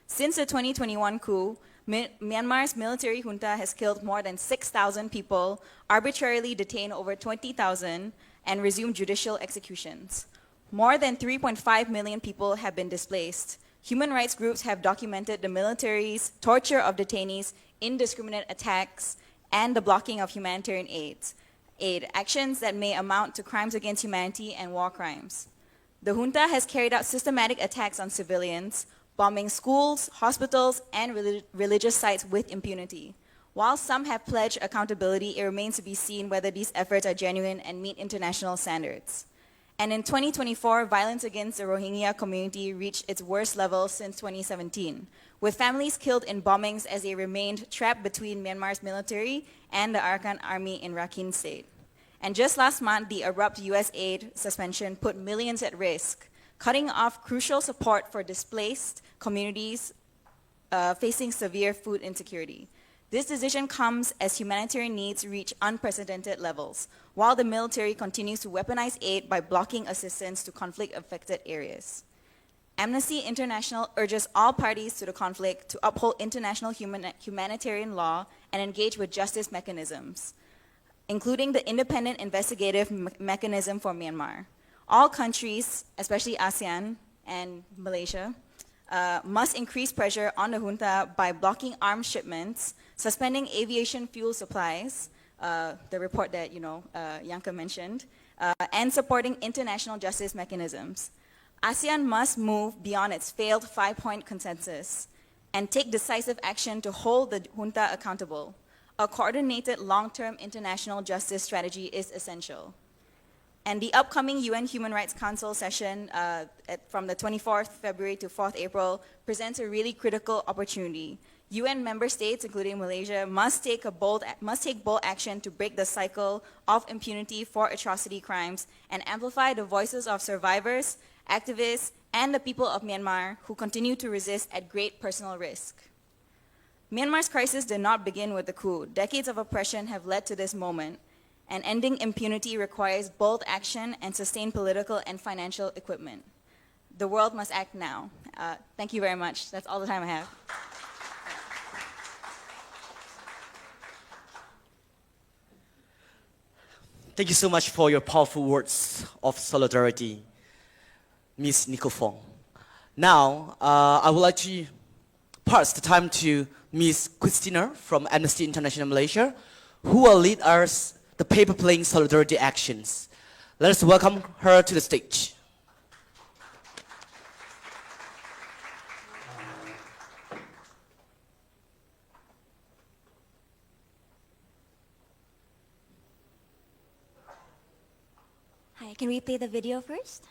Since the 2021 coup, Myanmar's military junta has killed more than 6,000 people, arbitrarily detained over 20,000, and resumed judicial executions. More than 3.5 million people have been displaced. Human rights groups have documented the military's torture of detainees, indiscriminate attacks, and the blocking of humanitarian aid, actions that may amount to crimes against humanity and war crimes. The junta has carried out systematic attacks on civilians, bombing schools, hospitals, and religious sites with impunity. While some have pledged accountability, it remains to be seen whether these efforts are genuine and meet international standards. And in 2024, violence against the Rohingya community reached its worst level since 2017, with families killed in bombings as they remained trapped between Myanmar's military and the Arakan army in Rakhine State. And just last month, the abrupt US aid suspension put millions at risk, cutting off crucial support for displaced communities facing severe food insecurity. This decision comes as humanitarian needs reach unprecedented levels, while the military continues to weaponize aid by blocking assistance to conflict-affected areas. Amnesty International urges all parties to the conflict to uphold international humanitarian law and engage with justice mechanisms, including the independent investigative mechanism for Myanmar. All countries, especially ASEAN and Malaysia, must increase pressure on the junta by blocking arms shipments, suspending aviation fuel supplies, the report that Yanka mentioned, and supporting international justice mechanisms. ASEAN must move beyond its failed 5-point consensus and take decisive action to hold the junta accountable. A coordinated long-term international justice strategy is essential. And the upcoming UN Human Rights Council session from the 24th February to 4th April presents a really critical opportunity. UN member states, including Malaysia, must take bold action to break the cycle of impunity for atrocity crimes and amplify the voices of survivors, activists, and the people of Myanmar who continue to resist at great personal risk. Myanmar's crisis did not begin with the coup. Decades of oppression have led to this moment, and ending impunity requires bold action and sustained political and financial equipment. The world must act now. Thank you very much. That's all the time I have. Thank you so much for your powerful words of solidarity, Ms. Nicole Fong. Now, I would like to pass the time to Ms. Christina from Amnesty International Malaysia, who will lead us the paper-playing solidarity actions. Let us welcome her to the stage. Hi, can we play the video first?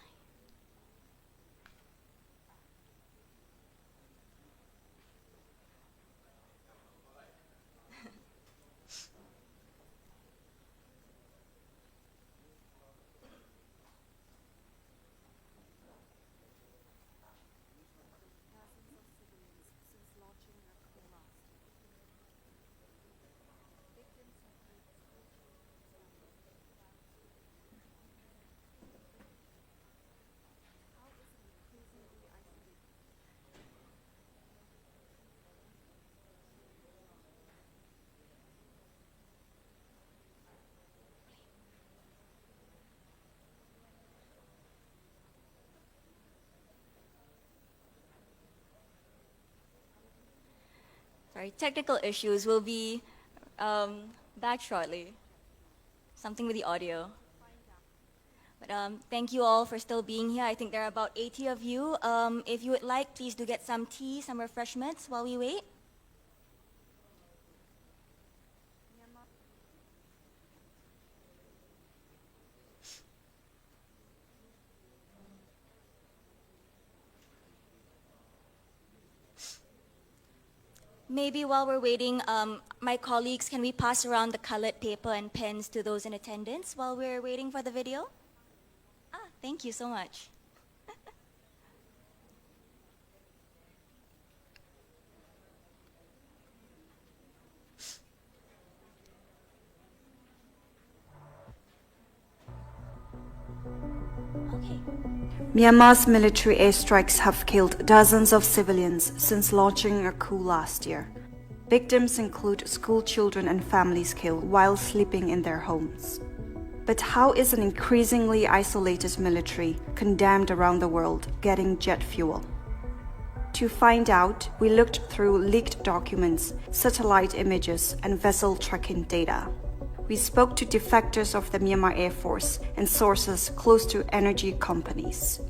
Sorry, technical issues. We'll be back shortly. Something with the audio. But thank you all for still being here. I think there are about 80 of you. If you would like, please do get some tea, some refreshments while we wait. Maybe while we're waiting, my colleagues, can we pass around the colored paper and pens to those in attendance while we're waiting for the video? Thank you so much. Myanmar's military airstrikes have killed dozens of civilians since launching a coup last year. Victims include school children and families killed while sleeping in their homes. But how is an increasingly isolated military, condemned around the world, getting jet fuel? To find out, we looked through leaked documents, satellite images, and vessel tracking data. We spoke to defectors of the Myanmar Air Force and sources close to energy companies.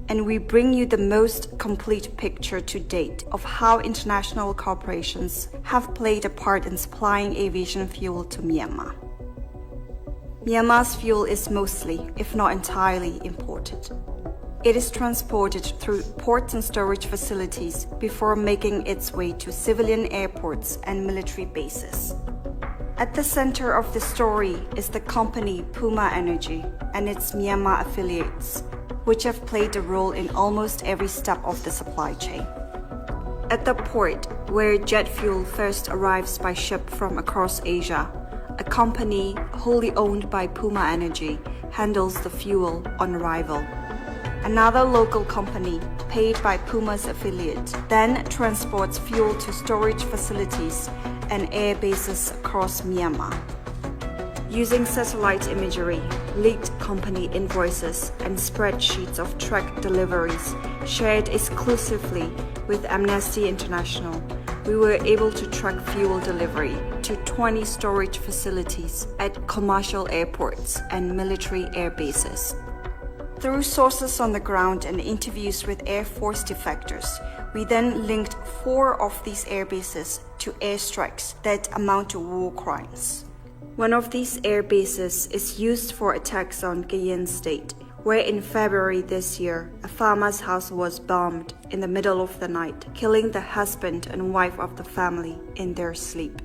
And we bring you the most complete picture to date of how international corporations have played a part in supplying aviation fuel to Myanmar. Myanmar's fuel is mostly, if not entirely, imported. It is transported through ports and storage facilities before making its way to civilian airports and military bases. At the center of the story is the company Puma Energy and its Myanmar affiliates, which have played a role in almost every step of the supply chain. At the port where jet fuel first arrives by ship from across Asia, a company wholly owned by Puma Energy handles the fuel on arrival. Another local company, paid by Puma's affiliate, then transports fuel to storage facilities and air bases across Myanmar. Using satellite imagery, leaked company invoices, and spreadsheets of tracked deliveries shared exclusively with Amnesty International, we were able to track fuel delivery to 20 storage facilities at commercial airports and military air bases. Through sources on the ground and interviews with Air Force defectors, we then linked 4 of these air bases to airstrikes that amount to war crimes. One of these air bases is used for attacks on Cayenne State, where in February this year, a farmer's house was bombed in the middle of the night, killing the husband and wife of the family in their sleep.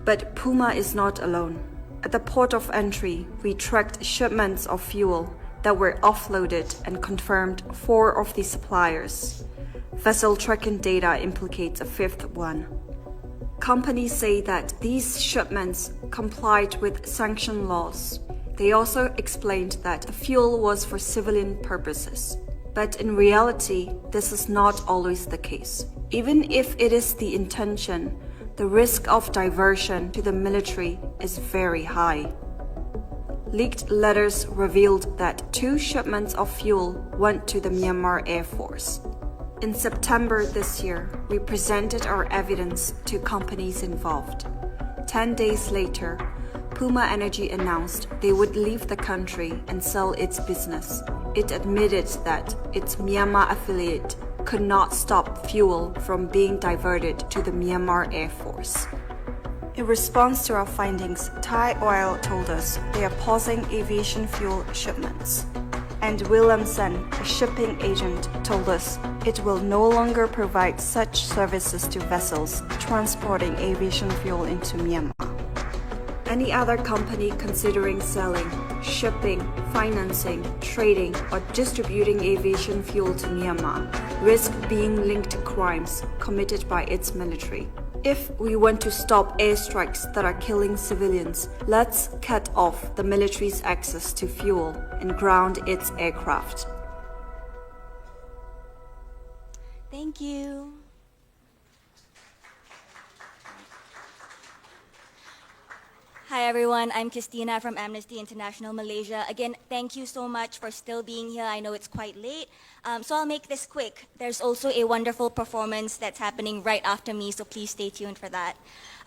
But Puma is not alone. At the port of entry, we tracked shipments of fuel that were offloaded and confirmed 4 of the suppliers. Vessel tracking data implicates a 5th one. Companies say that these shipments complied with sanction laws. They also explained that the fuel was for civilian purposes. But in reality, this is not always the case. Even if it is the intention, the risk of diversion to the military is very high. Leaked letters revealed that 2 shipments of fuel went to the Myanmar Air Force. In September this year, we presented our evidence to companies involved. 10 days later, Puma Energy announced they would leave the country and sell its business. It admitted that its Myanmar affiliate could not stop fuel from being diverted to the Myanmar Air Force. In response to our findings, Thai Oil told us they are pausing aviation fuel shipments. And Williamson, a shipping agent, told us it will no longer provide such services to vessels transporting aviation fuel into Myanmar. Any other company considering selling, shipping, financing, trading, or distributing aviation fuel to Myanmar risk being linked to crimes committed by its military. If we want to stop airstrikes that are killing civilians, let's cut off the military's access to fuel and ground its aircraft. Thank you. Hi everyone, I'm Christina from Amnesty International Malaysia. Again, thank you so much for still being here. I know it's quite late, so I'll make this quick. There's also a wonderful performance that's happening right after me, so please stay tuned for that.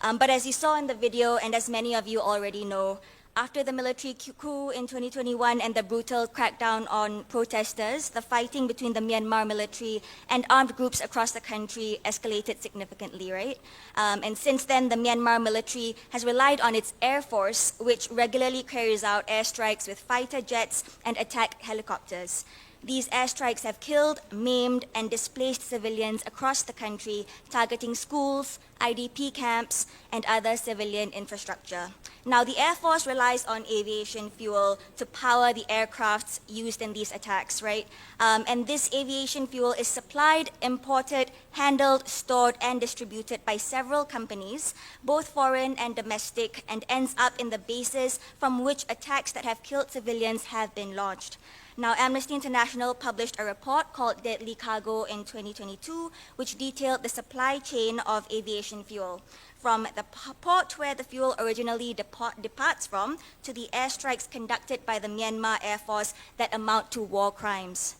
But as you saw in the video, and as many of you already know, after the military coup in 2021 and the brutal crackdown on protesters, the fighting between the Myanmar military and armed groups across the country escalated significantly, right? And since then, the Myanmar military has relied on its air force, which regularly carries out airstrikes with fighter jets and attack helicopters. These airstrikes have killed, maimed, and displaced civilians across the country, targeting schools, IDP camps, and other civilian infrastructure. Now, the Air Force relies on aviation fuel to power the aircrafts used in these attacks, right? And this aviation fuel is supplied, imported, handled, stored, and distributed by several companies, both foreign and domestic, and ends up in the bases from which attacks that have killed civilians have been launched. Now, Amnesty International published a report called Deadly Cargo in 2022, which detailed the supply chain of aviation fuel, from the port where the fuel originally departs from to the airstrikes conducted by the Myanmar Air Force that amount to war crimes.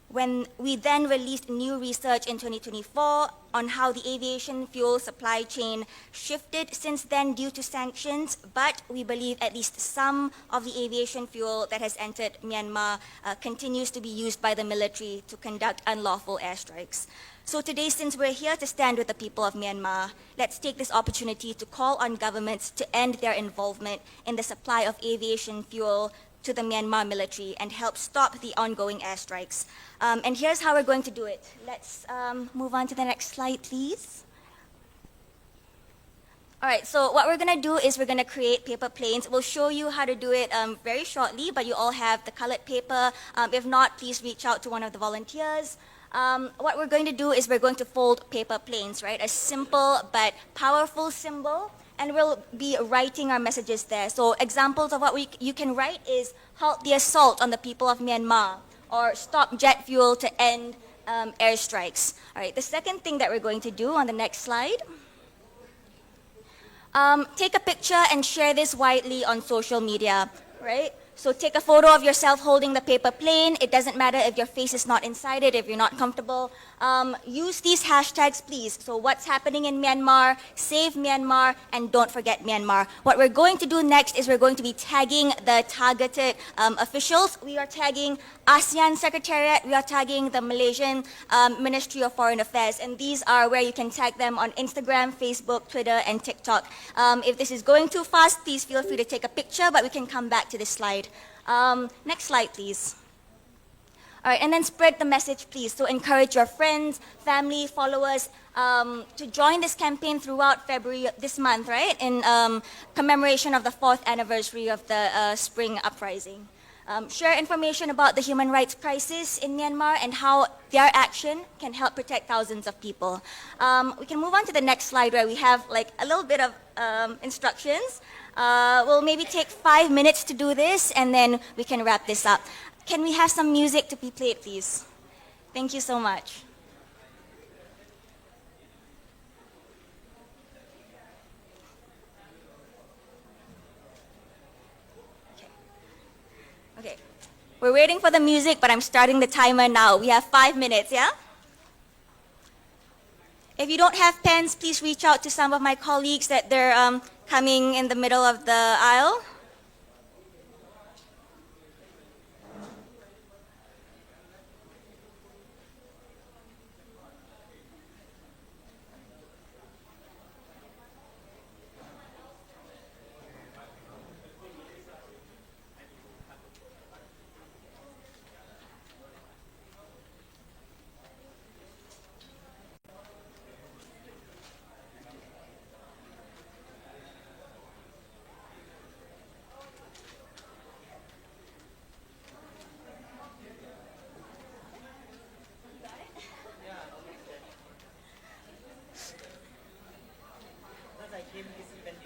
When we then released new research in 2024 on how the aviation fuel supply chain shifted since then due to sanctions, but we believe at least some of the aviation fuel that has entered Myanmar continues to be used by the military to conduct unlawful airstrikes. So today, since we're here to stand with the people of Myanmar, let's take this opportunity to call on governments to end their involvement in the supply of aviation fuel to the Myanmar military and help stop the ongoing airstrikes. And here's how we're going to do it. Let's move on to the next slide, please. All right, so what we're gonna do is we're gonna create paper planes. We'll show you how to do it very shortly, but you all have the colored paper. If not, please reach out to one of the volunteers. What we're going to do is we're going to fold paper planes, right? A simple but powerful symbol. And we'll be writing our messages there. So examples of what you can write is halt the assault on the people of Myanmar, or stop jet fuel to end airstrikes. All right, the second thing that we're going to do on the next slide, take a picture and share this widely on social media, right? So take a photo of yourself holding the paper plane. It doesn't matter if your face is not inside it, if you're not comfortable. Use these hashtags, please. So what's happening in Myanmar, save Myanmar, and don't forget Myanmar. What we're going to do next is we're going to be tagging the targeted officials. We are tagging ASEAN Secretariat. We are tagging the Malaysian Ministry of Foreign Affairs. And these are where you can tag them on Instagram, Facebook, Twitter, and TikTok. If this is going too fast, please feel free to take a picture, but we can come back to this slide. Next slide, please. All right, and then spread the message, please. So encourage your friends, family, followers to join this campaign throughout February this month, right? In commemoration of the 4th anniversary of the Spring Uprising. Share information about the human rights crisis in Myanmar and how their action can help protect thousands of people. We can move on to the next slide where we have like a little bit of instructions. We'll maybe take 5 minutes to do this and then we can wrap this up. Can we have some music to be played, please? Thank you so much. Okay. We're waiting for the music, but I'm starting the timer now. We have 5 minutes, yeah? If you don't have pens, please reach out to some of my colleagues that they're coming in the middle of the aisle.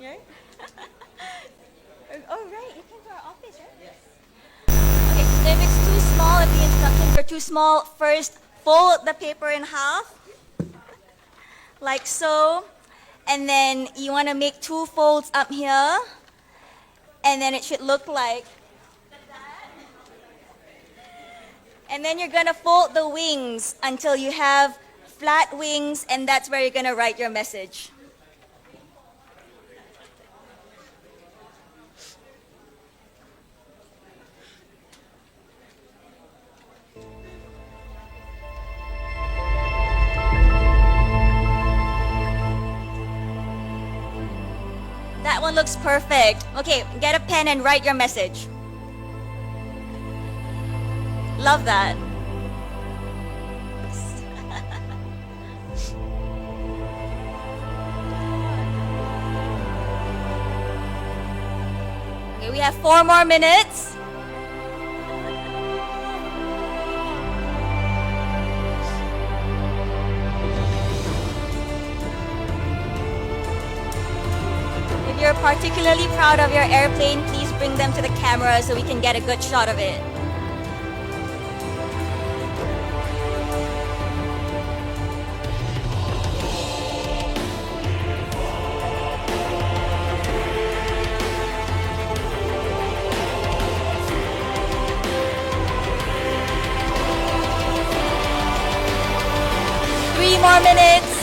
Yeah? Oh, right, you came to our office, right? Yes. Okay, so if it's too small, if the instructions are too small, first fold the paper in half, like so, and then you want to make 2 folds up here, and then it should look like that. And then you're going to fold the wings until you have flat wings, and that's where you're going to write your message. That one looks perfect. Okay, get a pen and write your message. Love that. Okay, we have 4 more minutes. If you're particularly proud of your airplane, please bring them to the camera so we can get a good shot of it. Three more minutes.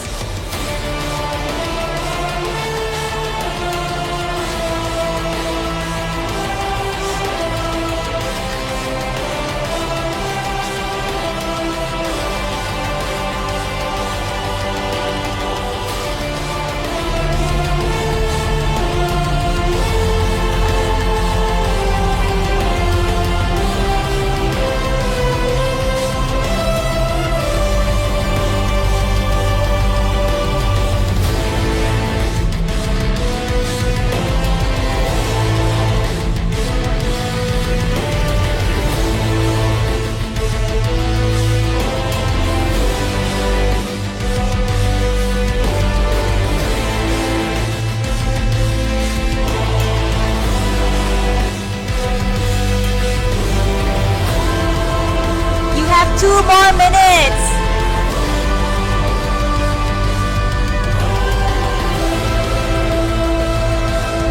You have 2 more minutes.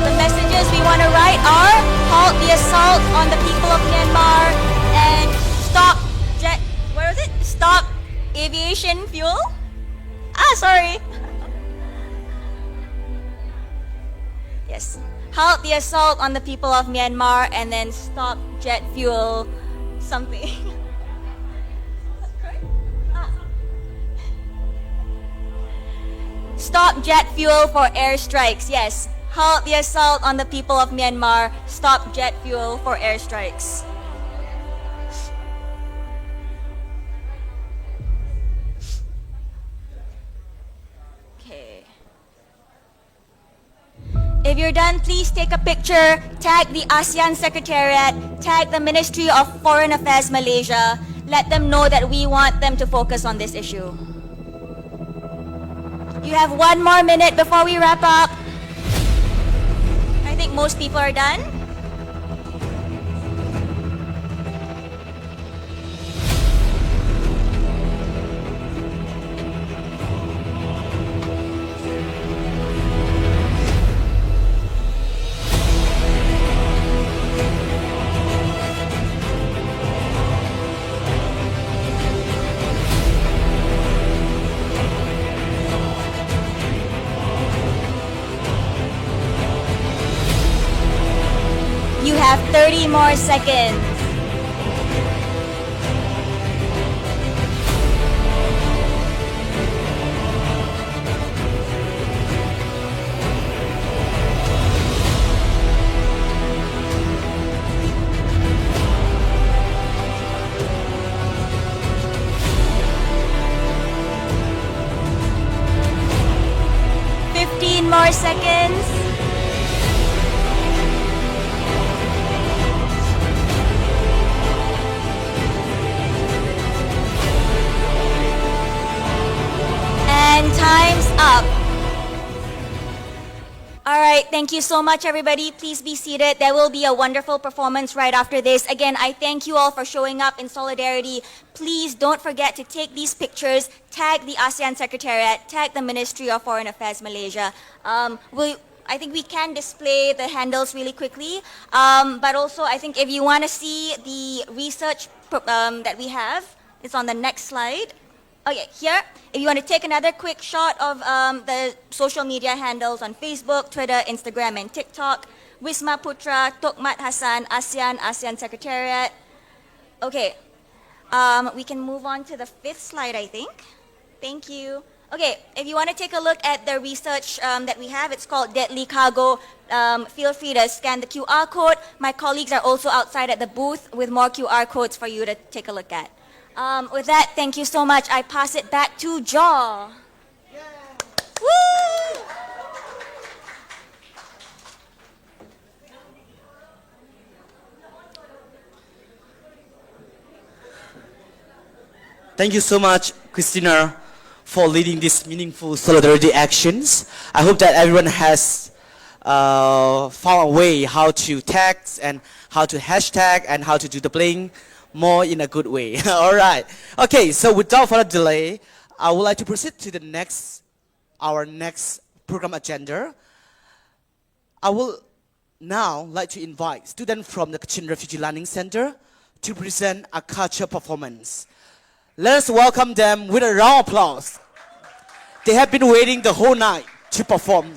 The messages we want to write are halt halt the assault on the people of Myanmar and stop Stop aviation fuel? Sorry. Yes. Halt the assault on the people of Myanmar and then stop jet fuel something. Stop jet fuel for airstrikes. Yes. Halt the assault on the people of Myanmar. Stop jet fuel for airstrikes. Okay. If you're done, please take a picture, tag the ASEAN Secretariat, tag the Ministry of Foreign Affairs Malaysia. Let them know that we want them to focus on this issue. You have 1 more minute before we wrap up. I think most people are done. You have 30 more seconds. More seconds. And time's up. All right, thank you so much, everybody. Please be seated. There will be a wonderful performance right after this. Again, I thank you all for showing up in solidarity. Please don't forget to take these pictures, tag the ASEAN Secretariat, tag the Ministry of Foreign Affairs Malaysia. I think we can display the handles really quickly, but also I think if you want to see the research that we have, it's on the next slide. Okay, here, if you want to take another quick shot of the social media handles on Facebook, Twitter, Instagram, and TikTok, Wisma Putra, Tokmat Hassan, ASEAN Secretariat. Okay, we can move on to the 5th slide, I think. Thank you. Okay, if you want to take a look at the research that we have, it's called Deadly Cargo. Feel free to scan the QR code. My colleagues are also outside at the booth with more QR codes for you to take a look at. With that, thank you so much. I pass it back to Jaw. Woo! Thank you so much, Christina, for leading these meaningful solidarity actions. I hope that everyone has found a way how to tag and how to hashtag and how to do the playing more in a good way. All right. Okay, so without further delay, I would like to proceed to our next program agenda. I will now like to invite students from the Kachin Refugee Learning Center to present a culture performance. Let us welcome them with a round of applause. They have been waiting the whole night to perform.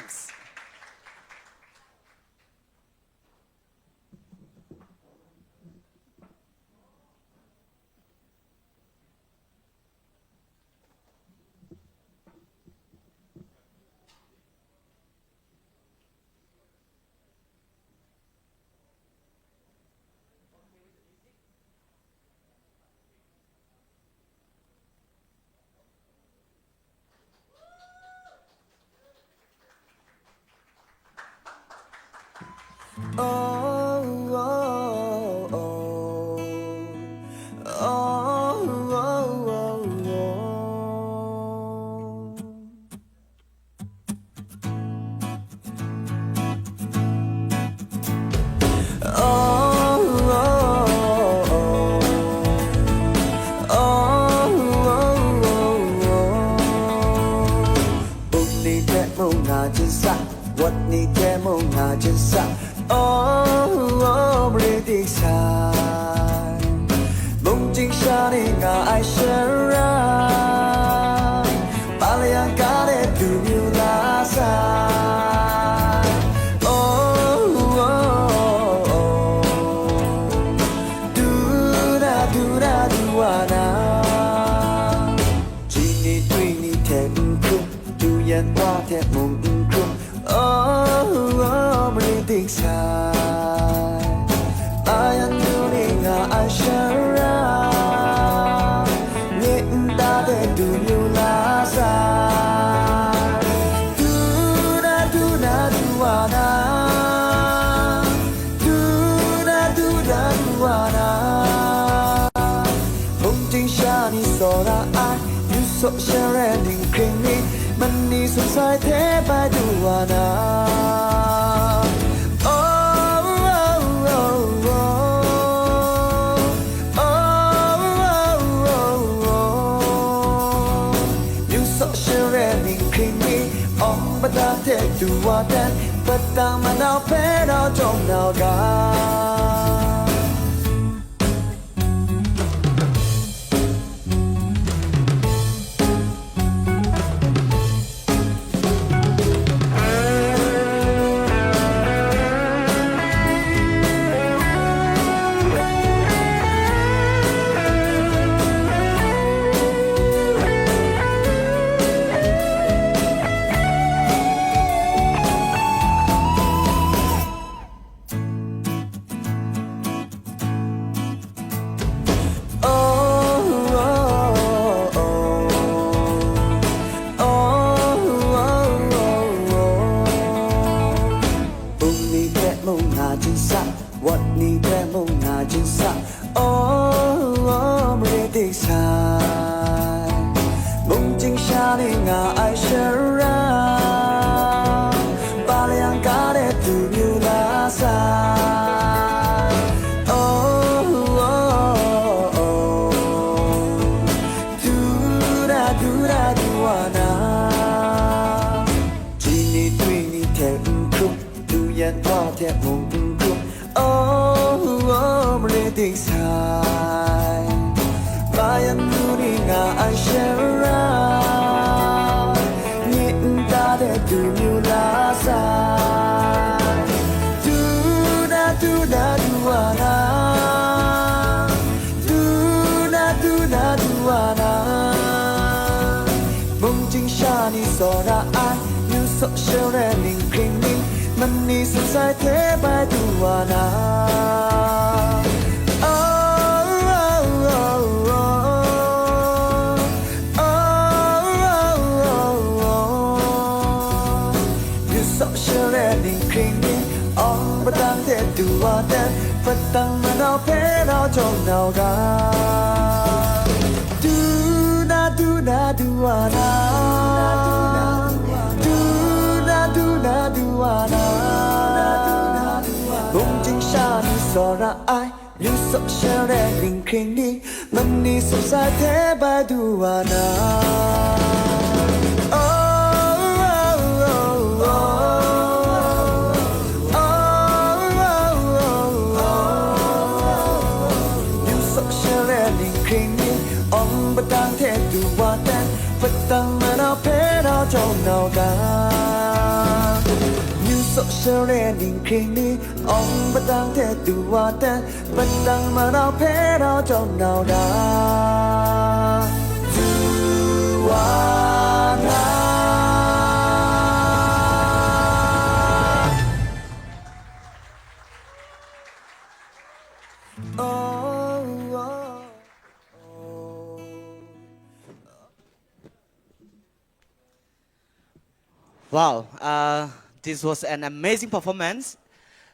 Shaninga AICHR Balayan Kare Dumulasa Qua thẹt mùng khung mười tiếng xa bayan nu ni nga AICHR nhẹ ta để du nhiều lá xa du na du ana du na du ana mong chính xa ni so ra ai you so share and kring ni Mani susai te bai duana You so share ni kini Om bata te duana Bata manao pe nao trong nao ga Mani susai te bai duana You so share ni kini Ong batang te duana Batang manao pe nao trong nao ga Du na duana Bông chính xa ni so ra ai You so share đình kring đi Mani so sai thế bai duana You so share đình kring đi Ông batang thế duana Batang manao pe nao trong nao ga So share đình kring đi Ông batang te dua ten Batang manao pe nao trong nao da Duana Wow, this was an amazing performance.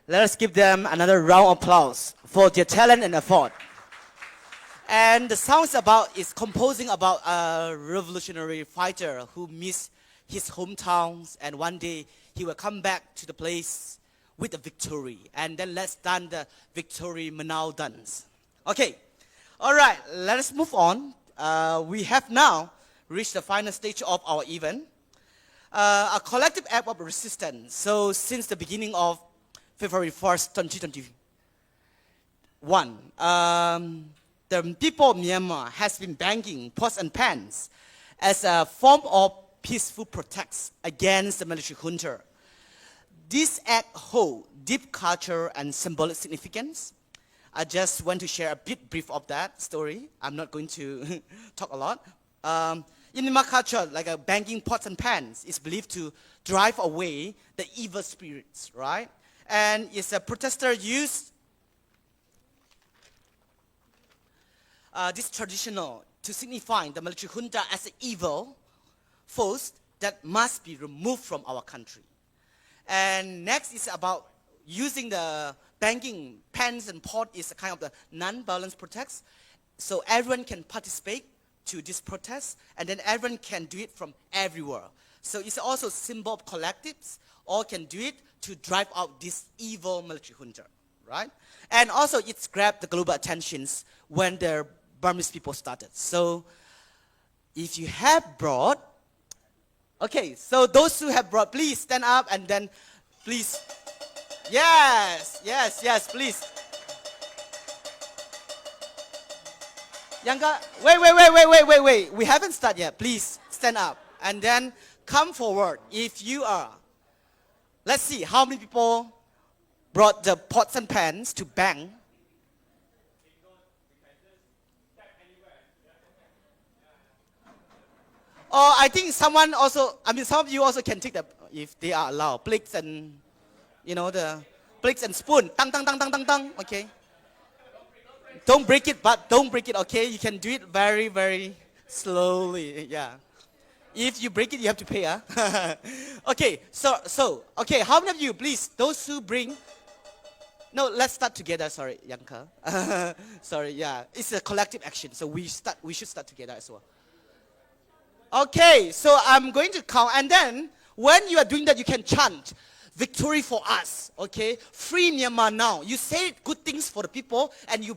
Let us give them another round of applause for their talent and effort. And the song is composing about a revolutionary fighter who missed his hometown, and one day he will come back to the place with a victory. And then let's dance the victory Manao dance. Okay, all right, let us move on. We have now reached the final stage of our event. A collective act of resistance. So since the beginning of February 1st, 2021, the people of Myanmar has been banging pots and pans as a form of peaceful protest against the military junta. This act holds deep cultural and symbolic significance. I just want to share a bit brief of that story. I'm not going to talk a lot. In Myanmar culture, like a banging pots and pans is believed to drive away the evil spirits, right? And it's a protester used this traditional to signify the military junta as an evil force that must be removed from our country. And next is about using the banging pans and pot is a kind of the non-violence protest. So everyone can participate to this protest, and then everyone can do it from everywhere. So it's also a symbol of collectives, all can do it to drive out this evil military junta, right? And also it's grabbed the global attentions when the Burmese people started. So if you have brought, okay, so those who have brought, please stand up and then please, yes, please. Younger, wait. We haven't started yet. Please stand up and then come forward if you are. Let's see how many people brought the pots and pans to bang. Or I think someone also, some of you also can take the, if they are allowed, plates and, the plates and spoon. Tang, okay. Don't break it, okay? You can do it very, very slowly, yeah. If you break it, you have to pay, huh? Okay, okay, how many of you, please, those who bring, no, let's start together, sorry, Yanka. Sorry, yeah, it's a collective action, so we should start together as well. Okay, so I'm going to count, and then when you are doing that, you can chant, victory for us, okay? Free Myanmar now. You say good things for the people, and you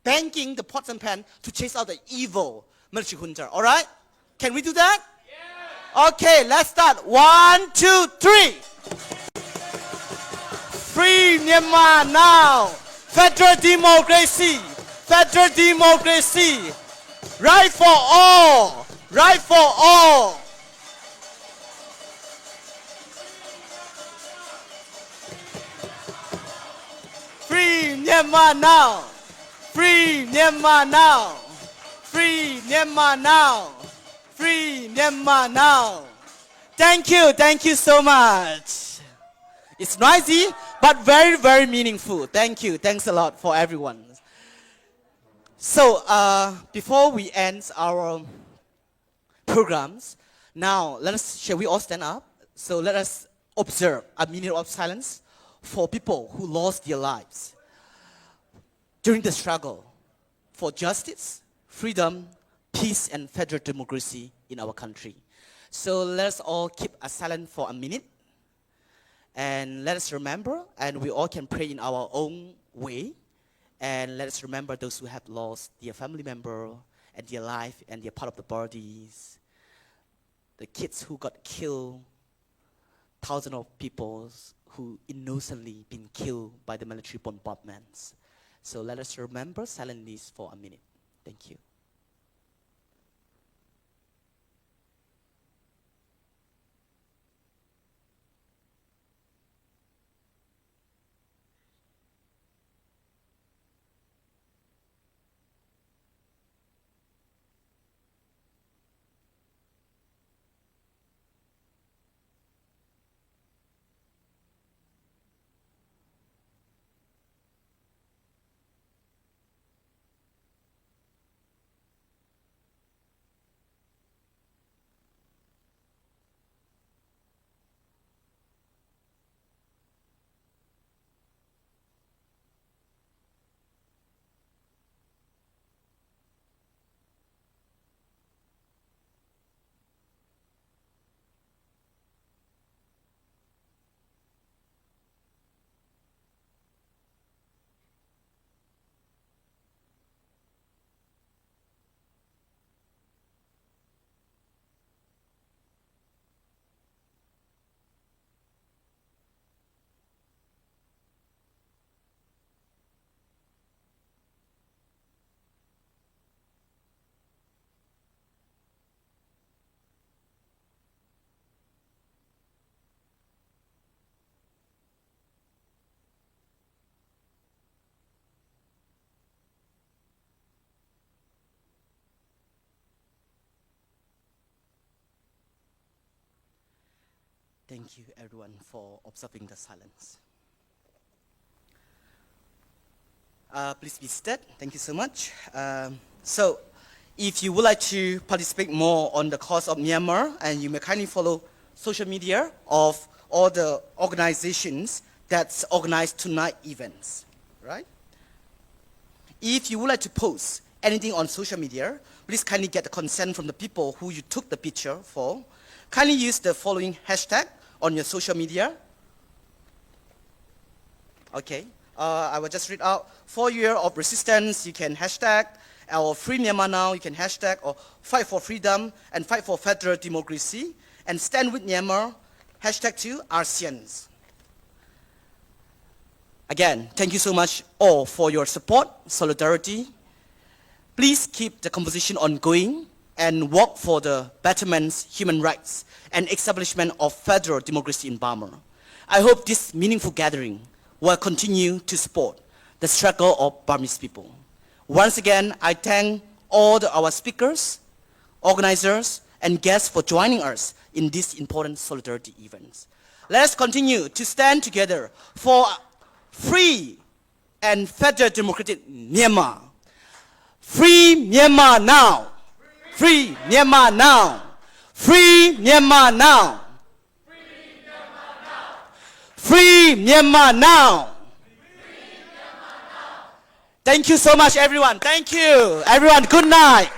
banging the pots and pans to chase out the evil military junta, all right? Can we do that? Yeah. Okay, let's start. 1, 2, 3. Free Myanmar now. Federal democracy. Federal democracy. Right for all. Right for all. Free Myanmar now. Free Myanmar now. Free Myanmar now. Free Myanmar now. Thank you so much. It's noisy, but very, very meaningful. Thank you. Thanks a lot for everyone. So, before we end our programs, now shall we all stand up? So let us observe a minute of silence for people who lost their lives during the struggle for justice, freedom, peace, and federal democracy in our country. So let us all keep a silence for a minute, and let us remember, and we all can pray in our own way, and let us remember those who have lost their family member and their life and their part of the bodies, the kids who got killed, thousands of people who innocently been killed by the military bombardments. So let us remember silently for a minute. Thank you. Thank you, everyone, for observing the silence. Please be seated. Thank you so much. So, if you would like to participate more on the cause of Myanmar, and you may kindly follow social media of all the organizations that organize tonight events, right? If you would like to post anything on social media, please kindly get the consent from the people who you took the picture for. Kindly use the following hashtag on your social media. Okay, I will just read out. 4 years of resistance, you can hashtag, or Free Myanmar Now, you can hashtag, or Fight for Freedom and Fight for Federal Democracy, and Stand with Myanmar, hashtag 2 ASEANs. Again, thank you so much all for your support, solidarity. Please keep the conversation ongoing and work for the betterment, human rights, and establishment of federal democracy in Burma. I hope this meaningful gathering will continue to support the struggle of Burmese people. Once again, I thank all our speakers, organizers, and guests for joining us in this important solidarity events. Let us continue to stand together for free and federal democratic Myanmar. Free Myanmar now! Free Myanmar now! Free Myanmar now! Free Myanmar now! Thank you so much, everyone. Thank you. Everyone, good night.